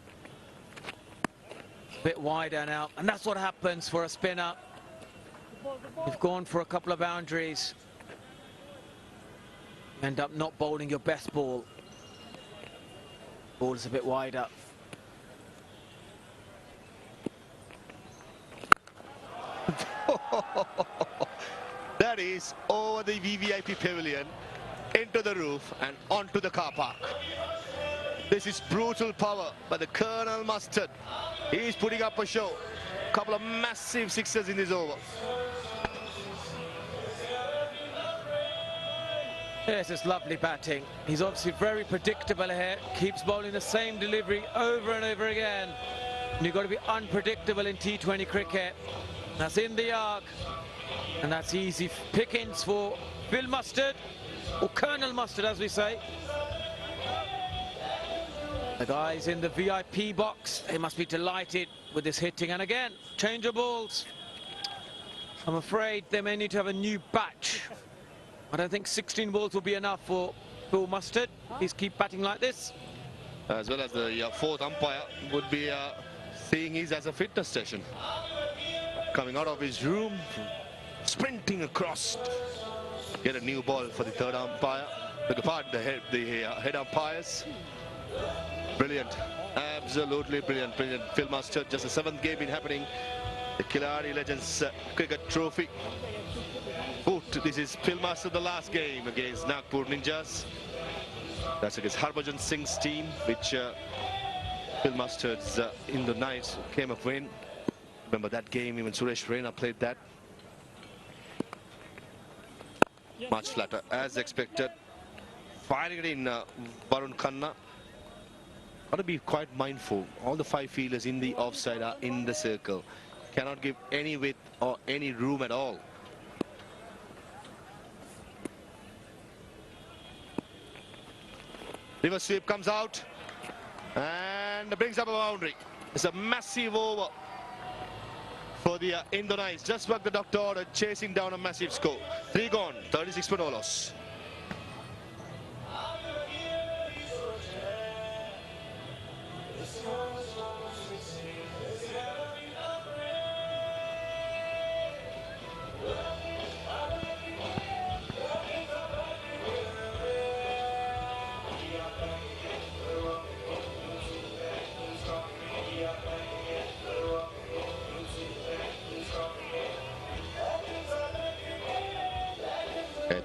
A bit wider now. And that's what happens for a spinner. You've gone for a couple of boundaries. You end up not bowling your best ball. Ball is a bit wider. That is over the VVIP pavilion, into the roof and onto the car park. This is brutal power by the Colonel Mustard. He's putting up a show. Couple of massive sixes in this over. Yes, it's lovely batting. He's obviously very predictable here. Keeps bowling the same delivery over and over again. And you've got to be unpredictable in T20 cricket. That's in the arc. And that's easy pickings for Phil Mustard, or Colonel Mustard as we say. The guys in the VIP box, they must be delighted with this hitting. And again, change of balls. I'm afraid they may need to have a new batch. I don't think 16 balls will be enough for Bill Mustard. Please keep batting like this. As well as the fourth umpire would be seeing his as a fitness session. Coming out of his room, sprinting across. Get a new ball for the third umpire. The head umpires. Brilliant. Absolutely brilliant. Brilliant. Phil Mustard, just the seventh game been happening. The Khiladix Legends Cricket Trophy. This is Phil Mustard, the last game against Nagpur Ninjas. That's against Harbhajan Singh's team, which Phil Mustard's in the night came of win. Remember that game, even Suresh Raina played that. Much flatter, as expected. Firing it in Varun Khanna. Got to be quite mindful. All the five fielders in the offside are in the circle. Cannot give any width or any room at all. Reverse sweep comes out and brings up a boundary. It's a massive over for the Indore Knights. Just what the doctor ordered, chasing down a massive score. 3 gone, 36 for no loss.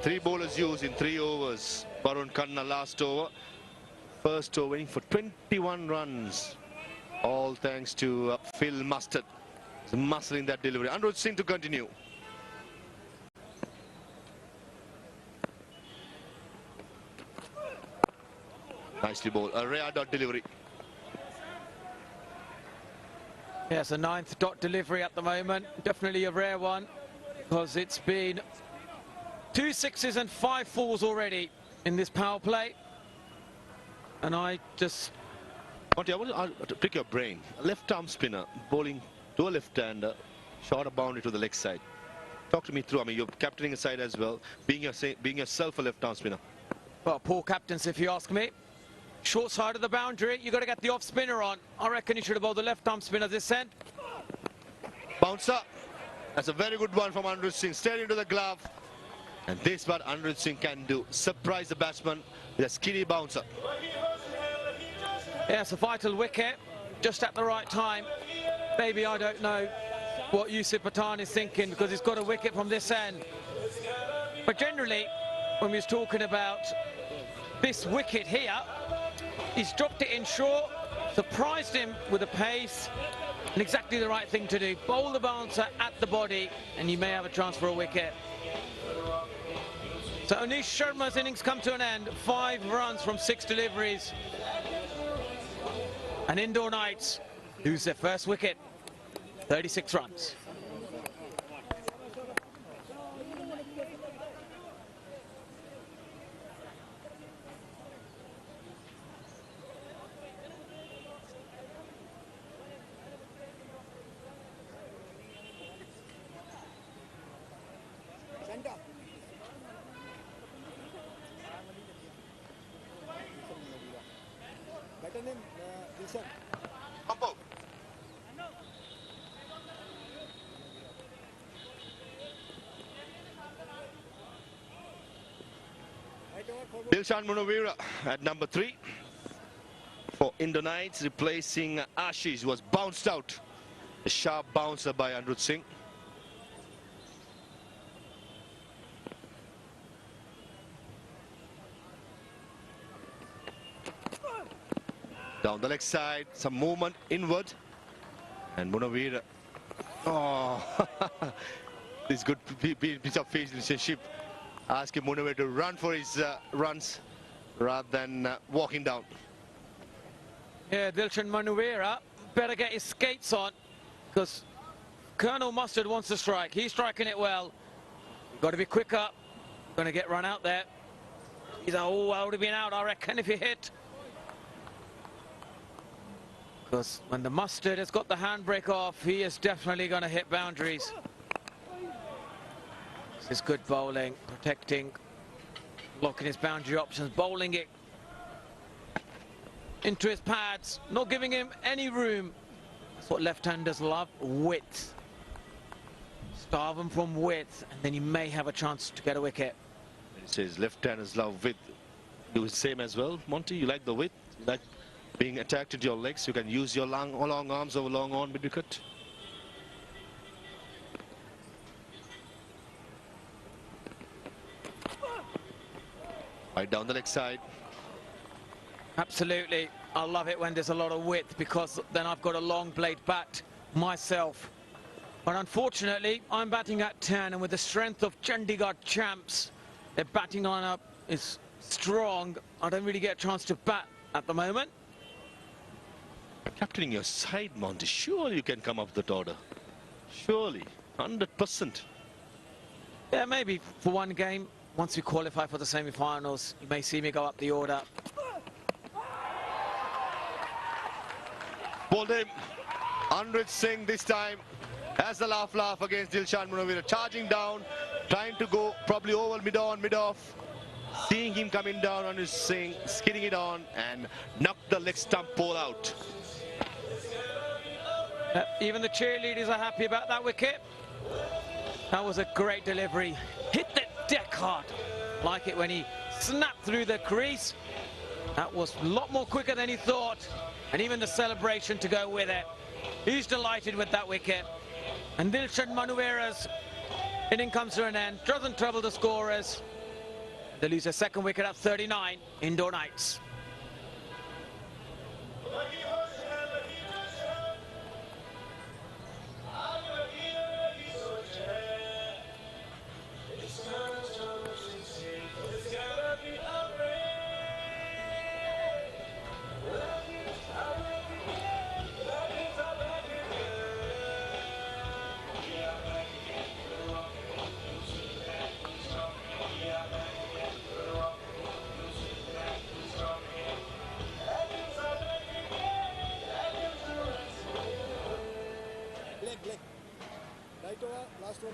Three bowlers used in 3 overs. Varun Khanna last over. First over winning for 21 runs. All thanks to Phil Mustard. Muscling that delivery. Anirudh Singh to continue. Nicely bowled. A rare dot delivery. Yes, a 9th dot delivery at the moment. Definitely a rare one, because it's been 2 6s and 5 4s already in this power play. And I just... Monty, I want to pick your brain. A left arm spinner bowling to a left-hander, short a boundary to the leg side. Talk to me through. I mean, you're captaining a side as well, being yourself a left arm spinner. Well, poor captains, if you ask me. Short side of the boundary, you got to get the off spinner on. I reckon you should have bowled the left arm spinner this end. Bouncer. That's a very good one from Anirudh Singh. Straight into the glove. And this is what Anirudh Singh can do. Surprise the batsman with a skinny bouncer. Yes, a vital wicket, just at the right time. Maybe I don't know what Yusuf Pathan is thinking, because he's got a wicket from this end. But generally, when we was talking about this wicket here, he's dropped it in short, surprised him with the pace, and exactly the right thing to do. Bowl the bouncer at the body, and you may have a chance for a wicket. So Anish Sharma's innings come to an end. 5 runs from 6 deliveries. And Indore Knights lose their first wicket. 36 runs. Better name, Dilshan. Pumpo. Dilshan Munawira at number 3 for Indore Knights, replacing Ashish, who was bounced out. A sharp bouncer by Anirudh Singh. Down the leg side, some movement inward. And Munawira. Oh, this good piece of face relationship. Asking Munawira to run for his runs rather than walking down. Yeah, Dilshan Munawira better get his skates on, because Colonel Mustard wants to strike. He's striking it well. Got to be quicker. Going to get run out there. He's I would have been out, I reckon, if he hit. Because when the Mustard has got the handbrake off, he is definitely going to hit boundaries. This is good bowling, protecting blocking his boundary options, bowling it into his pads, not giving him any room. That's what left-handers love, width. Starve him from width, and then you may have a chance to get a wicket. He says left-handers love width. Do the same as well, Monty? You like the width? You like being attacked at your legs? You can use your long arms over long on mid-wicket. Right down the leg side. Absolutely. I love it when there's a lot of width, because then I've got a long blade bat myself. But unfortunately, I'm batting at 10, and with the strength of Chandigarh champs, their batting lineup is strong. I don't really get a chance to bat at the moment. Captaining your side, Monty, surely you can come up with that order. Surely, 100%. Yeah, maybe for one game. Once we qualify for the semi-finals, you may see me go up the order. Bowled him. Anrit Singh this time has the laugh against Dilshan Munawir. Charging down, trying to go probably over mid-on, mid-off. Seeing him coming down on his swing, skidding it on and knocked the leg stump pole out. Even the cheerleaders are happy about that wicket. That was a great delivery. Hit the deck hard. Like it when he snapped through the crease. That was a lot more quicker than he thought. And even the celebration to go with it. He's delighted with that wicket. And Dilshan Munawir's inning comes to an end. Doesn't trouble the scorers. They lose their second wicket at 39, Indore Knights.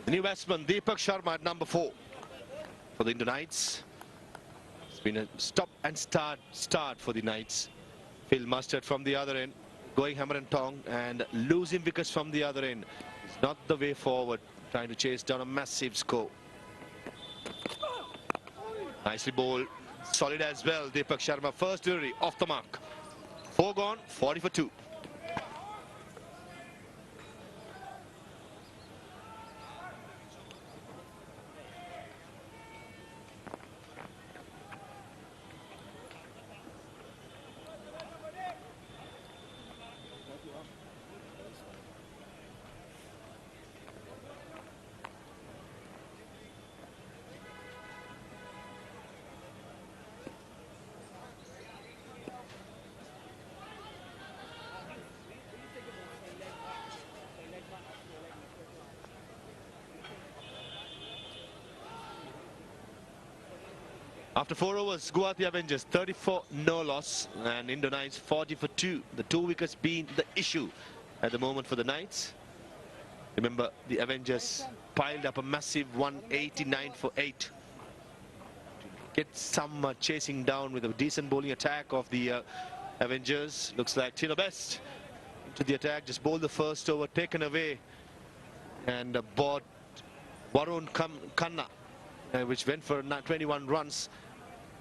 The new batsman, Deepak Sharma at number 4 for the Indore Knights. It's been a stop and start for the Knights. Phil Mustard from the other end, going hammer and tong, and losing wickets from the other end. It's not the way forward, trying to chase down a massive score. Nicely bowled, solid as well. Deepak Sharma, first delivery, off the mark. 4 gone, 40 for 2. After 4 overs, Guwahati Avengers 34 no loss, and Indore Knights 40 for 2. The 2 wickets being the issue at the moment for the Knights. Remember, the Avengers piled up a massive 189 for 8. Get some chasing down with a decent bowling attack of the Avengers. Looks like Tino Best into the attack, just bowled the first over, taken away, and bought Varun Khanna, which went for 21 runs.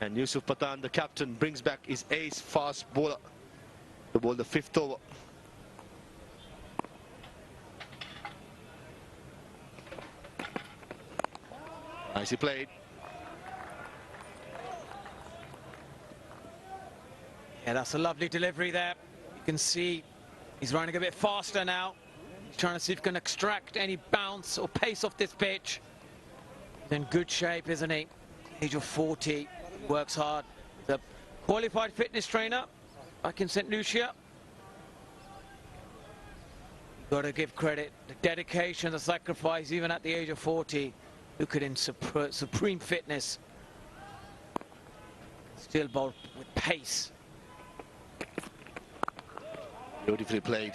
And Yusuf Pathan, the captain, brings back his ace fast bowler to bowl the 5th over. Nicely played. Yeah, that's a lovely delivery there. You can see he's running a bit faster now. He's trying to see if he can extract any bounce or pace off this pitch. He's in good shape, isn't he? Age of 40, works hard. The qualified fitness trainer back in St. Lucia. Got to give credit, the dedication, the sacrifice, even at the age of 40. Look at him, supreme fitness. Still bowled with pace. Beautifully played.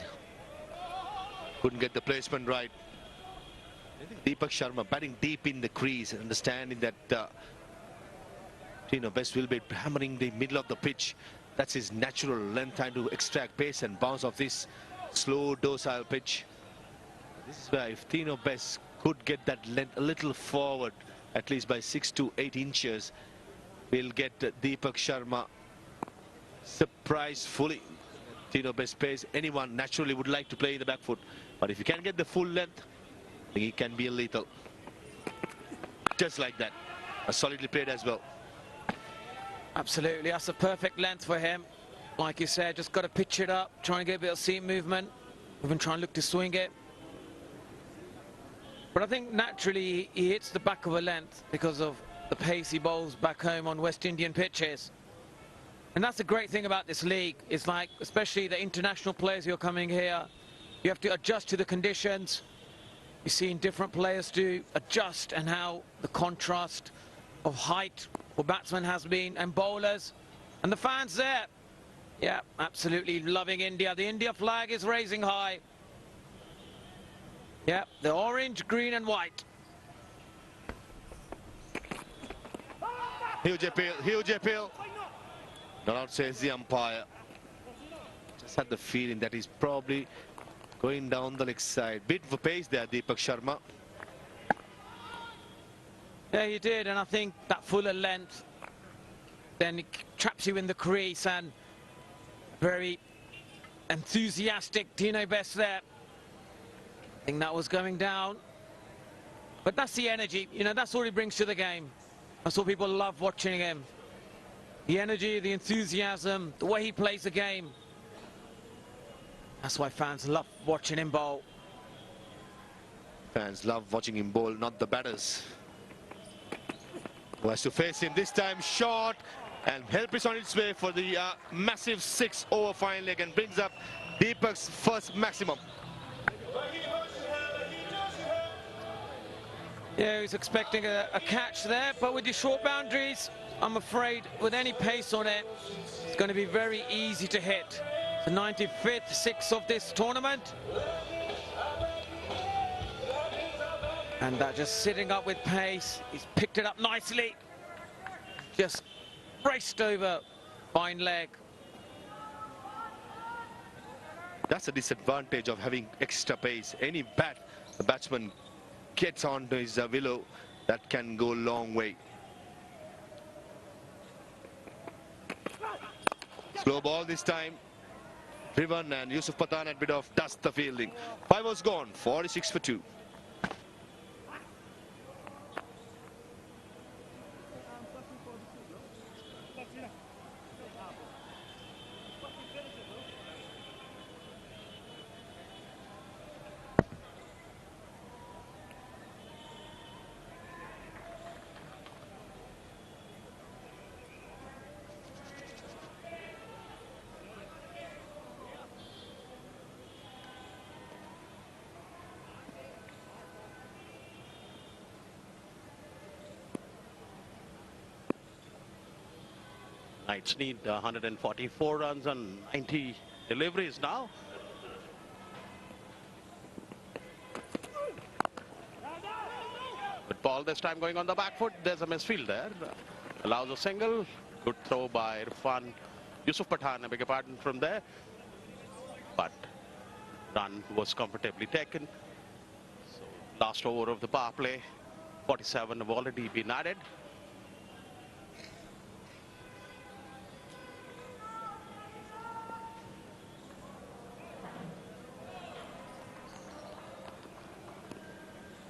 Couldn't get the placement right. I think Deepak Sharma batting deep in the crease, understanding that Tino Best will be hammering the middle of the pitch. That's his natural length, trying to extract pace and bounce off this slow, docile pitch. This is where if Tino Best could get that length a little forward, at least by 6 to 8 inches, we'll get Deepak Sharma surprised fully. Tino Best pace. Anyone naturally would like to play in the back foot, but if you can get the full length, I think he can be lethal. Just like that. Solidly played as well. Absolutely, that's a perfect length for him. Like you said, just got to pitch it up, trying to get a bit of seam movement. Even trying to look to swing it. But I think naturally he hits the back of a length because of the pace he bowls back home on West Indian pitches. And that's the great thing about this league. It's like, especially the international players who are coming here, you have to adjust to the conditions. You're seeing different players to adjust, and how the contrast of height for batsmen has been, and bowlers, and the fans there. Yeah, absolutely loving India. The India flag is raising high. Yeah, the orange, green and white. Huge appeal, huge appeal. Not out, says the umpire. Just had the feeling that he's probably going down the leg side. Bit of a pace there, Deepak Sharma. Yeah, he did, and I think that fuller length then it traps you in the crease, and very enthusiastic Tino Best there. I think that was going down. But that's the energy, you know, that's what he brings to the game. That's what people love watching him. The energy, the enthusiasm, the way he plays the game. That's why fans love watching him bowl. Fans love watching him bowl, not the batters. Who has to face him this time, short, and help is on its way for the massive 6-over final leg, and brings up Deepak's first maximum. Yeah, he's expecting a catch there, but with the short boundaries, I'm afraid with any pace on it, it's going to be very easy to hit. The 95th six of this tournament. And that just sitting up with pace. He's picked it up nicely. Just raced over fine leg. That's a disadvantage of having extra pace. Any bat the batsman gets onto his willow, that can go a long way. Slow ball this time. Driven, and Yusuf Pathan had a bit of dust the fielding. 5 was gone, 46 for 2. Knights need 144 runs and 90 deliveries now. Good ball this time going on the back foot. There's a misfield there. Allows a single. Good throw by Irfan. Yusuf Pathan, I beg your pardon, from there. But run was comfortably taken. So last over of the power play. 47 have already been added.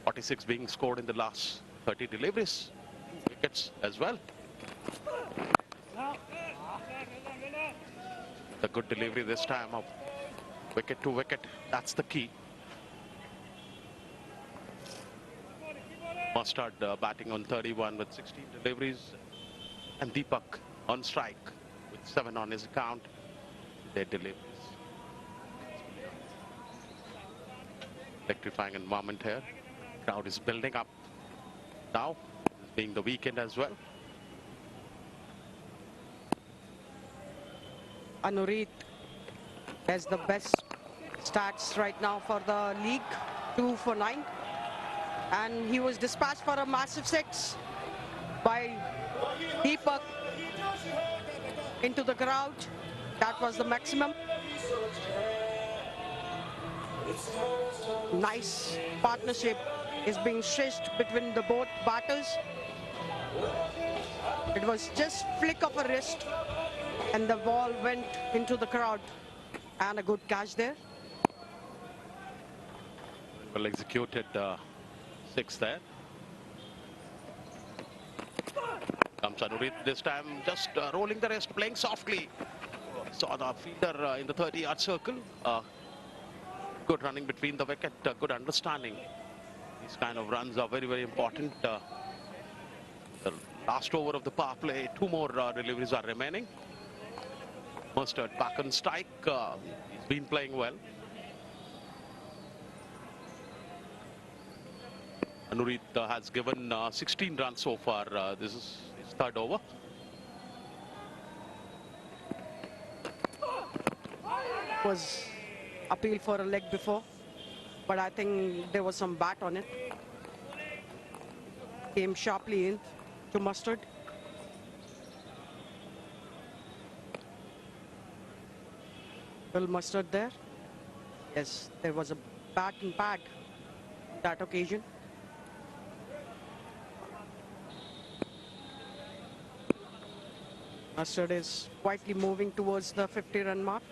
.46 being scored in the last 30 deliveries. Wickets as well. The good delivery this time of wicket to wicket. That's the key. Mustard batting on 31 with 16 deliveries. And Deepak on strike with 7 on his account. Their deliveries. Electrifying environment here. Crowd is building up now, being the weekend as well. Anurit has the best stats right now for the league, 2 for 9, and he was dispatched for a massive 6. by Deepak into the crowd. That was the maximum. Nice partnership is being stretched between the both batters. It was just flick of a wrist and the ball went into the crowd, and a good catch there. Well executed, 6 there. Comes Anurit this time, just rolling the wrist, playing softly. Saw the fielder in the 30-yard circle. Good running between the wicket, good understanding. These kind of runs are very, very important. The last over of the power play, 2 more deliveries are remaining. Mustard back on strike. He's been playing well. Anurit has given 16 runs so far. This is his 3rd over. Was appeal for a leg before, but I think there was some bat on it. Came sharply in to Mustard. Will Mustard there? Yes, there was a bat and pad that occasion. Mustard is quietly moving towards the 50-run mark.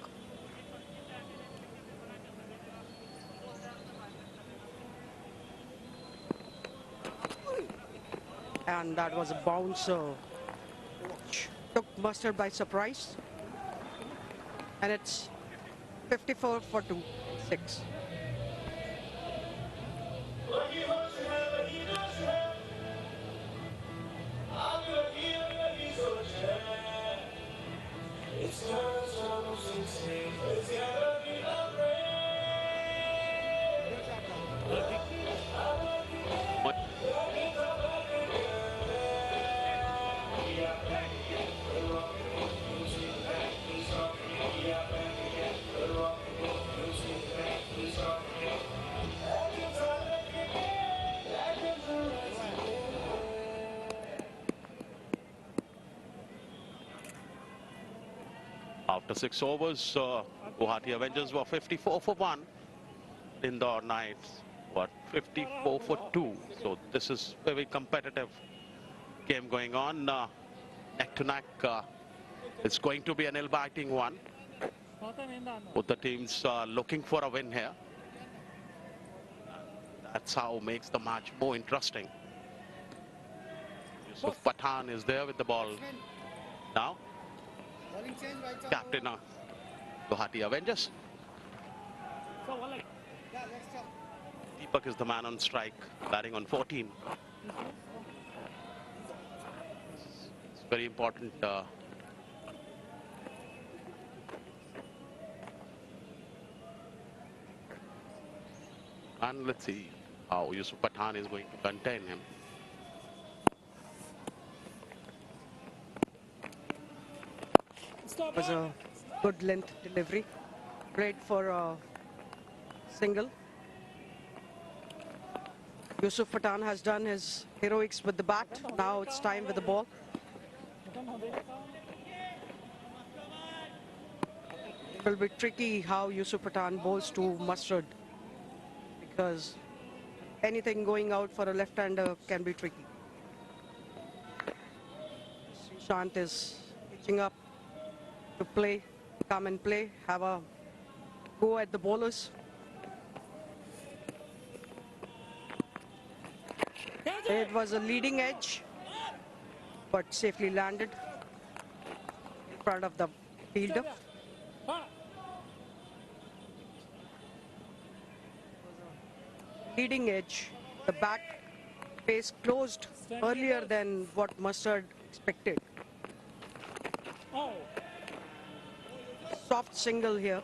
And that was a bouncer, which took Mustard by surprise. And it's 54 for 6. After 6 overs, Guwahati Avengers were 54 for 1. Indore Knights were 54 for 2. So this is very competitive game going on. Neck to neck. It's going to be a nail-biting one. Both the teams are looking for a win here. That's how makes the match more interesting. Yusuf Pathan is there with the ball now. Captain Guwahati Avengers. Deepak is the man on strike, batting on 14. It's very important. And let's see how Yusuf Pathan is going to contain him. It was a good length delivery. Great for a single. Yusuf Pathan has done his heroics with the bat. Now it's time with the ball. It will be tricky how Yusuf Pathan bowls to Mustard, because anything going out for a left-hander can be tricky. Srishant is pitching up to play, come and play, have a go at the bowlers. It was a leading edge, but safely landed in front of the fielder. Leading edge, the bat face closed earlier than what Mustard expected. Soft single here.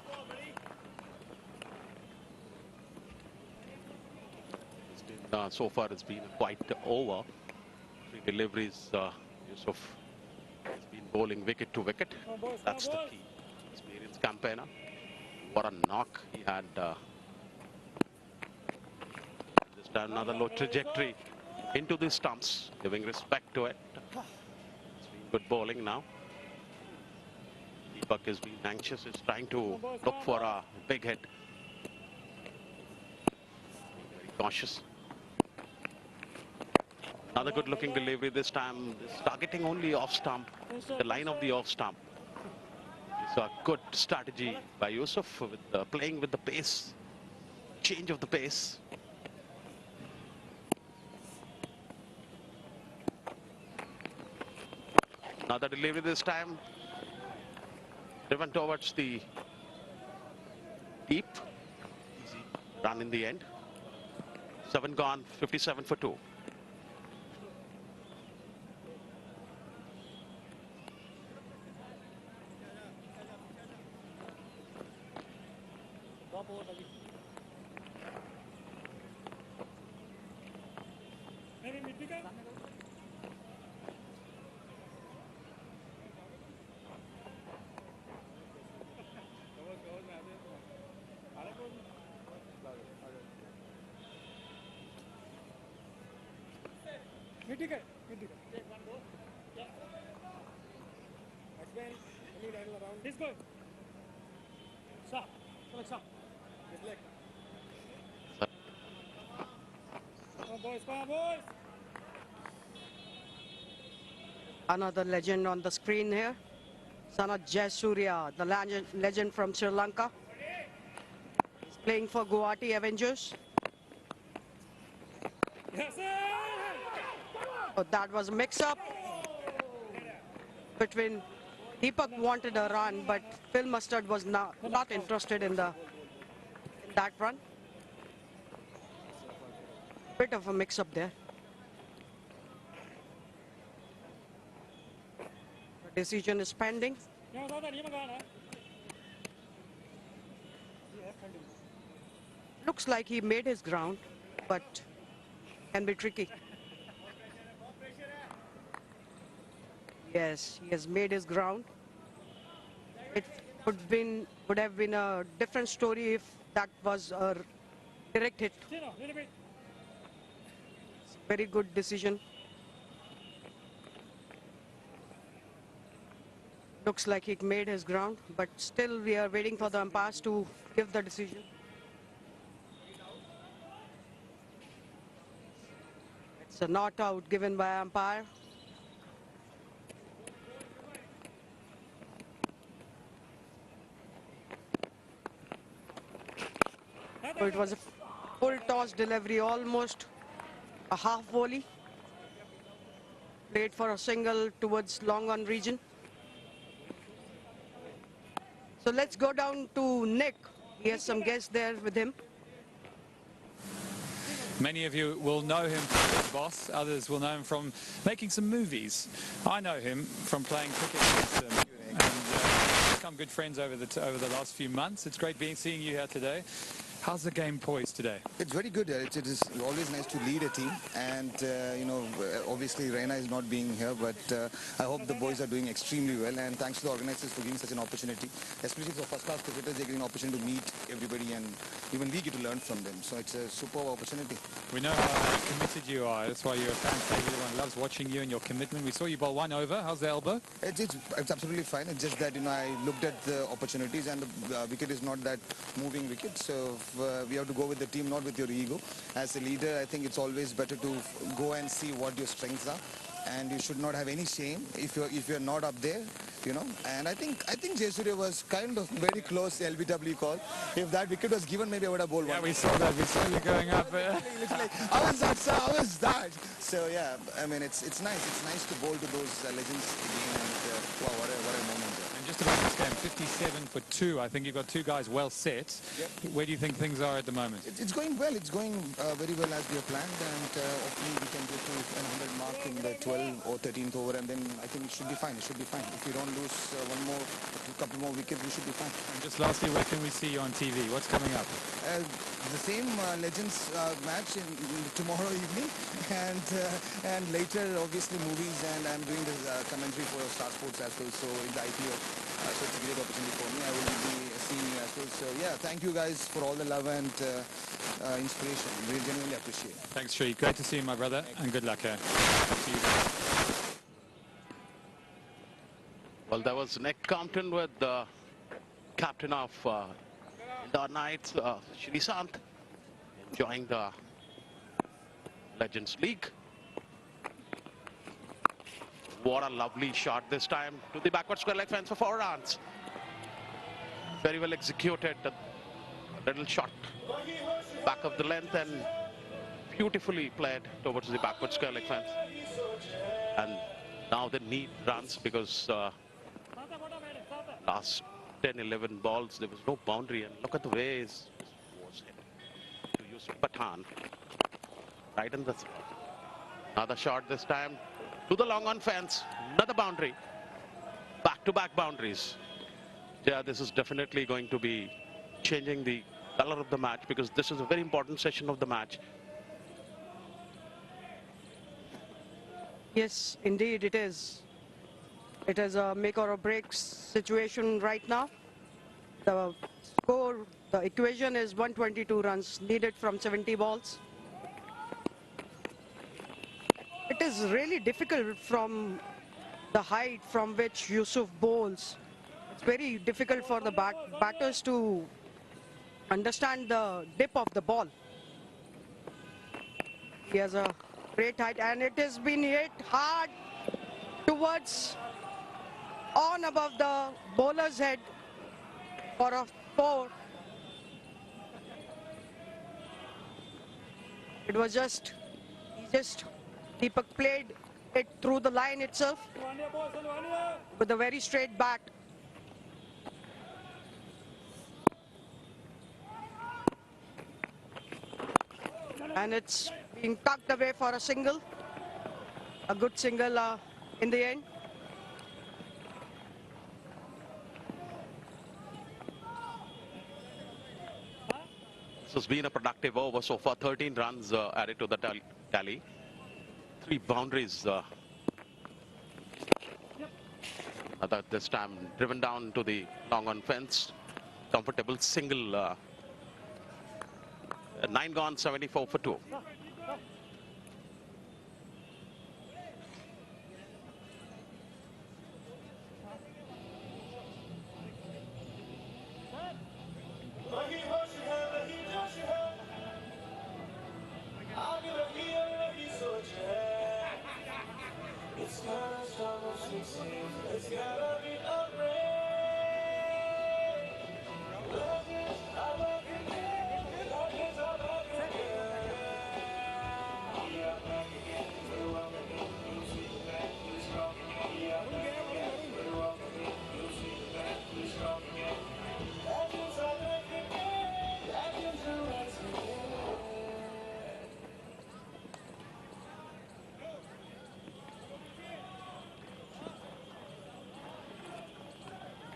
So far it's been quite over. 3 deliveries. Yusuf has been bowling wicket to wicket. That's the key. Experienced campaigner. What a knock he had. Just another low trajectory. into the stumps, giving respect to it. It's been good bowling now. Deepak is being anxious, is trying to look for a big hit. Very cautious. Another good looking delivery this time. It's targeting only off stump, the line of the off stump. So a good strategy by Yusuf with playing with the pace, change of the pace. Another delivery this time, driven towards the deep. Easy run in the end. 7 gone, 57 for 2. He's good. Stop. Stop. His leg. Come on, boys. Come on, boys. Another legend on the screen here. Son of Jayasuriya, the legend from Sri Lanka. He's playing for Guwahati Avengers. Yes, sir. Oh, that was a mix-up between Deepak wanted a run, but Phil Mustard was not interested in that run. Bit of a mix-up there. The decision is pending. Looks like he made his ground, but can be tricky. Yes, he has made his ground. It would have been a different story if that was a direct hit. Very good decision. Looks like he made his ground, but still we are waiting for the umpires to give the decision. It's a not out given by umpire. So it was a full toss delivery, almost a half volley. Played for a single towards long on region. So let's go down to Nick. He has some guests there with him. Many of you will know him from Big Boss. Others will know him from making some movies. I know him from playing cricket with him. And we've become good friends over the last few months. It's great seeing you here today. How's the game poised today? It's very good. It is always nice to lead a team, and you know, obviously Reina is not being here, but I hope the boys are doing extremely well, and thanks to the organizers for giving such an opportunity, especially for first-class cricketers. They're getting an opportunity to meet everybody, and even we get to learn from them. So it's a superb opportunity. We know how committed you are. That's why you're a fan favorite. Everyone loves watching you and your commitment. We saw you bowl 1 over. How's the elbow? It's absolutely fine. It's just that, you know, I looked at the opportunities, and the wicket is not that moving wicket, so we have to go with the team, not with your ego. As a leader, I think it's always better to go and see what your strengths are, and you should not have any shame if you're not up there, you know. And I think Jayasuriya was kind of very close LBW call. If that wicket was given, maybe I would have bowled one. Yeah, we saw that. We saw you going up there. Literally, how was that, sir? How was that? So yeah, I mean, it's nice. It's nice to bowl to those legends again, and wow, what a moment. Just about this game, 57 for 2. I think you've got two guys well set. Yep. Where do you think things are at the moment? It's going well. It's going very well as we have planned, and hopefully we can get to an 100 mark in the 12th or 13th over, and then I think it should be fine. It should be fine. If we don't lose a couple more wickets, we should be fine. And just lastly, where can we see you on TV? What's coming up? The same Legends match tomorrow evening, and later obviously movies, and I'm doing the commentary for Star Sports as well. So in the IPO. So it's a great opportunity for me. I will be seeing you as well. So yeah, thank you guys for all the love and inspiration. We genuinely appreciate it. Thanks, Sri. Great to see you, my brother, and good luck here. See you. Well, that was Nick Compton with the captain of Indore Knights, Freesat, enjoying the Legends League. What a lovely shot this time to the backward square leg fence for 4 runs. Very well executed. A little shot back of the length and beautifully played towards the backward square leg fence. And now they need runs because last 10-11 balls there was no boundary, and look at the way he was hit to use Pathan right in the another shot this time to the long on fence, another boundary, back-to-back boundaries. Yeah, this is definitely going to be changing the color of the match because this is a very important session of the match. Yes, indeed it is. It is a make or a break situation right now. The score, the equation is 122 runs needed from 70 balls. It is really difficult from the height from which Yusuf bowls. It's very difficult for the batters to understand the dip of the ball. He has a great height and it has been hit hard towards on above the bowler's head for a 4. It was Deepak played it through the line itself with a very straight bat. And it's being tucked away for a single. A good single in the end. This has been a productive over so far. 13 runs added to the tally. 3 boundaries. This time driven down to the long on fence. Comfortable single. 9 gone, 74 for 2.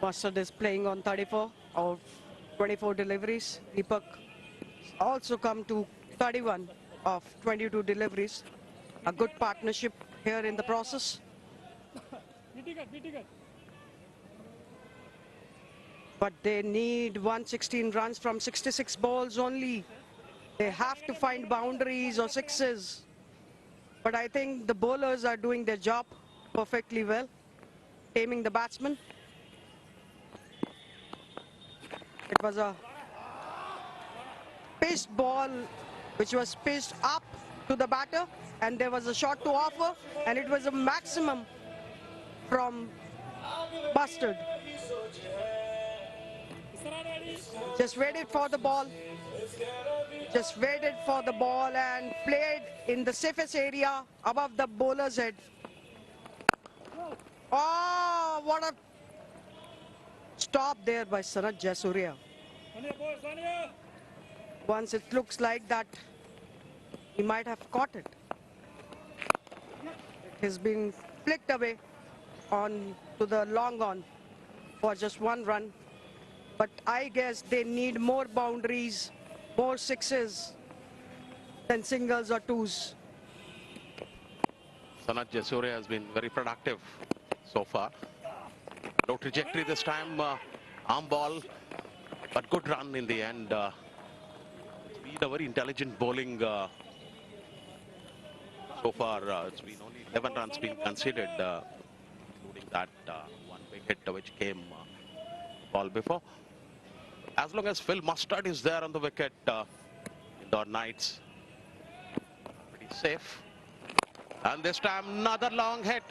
Mustard is playing on 34 of 24 deliveries. Deepak also come to 31 of 22 deliveries. A good partnership here in the process. But they need 116 runs from 66 balls only. They have to find boundaries or sixes. But I think the bowlers are doing their job perfectly well, taming the batsman. It was a pitched ball which was pitched up to the batter, and there was a shot to offer, and it was a maximum from Mustard. Just waited for the ball. Just waited for the ball and played in the safest area above the bowler's head. Oh, what a stop there by Sanat Jayasuriya. Once it looks like that he might have caught it. It has been flicked away on to the long on for just 1 run. But I guess they need more boundaries, more sixes than singles or twos. Sanat Jayasuriya has been very productive so far. No trajectory this time, arm ball, but good run in the end. It's been a very intelligent bowling so far. It's been only 11 runs being conceded, including that one big hit which came ball before. As long as Phil Mustard is there on the wicket, Indore Knights pretty safe. And this time another long hit,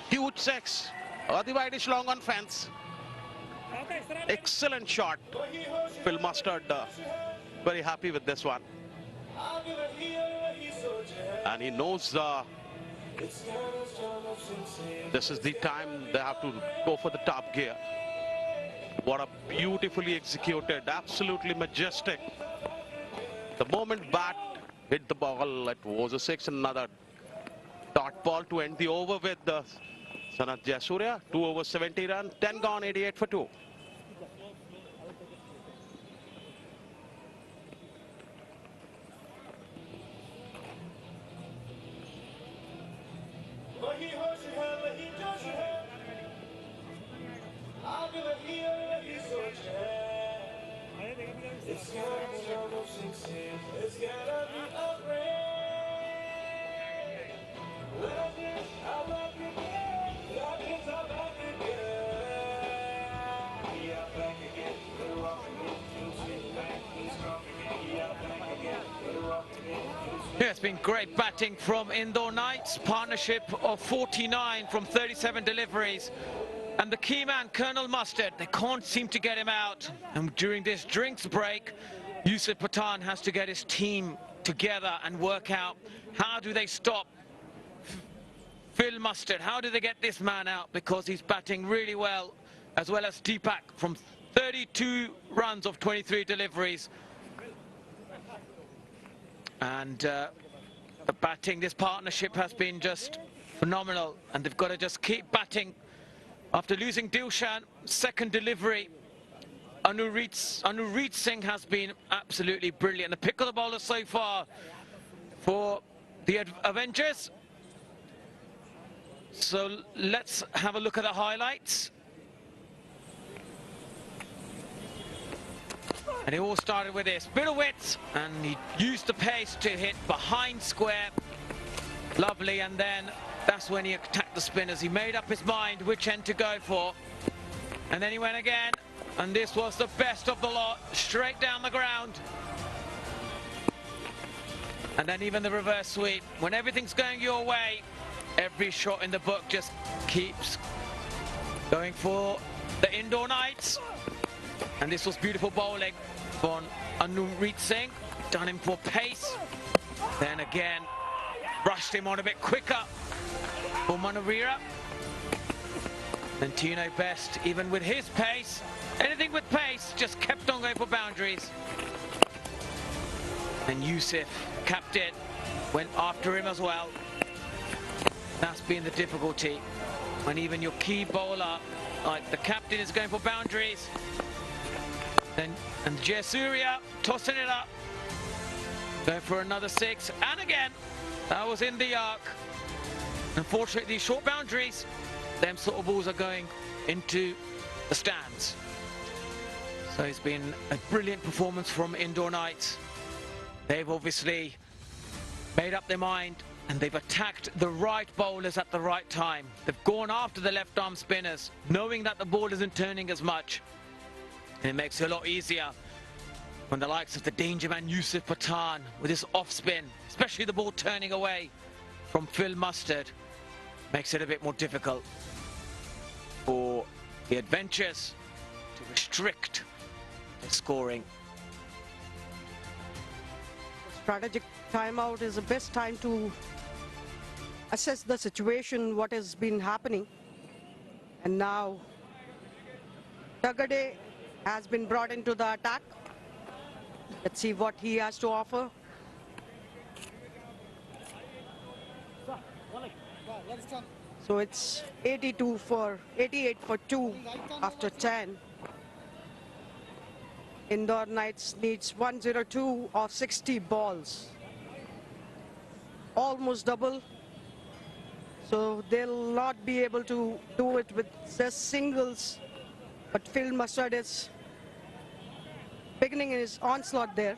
huge six. The wideish long on fence. Excellent shot. Phil Mustard very happy with this one. And he knows this is the time they have to go for the top gear. What a beautifully executed, absolutely majestic. The moment bat hit the ball, it was a six, and another dot ball to end the over with Sanat Jayasuriya. 2 overs 70 runs, 10 gone, 88 for 2. Yeah, it's been great batting from Indore Knights. Partnership of 49 from 37 deliveries. And the key man, Colonel Mustard, they can't seem to get him out. And during this drinks break, Yusuf Pathan has to get his team together and work out how do they stop Phil Mustard. How do they get this man out? Because he's batting really well as Deepak from 32 runs of 23 deliveries. And the batting, this partnership has been just phenomenal, and they've got to just keep batting. After losing Dilshan, second delivery, Anureet Singh has been absolutely brilliant. The pick of the bowler so far for the Avengers. So let's have a look at the highlights. And it all started with this bit of width, and he used the pace to hit behind square. Lovely, and then that's when he attacked the spinners. He made up his mind which end to go for. And then he went again, and this was the best of the lot, straight down the ground. And then even the reverse sweep. When everything's going your way, every shot in the book just keeps going for the Indore Knights. And this was beautiful bowling from Anureet Singh. Done him for pace. Then again, rushed him on a bit quicker for Manavira. And Tino Best, even with his pace, anything with pace, just kept on going for boundaries. And Yusuf capped it, went after him as well. That's been the difficulty. When even your key bowler, like the captain, is going for boundaries. And Jayasuriya tossing it up. Going for another six. And again, that was in the arc. Unfortunately, these short boundaries, them sort of balls are going into the stands. So it's been a brilliant performance from Indore Knights. They've obviously made up their mind, and they've attacked the right bowlers at the right time. They've gone after the left arm spinners, knowing that the ball isn't turning as much. And it makes it a lot easier when the likes of the danger man Yusuf Pathan with his off spin, especially the ball turning away from Phil Mustard, makes it a bit more difficult for the Adventures to restrict the scoring. Strategic timeout is the best time to assess the situation, what has been happening. And now Tagade has been brought into the attack. Let's see what he has to offer. So it's 88 for 2 after 10. Indore Knights needs 102 of 60 balls. Almost double. So they'll not be able to do it with just singles. But Phil Mustard is beginning his onslaught there.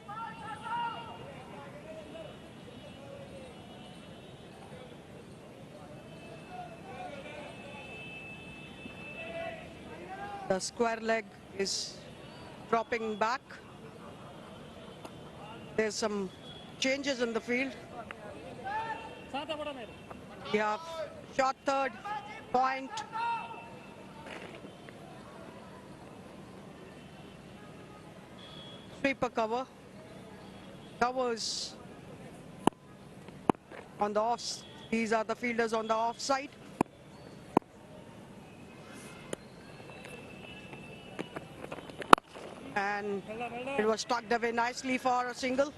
The square leg is dropping back. There's some changes in the field. We have short third, point. Sweeper cover. Covers on the off. These are the fielders on the off side. And it was tucked away nicely for a single.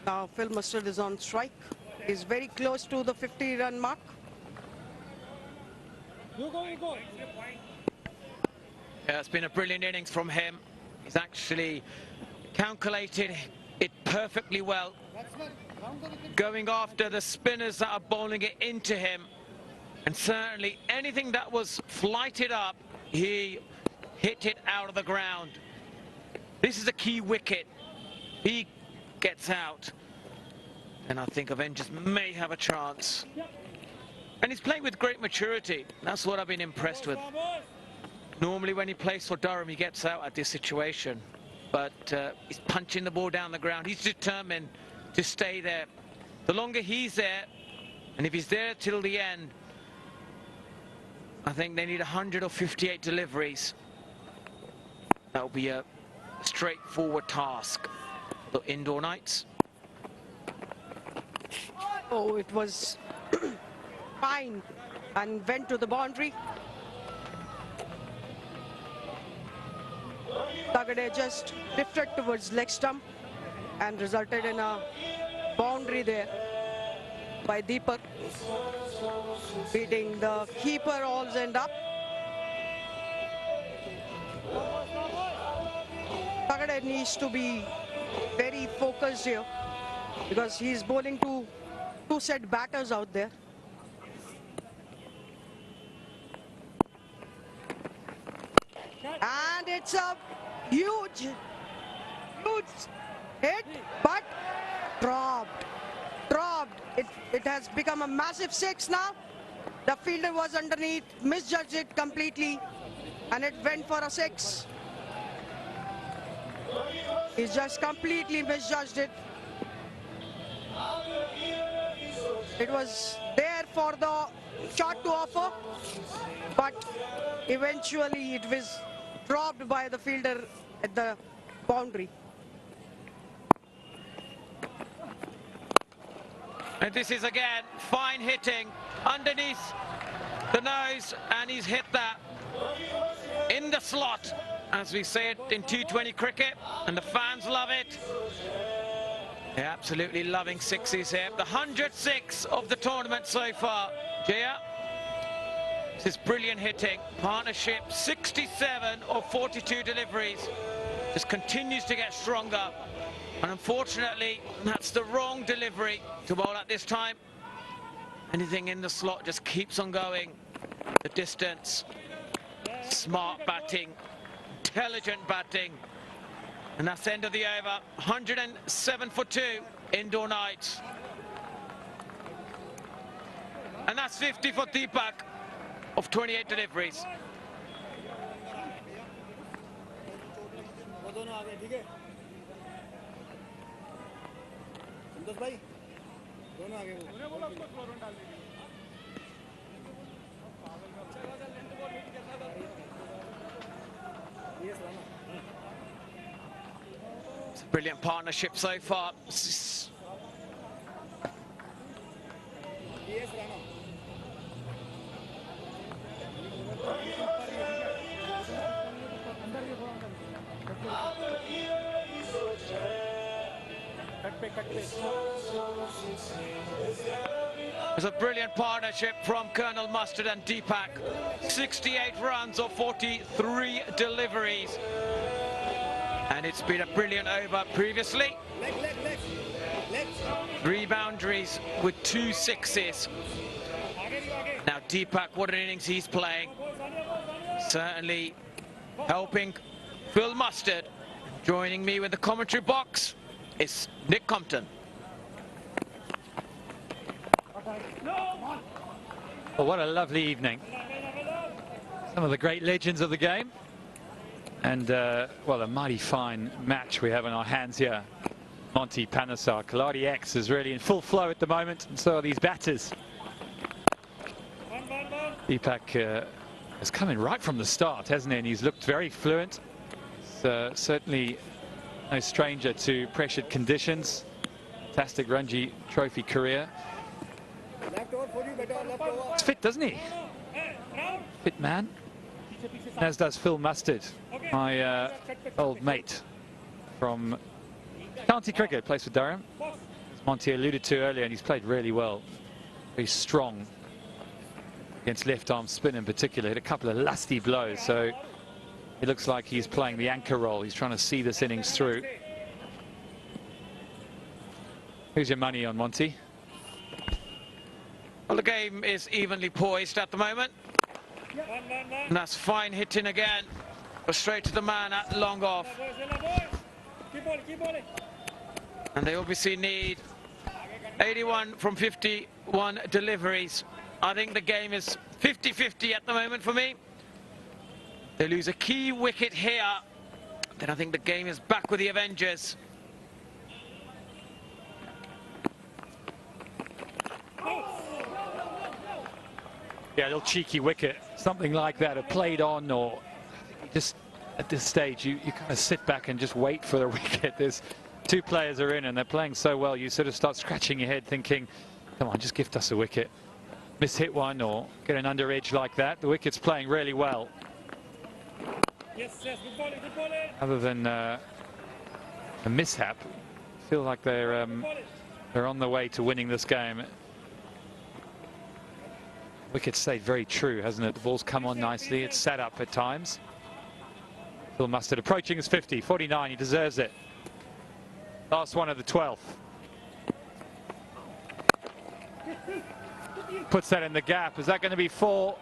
Now Phil Mustard is on strike. He's very close to the 50-run mark. You go. Yeah, it's been a brilliant innings from him. He's actually calculated it perfectly well, going after the spinners that are bowling it into him. And certainly anything that was flighted up, he hit it out of the ground. This is a key wicket. He gets out, and I think Avengers may have a chance. And he's playing with great maturity. That's what I've been impressed with. Normally when he plays for Durham, he gets out at this situation. But he's punching the ball down the ground. He's determined to stay there. The longer he's there, and if he's there till the end, I think they need 158 deliveries. That'll be a straightforward task for the Indore Knights. Oh, it was fine and went to the boundary. Tagade just drifted towards leg stump and resulted in a boundary there by Deepak, beating the keeper all end up. Tagade needs to be very focused here because he's bowling two set batters out there. And it's a huge hit, but dropped. It has become a massive 6 now. The fielder was underneath, misjudged it completely, and it went for a 6. He just completely misjudged it. It was there for the shot to offer, but eventually it was dropped by the fielder at the boundary. And this is again fine hitting underneath the nose, and he's hit that in the slot, as we say it in T20 cricket, and the fans love it. They're absolutely loving sixes here. The 106 of the tournament so far. Jaya, this is brilliant hitting. Partnership 67 of 42 deliveries. Just continues to get stronger. And unfortunately, that's the wrong delivery to bowl at this time. Anything in the slot just keeps on going the distance. Smart batting, intelligent batting. And that's the end of the over. 107 for 2, Indore Knights. And that's 50 for Deepak of 28 deliveries. It's a brilliant partnership so far. It's a brilliant partnership from Colonel Mustard and Deepak. 68 runs of 43 deliveries. And it's been a brilliant over previously. 3 boundaries with 2 sixes. Now Deepak, what an innings he's playing. Certainly helping Phil Mustard. Joining me with the commentary box is Nick Compton. Well, what a lovely evening. Some of the great legends of the game. And, well, a mighty fine match we have in our hands here. Monty Panesar. Khiladix is really in full flow at the moment, and so are these batters. Deepak has come in right from the start, hasn't he? And he's looked very fluent. He's certainly no stranger to pressured conditions. Fantastic Ranji Trophy career. He's fit, doesn't he? Fit man. As does Phil Mustard, my old mate from county cricket, plays for Durham. As Monty alluded to earlier, and he's played really well. Very strong against left arm spin in particular. Hit a couple of lusty blows, so it looks like he's playing the anchor role. He's trying to see this innings through. Who's your money on, Monty? Well, the game is evenly poised at the moment. And that's fine hitting again. Straight to the man at long off. And they obviously need 81 from 51 deliveries. I think the game is 50-50 at the moment for me. They lose a key wicket here, then I think the game is back with the Avengers. Yeah, a little cheeky wicket, something like that, a played on, or just at this stage you kind of sit back and just wait for the wicket. There's 2 players are in and they're playing so well, you sort of start scratching your head thinking, come on, just gift us a wicket. Miss-hit one or get an under edge like that. The wicket's playing really well. Yes, good bowling, good bowling. Other than a mishap, I feel like they're on the way to winning this game. Wicket stayed very true, hasn't it? The ball's come on nicely. It's sat up at times. Phil Mustard approaching his 50, 49. He deserves it. Last one of the 12th. Puts that in the gap. Is that going to be 4?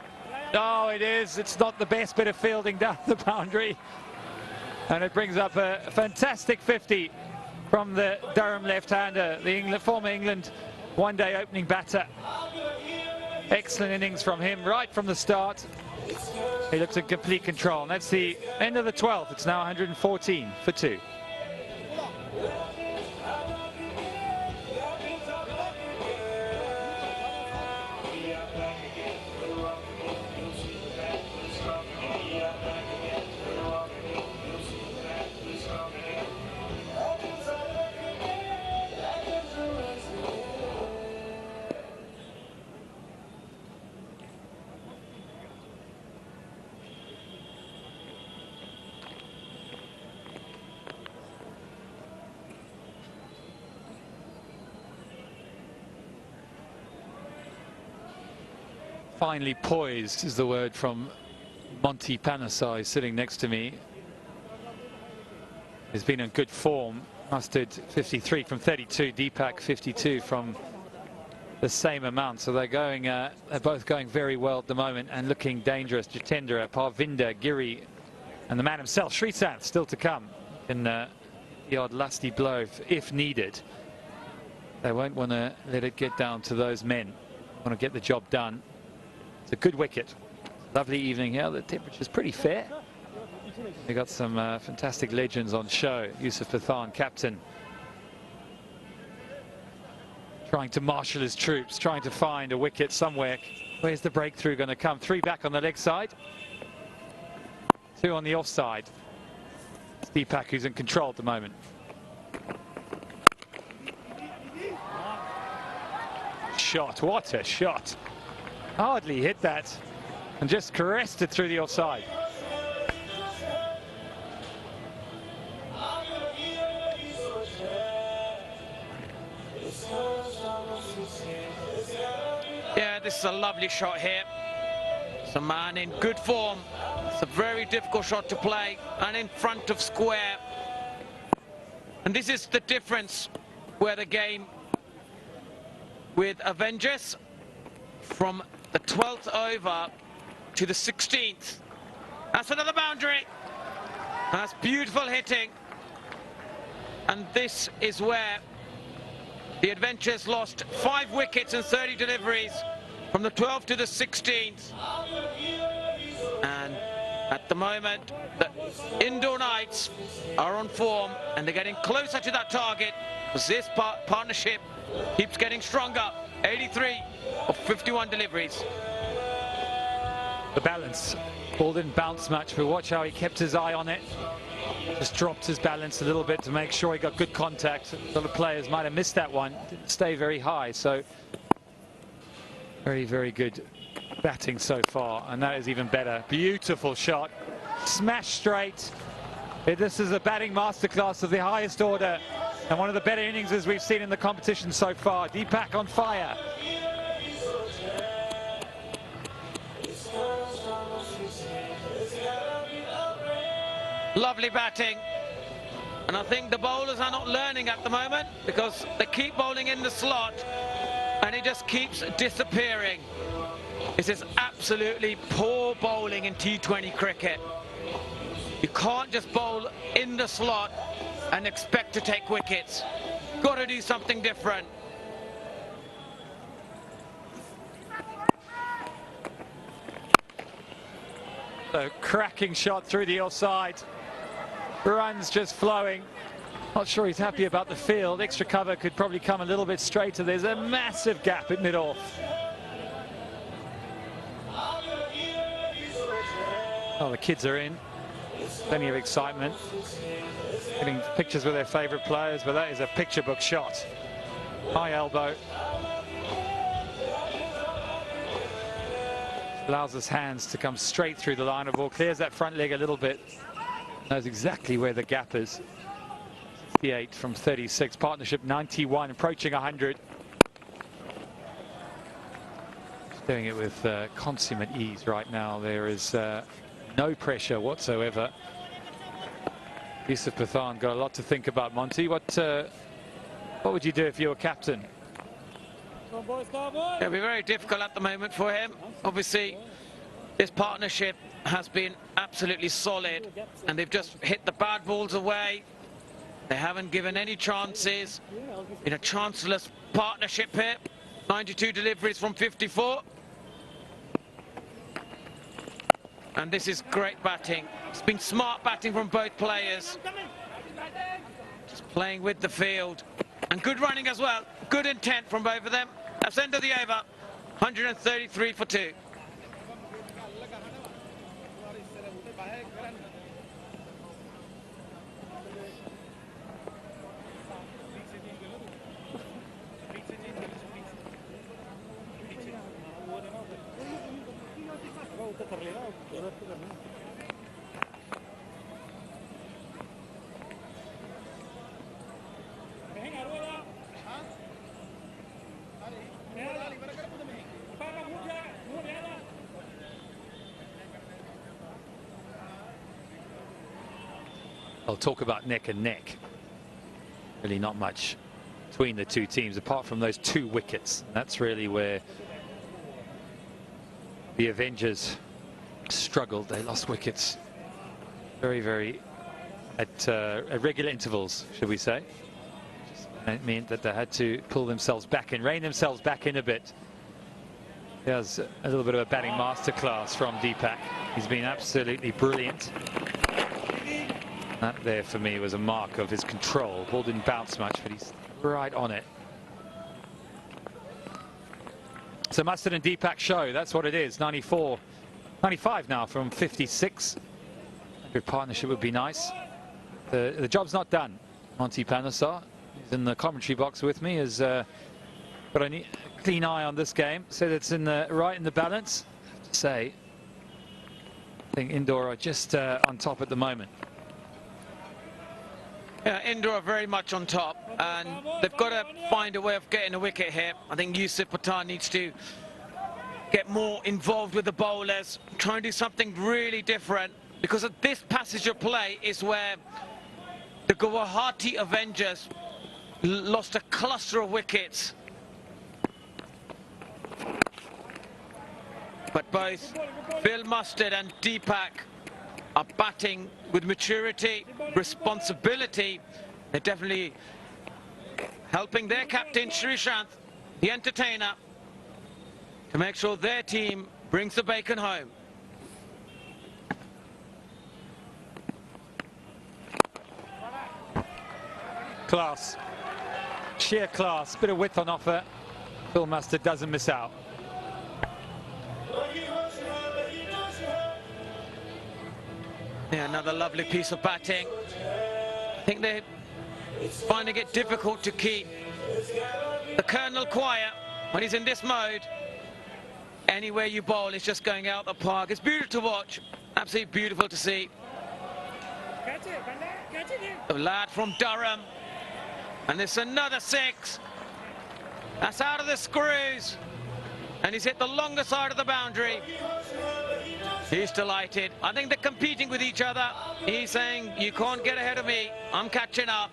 No, it is. It's not the best bit of fielding down the boundary. And it brings up a fantastic 50 from the Durham left-hander, the former England one-day opening batter. Excellent innings from him right from the start. He looks in complete control. And that's the end of the 12th. It's now 114 for 2. Finely poised is the word from Monty Panesar, sitting next to me. He's been in good form. Mustard 53 from 32, Deepak 52 from the same amount. So they're going, they're both going very well at the moment and looking dangerous. Jitendra, Parvinder, Giri, and the man himself, Freesat, still to come in the odd lusty blow if needed. They won't want to let it get down to those men. Want to get the job done. It's a good wicket. Lovely evening here. The temperature's pretty fair. We've got some fantastic legends on show. Yusuf Pathan, captain, trying to marshal his troops, trying to find a wicket somewhere. Where's the breakthrough going to come? 3 back on the leg side, 2 on the offside. It's Deepak who's in control at the moment. Shot, what a shot. Hardly hit that and just caressed it through the offside. Yeah, this is a lovely shot here. It's a man in good form. It's a very difficult shot to play and in front of square. And this is the difference where the game with Avengers from the 12th over to the 16th. That's another boundary. That's beautiful hitting. And this is where the Adventures lost 5 wickets and 30 deliveries from the 12th to the 16th. And at the moment, the Indore Knights are on form and they're getting closer to that target because this partnership keeps getting stronger. 83 of 51 deliveries. The balance. Ball didn't bounce much, but watch how he kept his eye on it. Just dropped his balance a little bit to make sure he got good contact. A lot of players might have missed that one. Didn't stay very high, so very, very good batting so far, and that is even better. Beautiful shot. Smash straight. This is a batting masterclass of the highest order and one of the better innings we've seen in the competition so far. Deepak on fire. Lovely batting. And I think the bowlers are not learning at the moment because they keep bowling in the slot and it just keeps disappearing. This is absolutely poor bowling in T20 cricket. You can't just bowl in the slot and expect to take wickets. Got to do something different. So cracking shot through the offside. Runs just flowing. Not sure he's happy about the field. Extra cover could probably come a little bit straighter. There's a massive gap at mid-off. Oh, the kids are in. Plenty of excitement. Getting pictures with their favourite players, but that is a picture book shot. High elbow. Allows his hands to come straight through the line of ball. Clears that front leg a little bit. Knows exactly where the gap is. 68 from 36. Partnership 91, approaching 100. Doing it with consummate ease right now. There is no pressure whatsoever. Yusuf Pathan got a lot to think about. Monty, what would you do if you were captain? It'll be very difficult at the moment for him. Obviously, this partnership has been absolutely solid and they've just hit the bad balls away. They haven't given any chances. In a chanceless partnership here. 92 deliveries from 54. And this is great batting. It's been smart batting from both players. Just playing with the field. And good running as well. Good intent from both of them. That's end of the over. 133 for 2. I'll talk about neck and neck. Really not much between the two teams apart from those 2 wickets. That's really where the Avengers struggled. They lost wickets very, very at regular intervals, should we say. It meant that they had to pull themselves back in, rein themselves back in a bit. There's a little bit of a batting masterclass from Deepak. He's been absolutely brilliant. That there for me was a mark of his control. Ball didn't bounce much, but he's right on it. So Mustard and Deepak show, that's what it is. 94, 95 now from 56. A good partnership would be nice. The job's not done. Monty Panesar, who's in the commentary box with me, has got a clean eye on this game. Said it's in the right in the balance. I have to say, I think Indore are just on top at the moment. Yeah, Indore are very much on top and they've got to find a way of getting a wicket here. I think Yusuf Pathan needs to get more involved with the bowlers, try and do something really different, because of this passage of play is where the Guwahati Avengers lost a cluster of wickets. But both Phil Mustard and Deepak are batting with maturity, responsibility. They're definitely helping their captain, Shrishant, the entertainer, to make sure their team brings the bacon home. Class. Sheer class. Bit of width on offer. Phil Mustard doesn't miss out. Yeah, another lovely piece of batting. I think they're finding it difficult to keep the Colonel quiet when he's in this mode. Anywhere you bowl, it's just going out the park. It's beautiful to watch. Absolutely beautiful to see. The lad from Durham. And there's another 6. That's out of the screws. And he's hit the longer side of the boundary. He's delighted. I think they're competing with each other. He's saying, you can't get ahead of me. I'm catching up.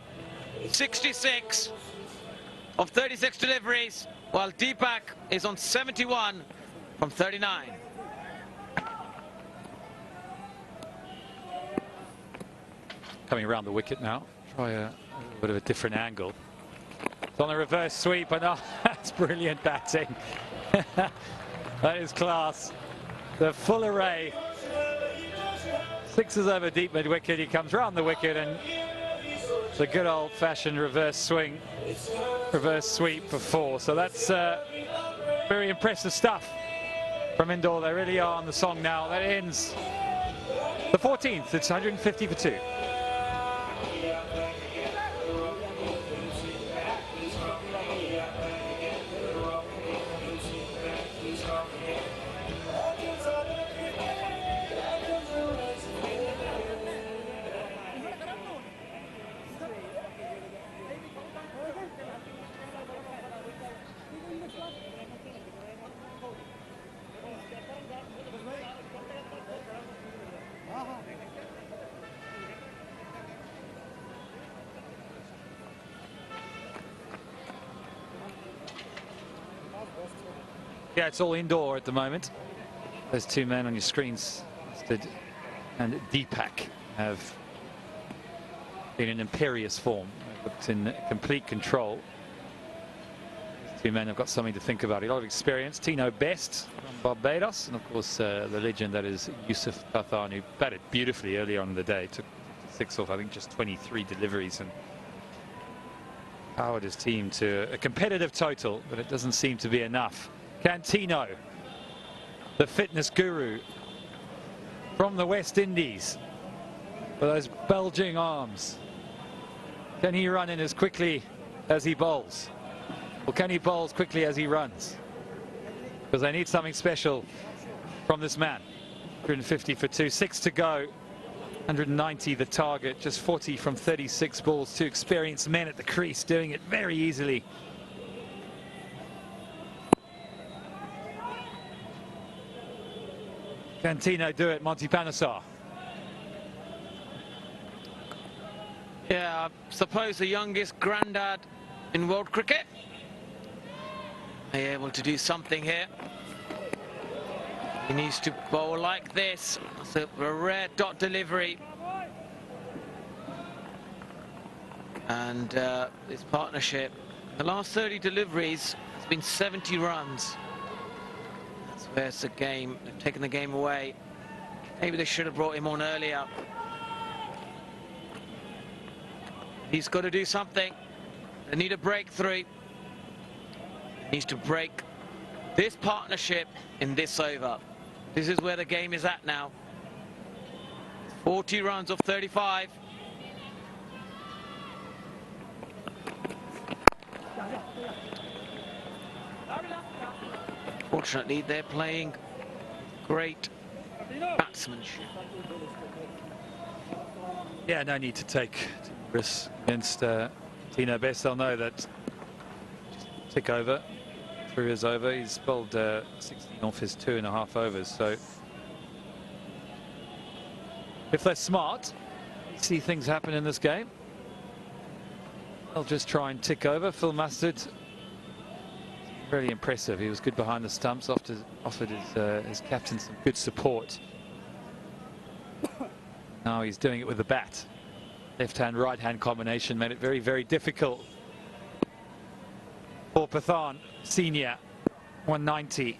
66 of 36 deliveries, while Deepak is on 71 from 39. Coming around the wicket now. Try a bit of a different angle. It's on a reverse sweep, and oh, that's brilliant batting. That is class. The full array. 6 over deep mid-wicket. He comes round the wicket, and the good old-fashioned reverse swing, reverse sweep for 4. So that's very impressive stuff from Indore. They really are on the song now. That ends the 14th. It's 150 for 2. Yeah, it's all Indore at the moment. Those 2 men on your screens, Mustard and Deepak, have been in imperious form. They've looked in complete control. These 2 men have got something to think about. A lot of experience. Tino Best from Barbados, and of course the legend that is Yusuf Pathan, who batted beautifully earlier on in the day. Took 6 off, I think, just 23 deliveries, and powered his team to a competitive total, but it doesn't seem to be enough. Cantino, the fitness guru from the West Indies, with those bulging arms. Can he run in as quickly as he bowls? Or can he bowl as quickly as he runs? Because they need something special from this man. 150 for 2, 6 to go. 190 the target, just 40 from 36 balls. 2 experienced men at the crease doing it very easily. Can Tino do it, Monty Panesar? Yeah, I suppose the youngest grandad in world cricket. Are you able to do something here? He needs to bowl like this. It's a rare dot delivery. And this partnership, the last 30 deliveries, has been 70 runs. That's where it's a game. They've taken the game away. Maybe they should have brought him on earlier. He's got to do something. They need a breakthrough. He needs to break this partnership in this over. This is where the game is at now. 40 runs of 35. Fortunately, they're playing great batsmanship. Yeah, no need to take risks against Tino Best. They'll know that tick over through his over. He's bowled 16 off his 2.5 overs. So if they're smart, you see things happen in this game. They'll just try and tick over. Phil Mustard Really impressive. He was good behind the stumps, offered his captain some good support. Now he's doing it with the bat. Left-hand, right-hand combination made it very, very difficult for Pathan, senior, 190.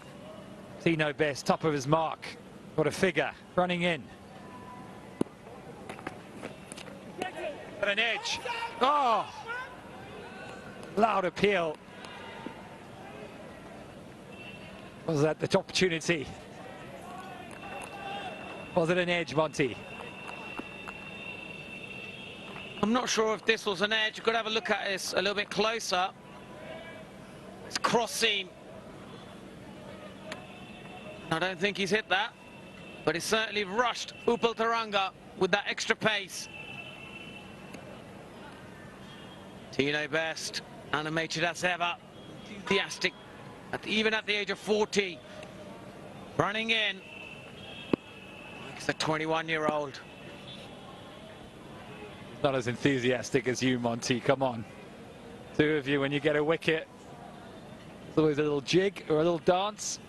Tino Best, top of his mark. What a figure, running in. Got an edge. Oh! Loud appeal. Was that the opportunity? Was it an edge, Monty? I'm not sure if this was an edge. You've got to have a look at this a little bit closer. It's cross seam. I don't think he's hit that, but he certainly rushed Upal Taranga with that extra pace. Tino Best, animated as ever, enthusiastic, even at the age of 40, running in. He's a 21-year-old. Not as enthusiastic as you, Monty. Come on. Two of you, when you get a wicket, there's always a little jig or a little dance.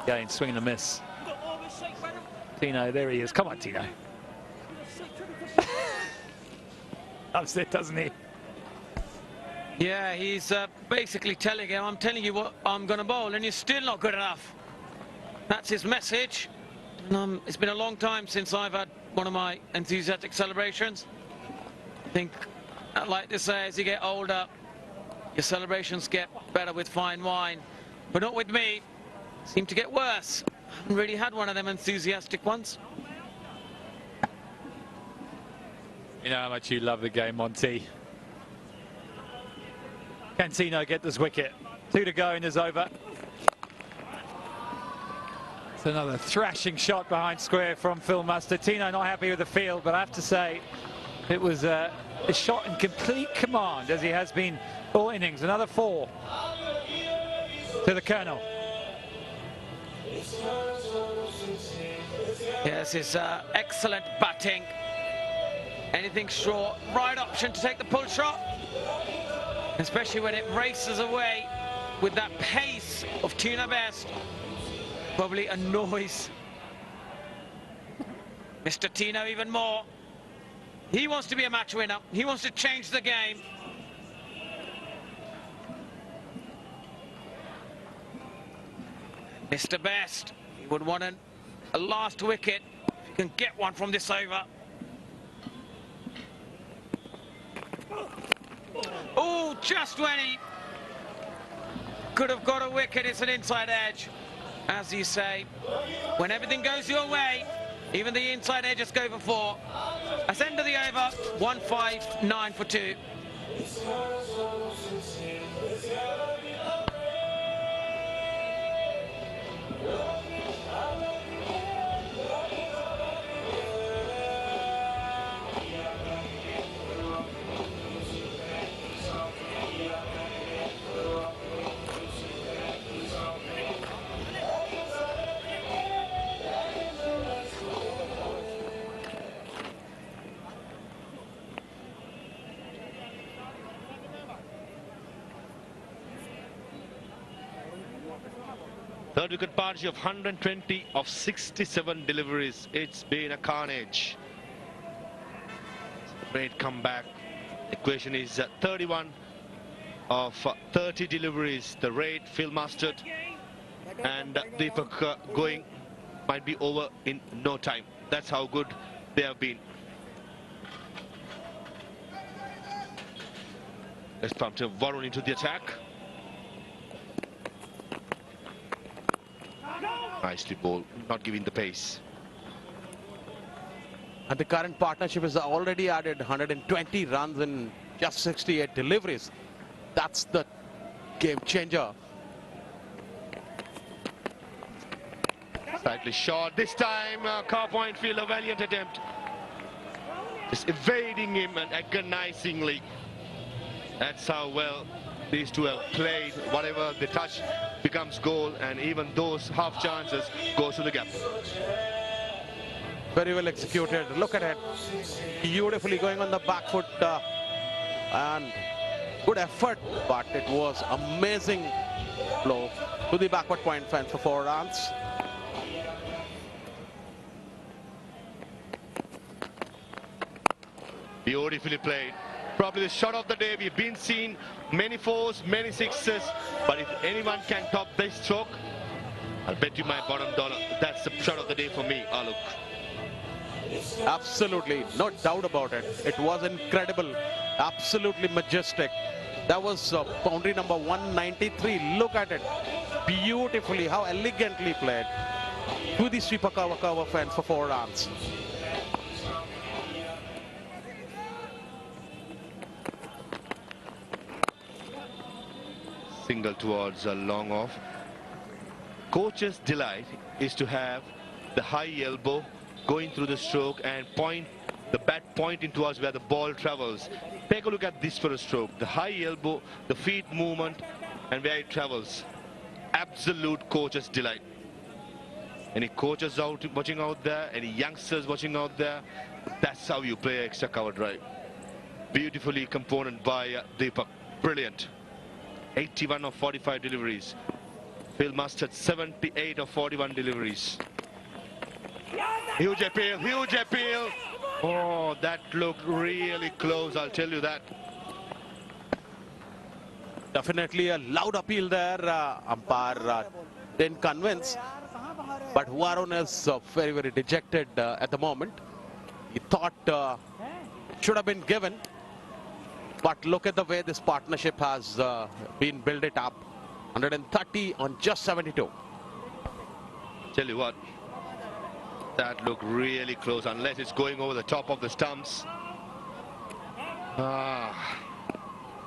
Again, swing and a miss. Tino, there he is. Come on, Tino. Loves it, doesn't he? Yeah, he's basically telling him, I'm telling you what I'm going to bowl, and you're still not good enough. That's his message. And, it's been a long time since I've had one of my enthusiastic celebrations. I think, I like to say, as you get older, your celebrations get better with fine wine. But not with me. Seem to get worse. I haven't really had one of them enthusiastic ones. You know how much you love the game, Monty. Can Tino get this wicket? 2 to go in this over. It's another thrashing shot behind square from Phil Muster. Tino not happy with the field, but I have to say it was a shot in complete command, as he has been all innings. Another 4 to the Colonel. Yes, it's excellent batting. Anything short, right option to take the pull shot, especially when it races away with that pace of Tino Best. Probably annoys Mr. Tino even more. He wants to be a match winner. He wants to change the game. Mr. Best, he would want a last wicket if he can get one from this over. Oh, just when he could have got a wicket, it's an inside edge. As you say, when everything goes your way, even the inside edges go for 4. That's end of the over, 159 for 2. Third wicket partnership of 120 of 67 deliveries. It's been a carnage. Great comeback. The question is 31 of 30 deliveries. The rate Phil mastered, and Deepak going might be over in no time. That's how good they have been. Let's pump to Varun into the attack. Nicely bowled, not giving the pace. And the current partnership has already added 120 runs in just 68 deliveries. That's the game changer. Slightly short this time. Car point field, a valiant attempt. Just evading him and agonizingly. That's how well these two have played. Whatever they touch becomes goal, and even those half chances goes to the gap. Very well executed. Look at it. Beautifully going on the back foot. and good effort, but it was amazing blow to the backward point fence for 4 runs. Beautifully played. Probably the shot of the day. We've been seeing many fours, many sixes, but if anyone can top this stroke, I'll bet you my bottom dollar. That's the shot of the day for me, Alok. Absolutely, no doubt about it. It was incredible, absolutely majestic. That was boundary number 193. Look at it. Beautifully, how elegantly played. To the sweeper cover fence for 4 runs. Single towards a long off. Coach's delight is to have the high elbow going through the stroke and point the bat pointing towards where the ball travels. Take a look at this for a stroke. The high elbow, the feet movement, and where it travels. Absolute coach's delight. Any coaches watching out there, any youngsters watching out there, that's how you play extra cover drive. Beautifully component by Deepak. Brilliant. 81 of 45 deliveries. Phil Mustard 78 of 41 deliveries. Huge appeal, huge appeal. Oh, that looked really close, I'll tell you that. Definitely a loud appeal there. Umpire didn't convince. But Varun is very, very dejected at the moment. He thought should have been given. But look at the way this partnership has been built it up. 130 on just 72. Tell you what, that looked really close, unless it's going over the top of the stumps.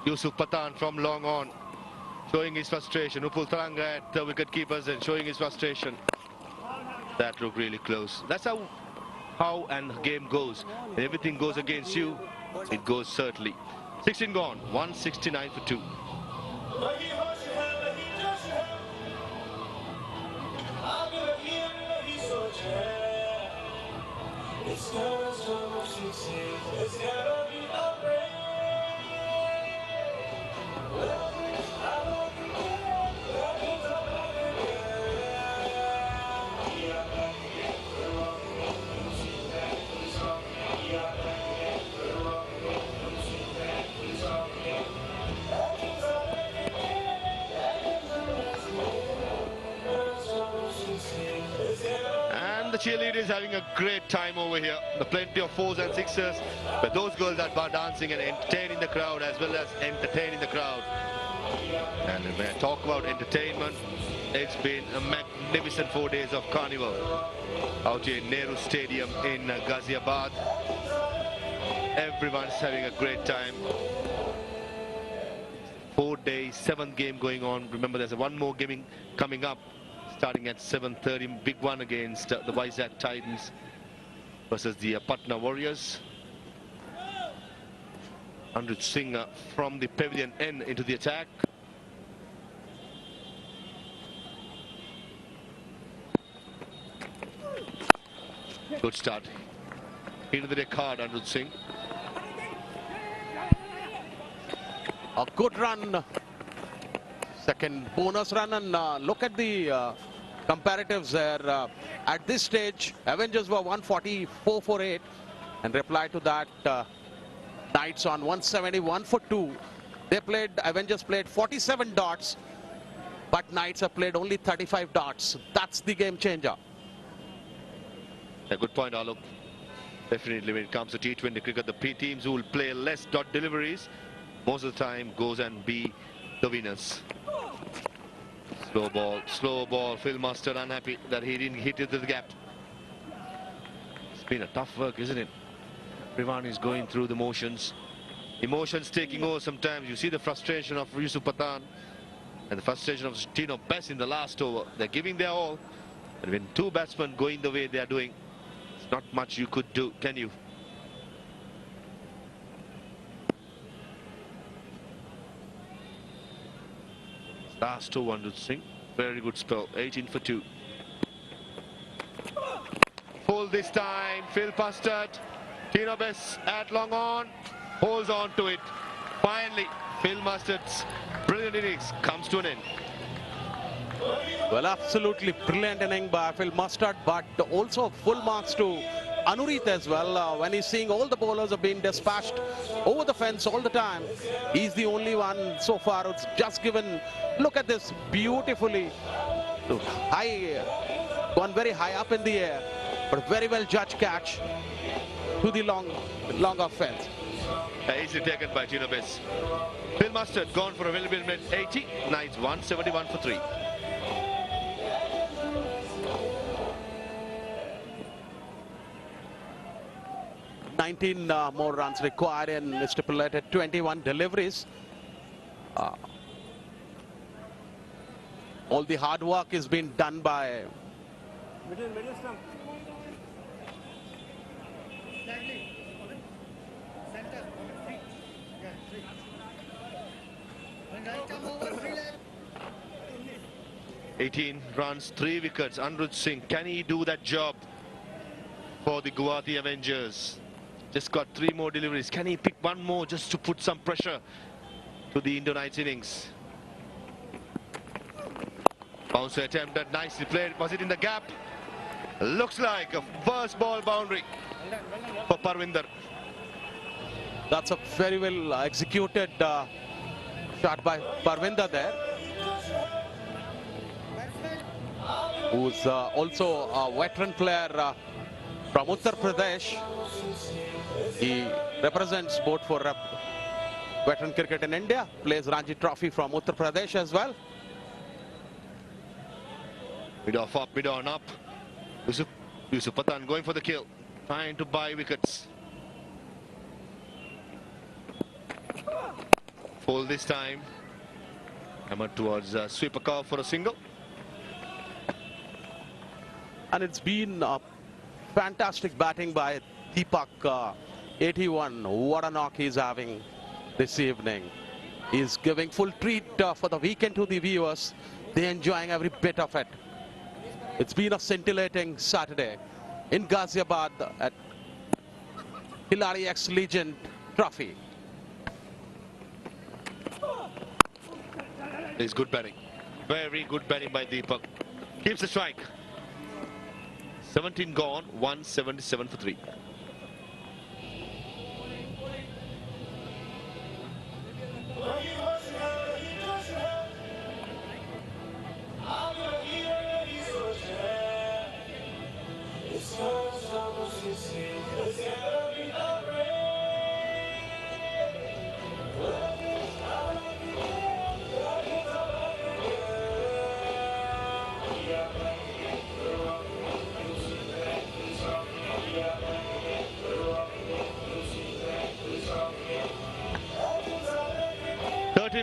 Yusuf Pathan from long on, showing his frustration. Upul Taranga at the wicket keepers and showing his frustration. That looked really close. That's how and game goes. When everything goes against you, it goes certainly. 16 gone, 169 for 2. The cheerleaders having a great time over here. The plenty of 4s and 6s, but those girls are dancing and entertaining the crowd as well as entertaining the crowd. And when I talk about entertainment, it's been a magnificent 4 days of carnival out here in Nehru Stadium in Ghaziabad. Everyone's having a great time. 4 days, 7th game going on. Remember, there's one more game coming up, starting at 7:30, big one against the Vizag Titans versus the Patna Warriors. Anurag Singh from the pavilion end into the attack. Good start. Into the deck hard, Anurag Singh. A good run. Second bonus run, and look at the comparatives there. At this stage, Avengers were 144 for 8, and reply to that, Knights on 171 for 2. Avengers played 47 dots, but Knights have played only 35 dots. That's the game changer. A good point, Alok. Definitely, when it comes to T20 cricket, the P teams who will play less dot deliveries most of the time goes and be the winners. Slow ball. Phil Mustard unhappy that he didn't hit it to the gap. It's been a tough work, isn't it? Everyone is going through the motions. Emotions taking over sometimes. You see the frustration of Yusuf Pathan and the frustration of Tino Bess in the last over. They're giving their all. And when 2 batsmen going the way they are doing, it's not much you could do, can you? Last over, Anurag Singh. Very good spell. 18 for 2. Full this time. Phil Mustard. Tino Bess at long on. Holds on to it. Finally, Phil Mustard's brilliant innings comes to an end. Well, absolutely brilliant inning by Phil Mustard, but also full marks to Anurit as well. When he's seeing all the bowlers have been dispatched over the fence all the time, he's the only one so far who's just given, look at this, beautifully high, gone very high up in the air, but very well judged catch to the longer fence. Easily taken by Gino Bess. Phil Mustard gone for a well made 80, nice 171 for 3. More runs required in stipulated 21 deliveries. All the hard work is being done by Middle stump. 18 runs, 3 wickets. Anirudh Singh, can he do that job for the Guwahati Avengers? Just got 3 more deliveries. Can he pick one more just to put some pressure to the Indore Knights innings? Bouncer attempted, nicely played. Was it in the gap? Looks like a first ball boundary for Parvinder. That's a very well executed shot by Parvinder there, who's also a veteran player from Uttar Pradesh. He represents both for veteran cricket in India, plays Ranji Trophy from Uttar Pradesh as well. Mid off up, mid on up. Yusuf Pathan going for the kill, trying to buy wickets. Full this time. Hammered towards sweeper cover for a single. And it's been fantastic batting by Deepak. 81, what a knock he's having this evening. He's giving full treat for the weekend to the viewers. They're enjoying every bit of it. It's been a scintillating Saturday in Ghaziabad at Khiladix Legend Trophy. It's good batting. Very good batting by Deepak. Keeps the strike. 17 gone, 177 for 3.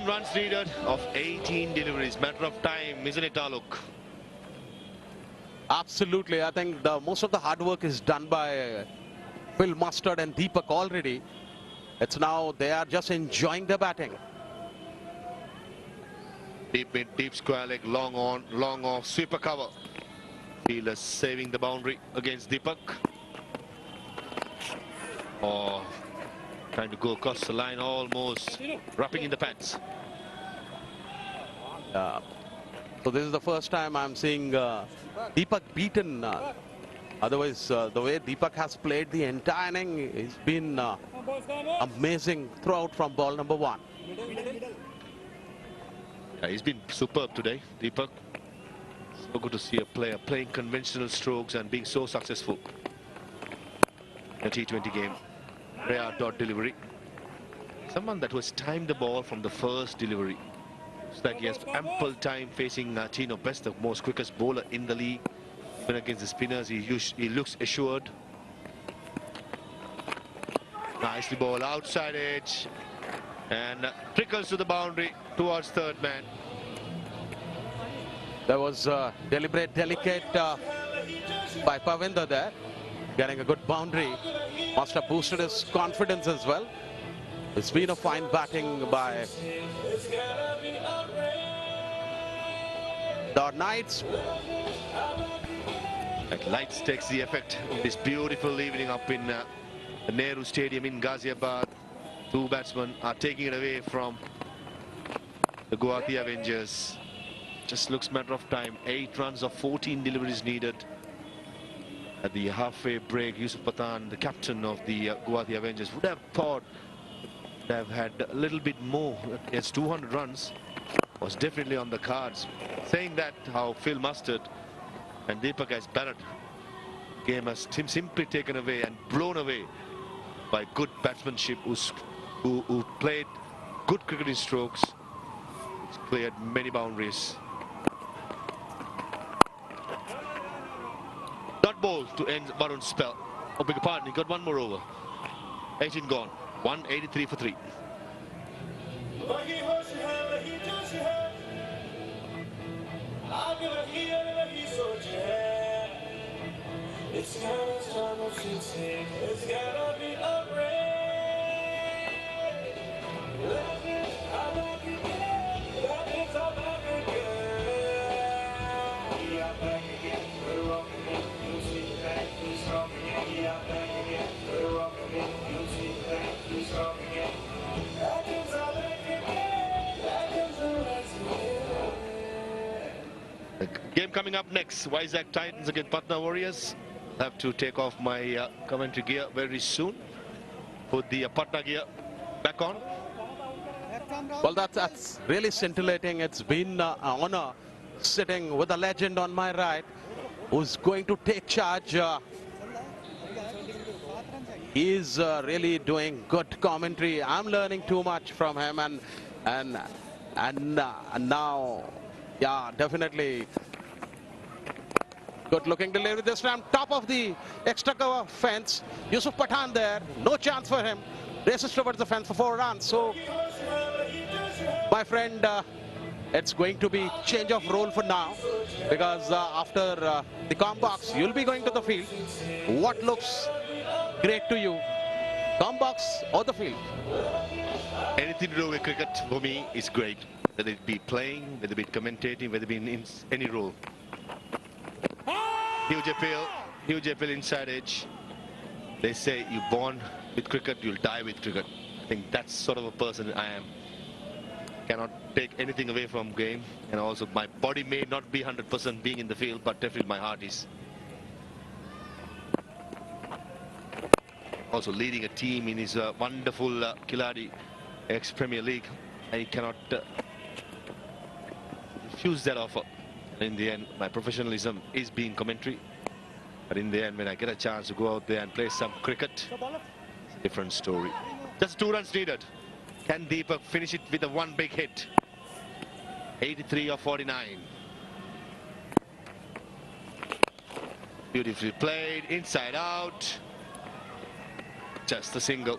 Runs needed of 18 deliveries. Matter of time, isn't it, Alok? Absolutely. I think most of the hard work is done by Phil Mustard and Deepak already. It's now they are just enjoying the batting. Deep mid, deep square leg, long on, long off, sweeper cover. Fielder saving the boundary against Deepak. Oh, trying to go across the line, almost wrapping in the pants. So this is the first time I'm seeing Deepak beaten. Otherwise, the way Deepak has played the entire inning, it's been amazing throughout from ball number 1. Yeah, he's been superb today, Deepak. So good to see a player playing conventional strokes and being so successful in a T20 game. Rare dot delivery. Someone that was timed the ball from the first delivery. Looks like he has ample time facing Tino Best, the most quickest bowler in the league. Even against the spinners, he looks assured. Nicely ball outside edge. And trickles to the boundary towards third man. There was deliberate, delicate by Parvinder there. Getting a good boundary. Must have boosted his confidence as well. It's been a fine batting by the Knights. That lights takes the effect of this beautiful evening up in the Nehru Stadium in Ghaziabad. Two batsmen are taking it away from the Guwahati Avengers. Just looks matter of time. 8 runs of 14 deliveries needed. At the halfway break, Yusuf Pathan, the captain of the Guwahati Avengers, would have thought would have had a little bit more. Yes, 200 runs was definitely on the cards. Saying that, how Phil Mustard and Deepak has batted. Game has simply taken away and blown away by good batsmanship, who played good cricketing strokes, which cleared many boundaries. Not bowled to end Varun's spell. Oh, beg your pardon, he got one more over. 18 gone. 183 for 3. It's gotta start with fixing. It's gotta be a rain. I'm back again. Legends are back again. We are back again. We're rocking it. You see back. We strong again. We are back again. We're rocking it. You see back. We strong again. Legends are back again. Legends are back again. The game coming up next. Vizag Titans against Patna Warriors. Have to take off my commentary gear very soon. Put the Patna gear back on. Well, that's really scintillating. It's been an honor sitting with a legend on my right who's going to take charge. He's really doing good commentary. I'm learning too much from him, and now, yeah, definitely. Good looking delivery this time, top of the extra cover fence. Yusuf Pathan there, no chance for him. Races towards the fence for 4 runs. So, my friend, it's going to be change of role for now, because after the com box, you'll be going to the field. What looks great to you, com box or the field? Anything to do with cricket for me is great. Whether it be playing, whether it be commentating, whether it be in any role. Huge appeal inside edge. They say you're born with cricket, you'll die with cricket. I think that's sort of a person I am. Cannot take anything away from game, and also my body may not be 100% being in the field, but definitely my heart is. Also leading a team in his wonderful Khiladix ex-Premier League. I cannot refuse that offer. In the end, my professionalism is being commentary. But in the end, when I get a chance to go out there and play some cricket, it's a different story. Just 2 runs needed. Can Deepak finish it with a one big hit? 83 or 49. Beautifully played, inside out. Just a single.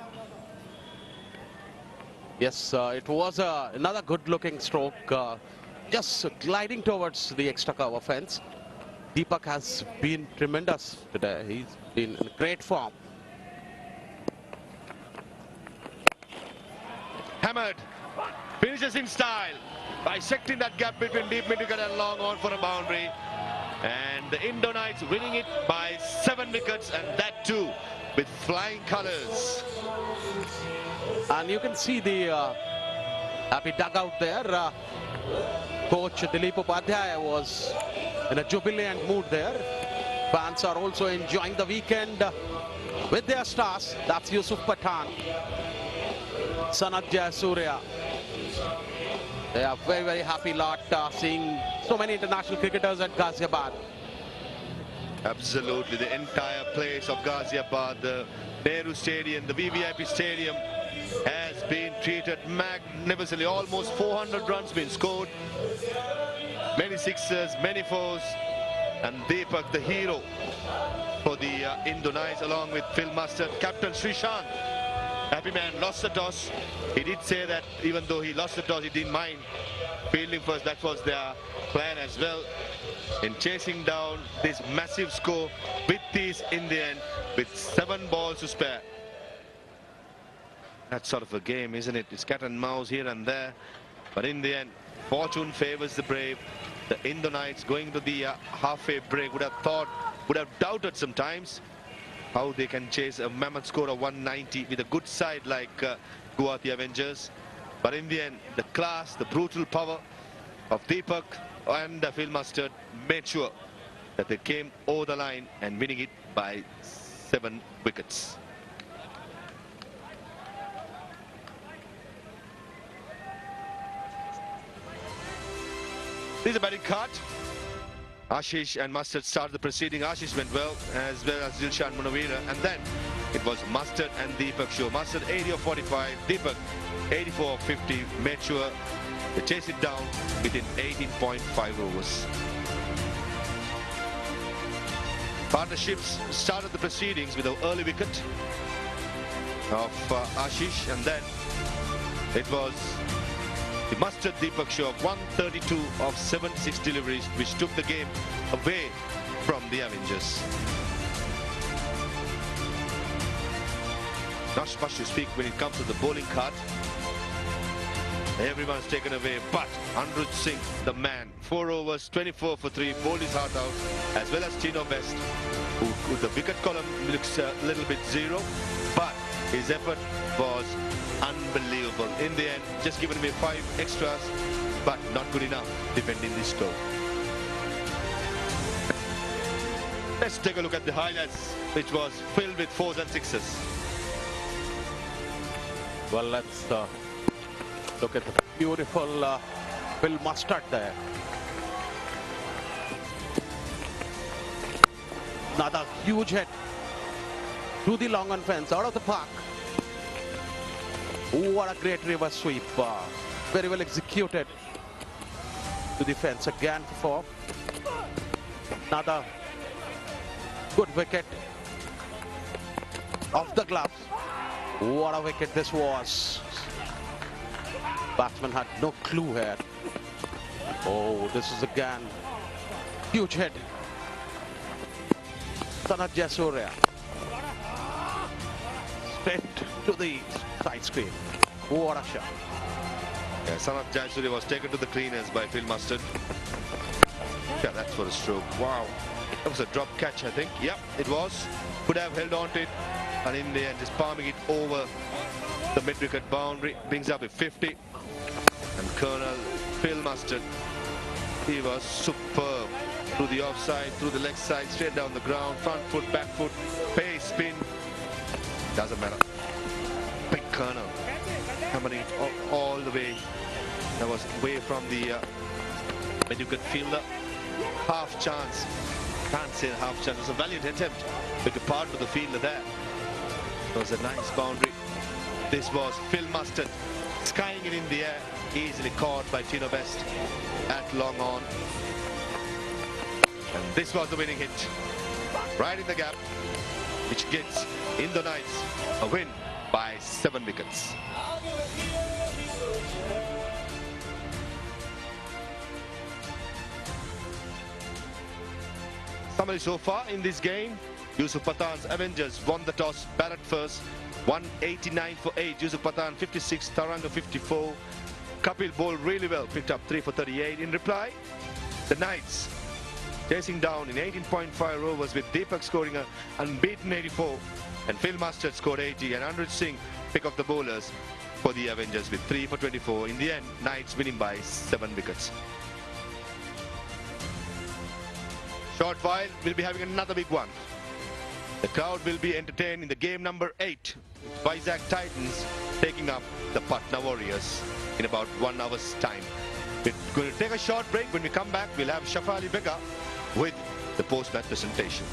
Yes, it was another good-looking stroke. Just gliding towards the extra cover fence. Deepak has been tremendous today. He's been in great form. Hammered. Finishes in style. Bisecting that gap between deep mid-wicket and long on for a boundary. And the Indore Knights winning it by 7 wickets, and that too with flying colours. And you can see the happy dugout there. Coach Dilip Upadhyaya was in a jubilant mood there. Fans are also enjoying the weekend with their stars. That's Yusuf Pathan, Sanat Jayasuriya. They are very, very happy lot seeing so many international cricketers at Ghaziabad. Absolutely, the entire place of Ghaziabad, the Nehru Stadium, the VVIP Stadium has been treated magnificently. Almost 400 runs been scored. Many sixes, many fours, and Deepak, the hero for the Indore Knights, along with Phil Mustard, Captain Srishant. Happy man, lost the toss. He did say that even though he lost the toss, he didn't mind fielding first. That was their plan as well in chasing down this massive score with these in the end, with 7 balls to spare. That's sort of a game, isn't it? It's cat and mouse here and there, but in the end, fortune favors the brave. The Indore Knights going to the halfway break would have doubted sometimes how they can chase a mammoth score of 190 with a good side like Guwahati Avengers. But in the end, the class, the brutal power of Deepak and Phil Mustard made sure that they came over the line and winning it by 7 wickets. This is a batting card. Ashish and Mustard started the proceeding. Ashish went well as Dilshan Munawira, and then it was Mustard and Deepak show. Mustard 80 of 45, Deepak 84 of 50, made sure they chase it down within 18.5 overs. Partnerships started the proceedings with an early wicket of Ashish, and then it was the Mustard Deepak show of 132 of 76 deliveries, which took the game away from the Avengers. Not much to speak when it comes to the bowling card. Everyone's taken away, but Anirudh Singh, the man, 4 overs, 24 for 3, bowled his heart out, as well as Tino Best, who the wicket column looks a little bit zero, but his effort was unbelievable. In the end, just given away 5 extras, but not good enough defending this score. Let's take a look at the highlights, which was filled with 4s and 6s. Well, let's look at the beautiful Phil Mustard there. Another huge hit to the long on fence, out of the park. What a great reverse sweep. Very well executed to the fence again for 4. Another good wicket off the gloves. What a wicket this was. Batsman had no clue here. Oh, this is again huge hit. Sanat Jayasuriya straight to the side screen. What a shot. Yeah, Sanat Jayasuriya was taken to the cleaners by Phil Mustard. Yeah, that's for a stroke. Wow. That was a drop catch, I think. Yep, it was. Could have held on to it, and in the end, just palming it over the mid-wicket boundary, brings up a 50. And Colonel Phil Mustard, he was superb. Through the offside, through the leg side, straight down the ground, front foot, back foot, pace, spin. Doesn't matter. Big Colonel hammering it all the way. That was away from the mid-wicket fielder. Half chance. Can't say half chance. It was a valiant attempt. Took a part of the fielder there. It was a nice boundary. This was Phil Mustard skying it in the air, easily caught by Tino Best at long on. And this was the winning hit, right in the gap, which gets Indore Knights a win by 7 wickets. Summary so far in this game: Yusuf Pathan's Avengers won the toss, batted first, 189 for 8. Yusuf Pathan 56, Taranga 54. Kapil bowled really well, picked up 3 for 38. In reply, the Knights chasing down in 18.5 overs with Deepak scoring an unbeaten 84 and Phil Mustard scored 80 and Anirudh Singh pick up the bowlers for the Avengers with 3 for 24. In the end, Knights winning by 7 wickets. Short while, we'll be having another big one. The crowd will be entertained in the game number 8. Vizag Titans taking up the Patna Warriors in about 1 hour's time. We're going to take a short break. When we come back, we'll have Shafali Bega with the post-match presentation.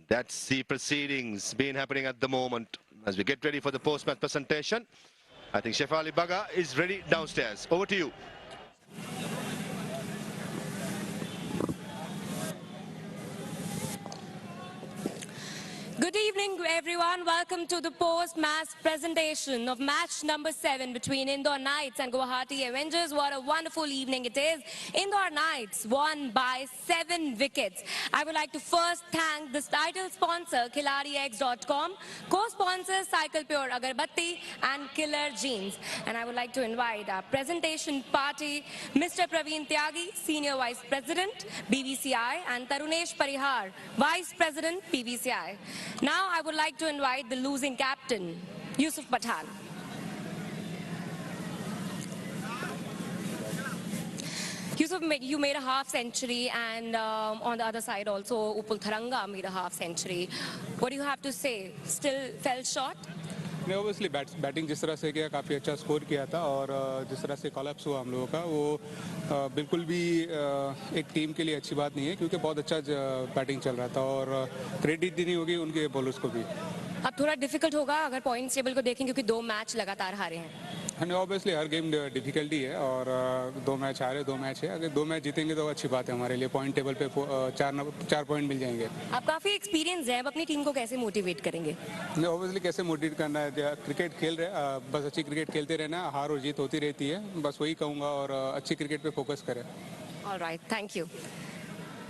That's the proceedings been happening at the moment as we get ready for the post-match presentation. I think Shefali Baga is ready downstairs. Over to you. Good evening, everyone. Welcome to the post-match presentation of match number 7 between Indore Knights and Guwahati Avengers. What a wonderful evening it is. Indore Knights won by 7 wickets. I would like to first thank this title sponsor, Khiladix.com, co-sponsors Cycle Pure Agarbatti and Killer Jeans. And I would like to invite our presentation party, Mr. Praveen Tyagi, Senior Vice President, BVCI, and Tarunesh Parihar, Vice President, PVCI. Now I would like to invite the losing captain, Yusuf Pathan. Yusuf, you made a half century, and on the other side also Upul Tharanga made a half century. What do you have to say? Still fell short? नहीं obviously batting जिस तरह से किया काफ़ी अच्छा score किया था और जिस तरह से कॉलअप्स हुआ हम लोगों का वो बिल्कुल भी एक टीम के लिए अच्छी बात नहीं है क्योंकि बहुत अच्छा बैटिंग चल रहा था और क्रेडिट देनी होगी उनके बॉलर्स को भी. अब थोड़ा डिफिकल्ट होगा अगर पॉइंट्स टेबल को देखें क्योंकि 2 मैच लगातार हारे हैं. नहीं ऑब्वियसली हर गेम डिफिकल्टी है और 2 मैच हारे 2 मैच है. अगर 2 मैच जीतेंगे तो अच्छी बात है हमारे लिए. पॉइंट टेबल पे 4 पॉइंट मिल जाएंगे. आप काफी एक्सपीरियंस है, अब अपनी टीम को कैसे मोटिवेट करेंगे? नहीं ऑब्वियसली कैसे मोटिवेट करना है. क्रिकेट खेल रहे बस अच्छी क्रिकेट खेलते रहना. हार और जीत होती रहती है. बस वही कहूँगा और अच्छी क्रिकेट पे फोकस करें. All right, thank you.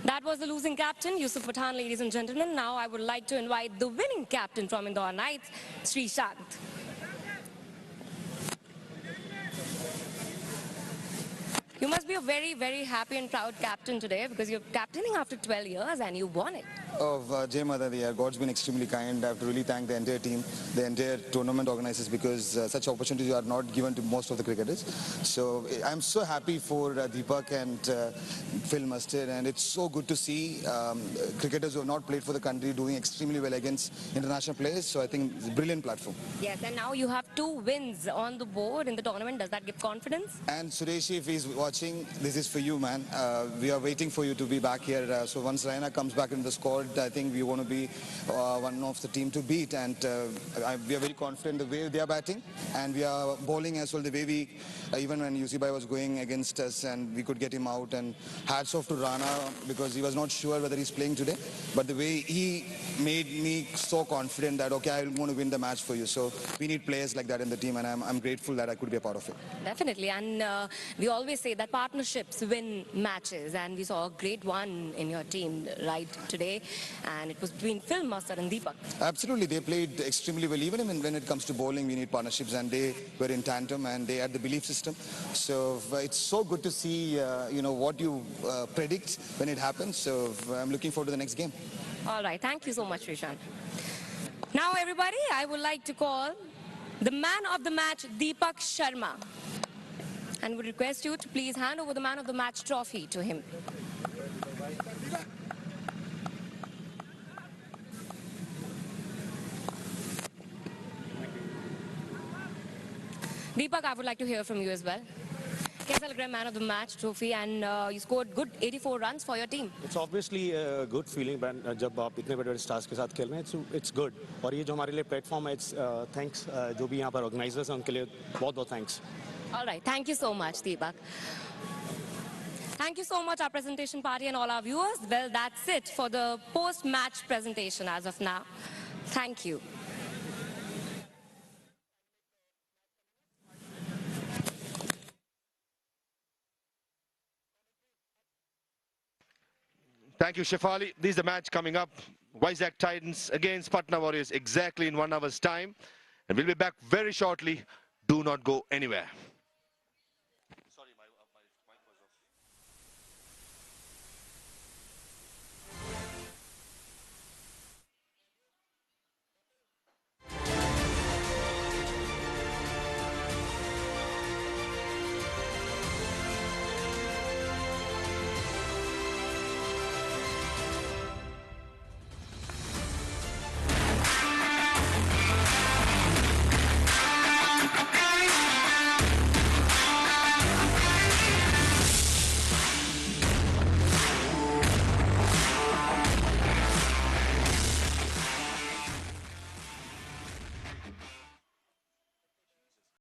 That was the losing captain, Yusuf Pathan, ladies and gentlemen. Now I would like to invite the winning captain from Indore Knights, Freesat. You must be a very, very happy and proud captain today because you're captaining after 12 years and you won it. Jai Mata Di, God's been extremely kind. I have to really thank the entire team, the entire tournament organizers because such opportunities are not given to most of the cricketers. So I'm so happy for Deepak and Phil Mustard, and it's so good to see cricketers who have not played for the country doing extremely well against international players. So I think it's a brilliant platform. Yes, and now you have 2 wins on the board in the tournament. Does that give confidence? And Suresh, if he's watching, this is for you, man. We are waiting for you to be back here. So once Raina comes back in the squad, I think we want to be one of the team to beat. And we are very confident the way they are batting. And we are bowling as well, the way we, even when Yusibai was going against us and we could get him out. And hats off to Rana because he was not sure whether he's playing today. But the way he made me so confident that, okay, I'm going to win the match for you. So we need players like that in the team. And I'm grateful that I could be a part of it. Definitely. And we always say that partnerships win matches, and we saw a great one in your team right today, and it was between Phil Mustard and Deepak. Absolutely, they played extremely well. Even when it comes to bowling, we need partnerships, and they were in tandem, and they had the belief system. So it's so good to see, what you predict when it happens. So I'm looking forward to the next game. All right, thank you so much, Rishan. Now, everybody, I would like to call the man of the match, Deepak Sharma, and would request you to please hand over the man of the match trophy to him. Deepak, I would like to hear from you as well. कैसा लग रहा है man of the match trophy, and you scored good 84 runs for your team. It's obviously a good feeling जब आप इतने बड़े stars के साथ खेल रहे हैं. It's good. और ये जो हमारे लिए प्लेटफॉर्म है, it's thanks जो भी यहाँ पर ऑर्गेनाइजर्स हैं उनके लिए बहुत thanks. All right, thank you so much, Deepak. Thank you so much, our presentation party and all our viewers. Well, that's it for the post-match presentation as of now. Thank you. Thank you, Shefali. This is the match coming up. Vizag Titans against Patna Warriors exactly in 1 hour's time. And we'll be back very shortly. Do not go anywhere.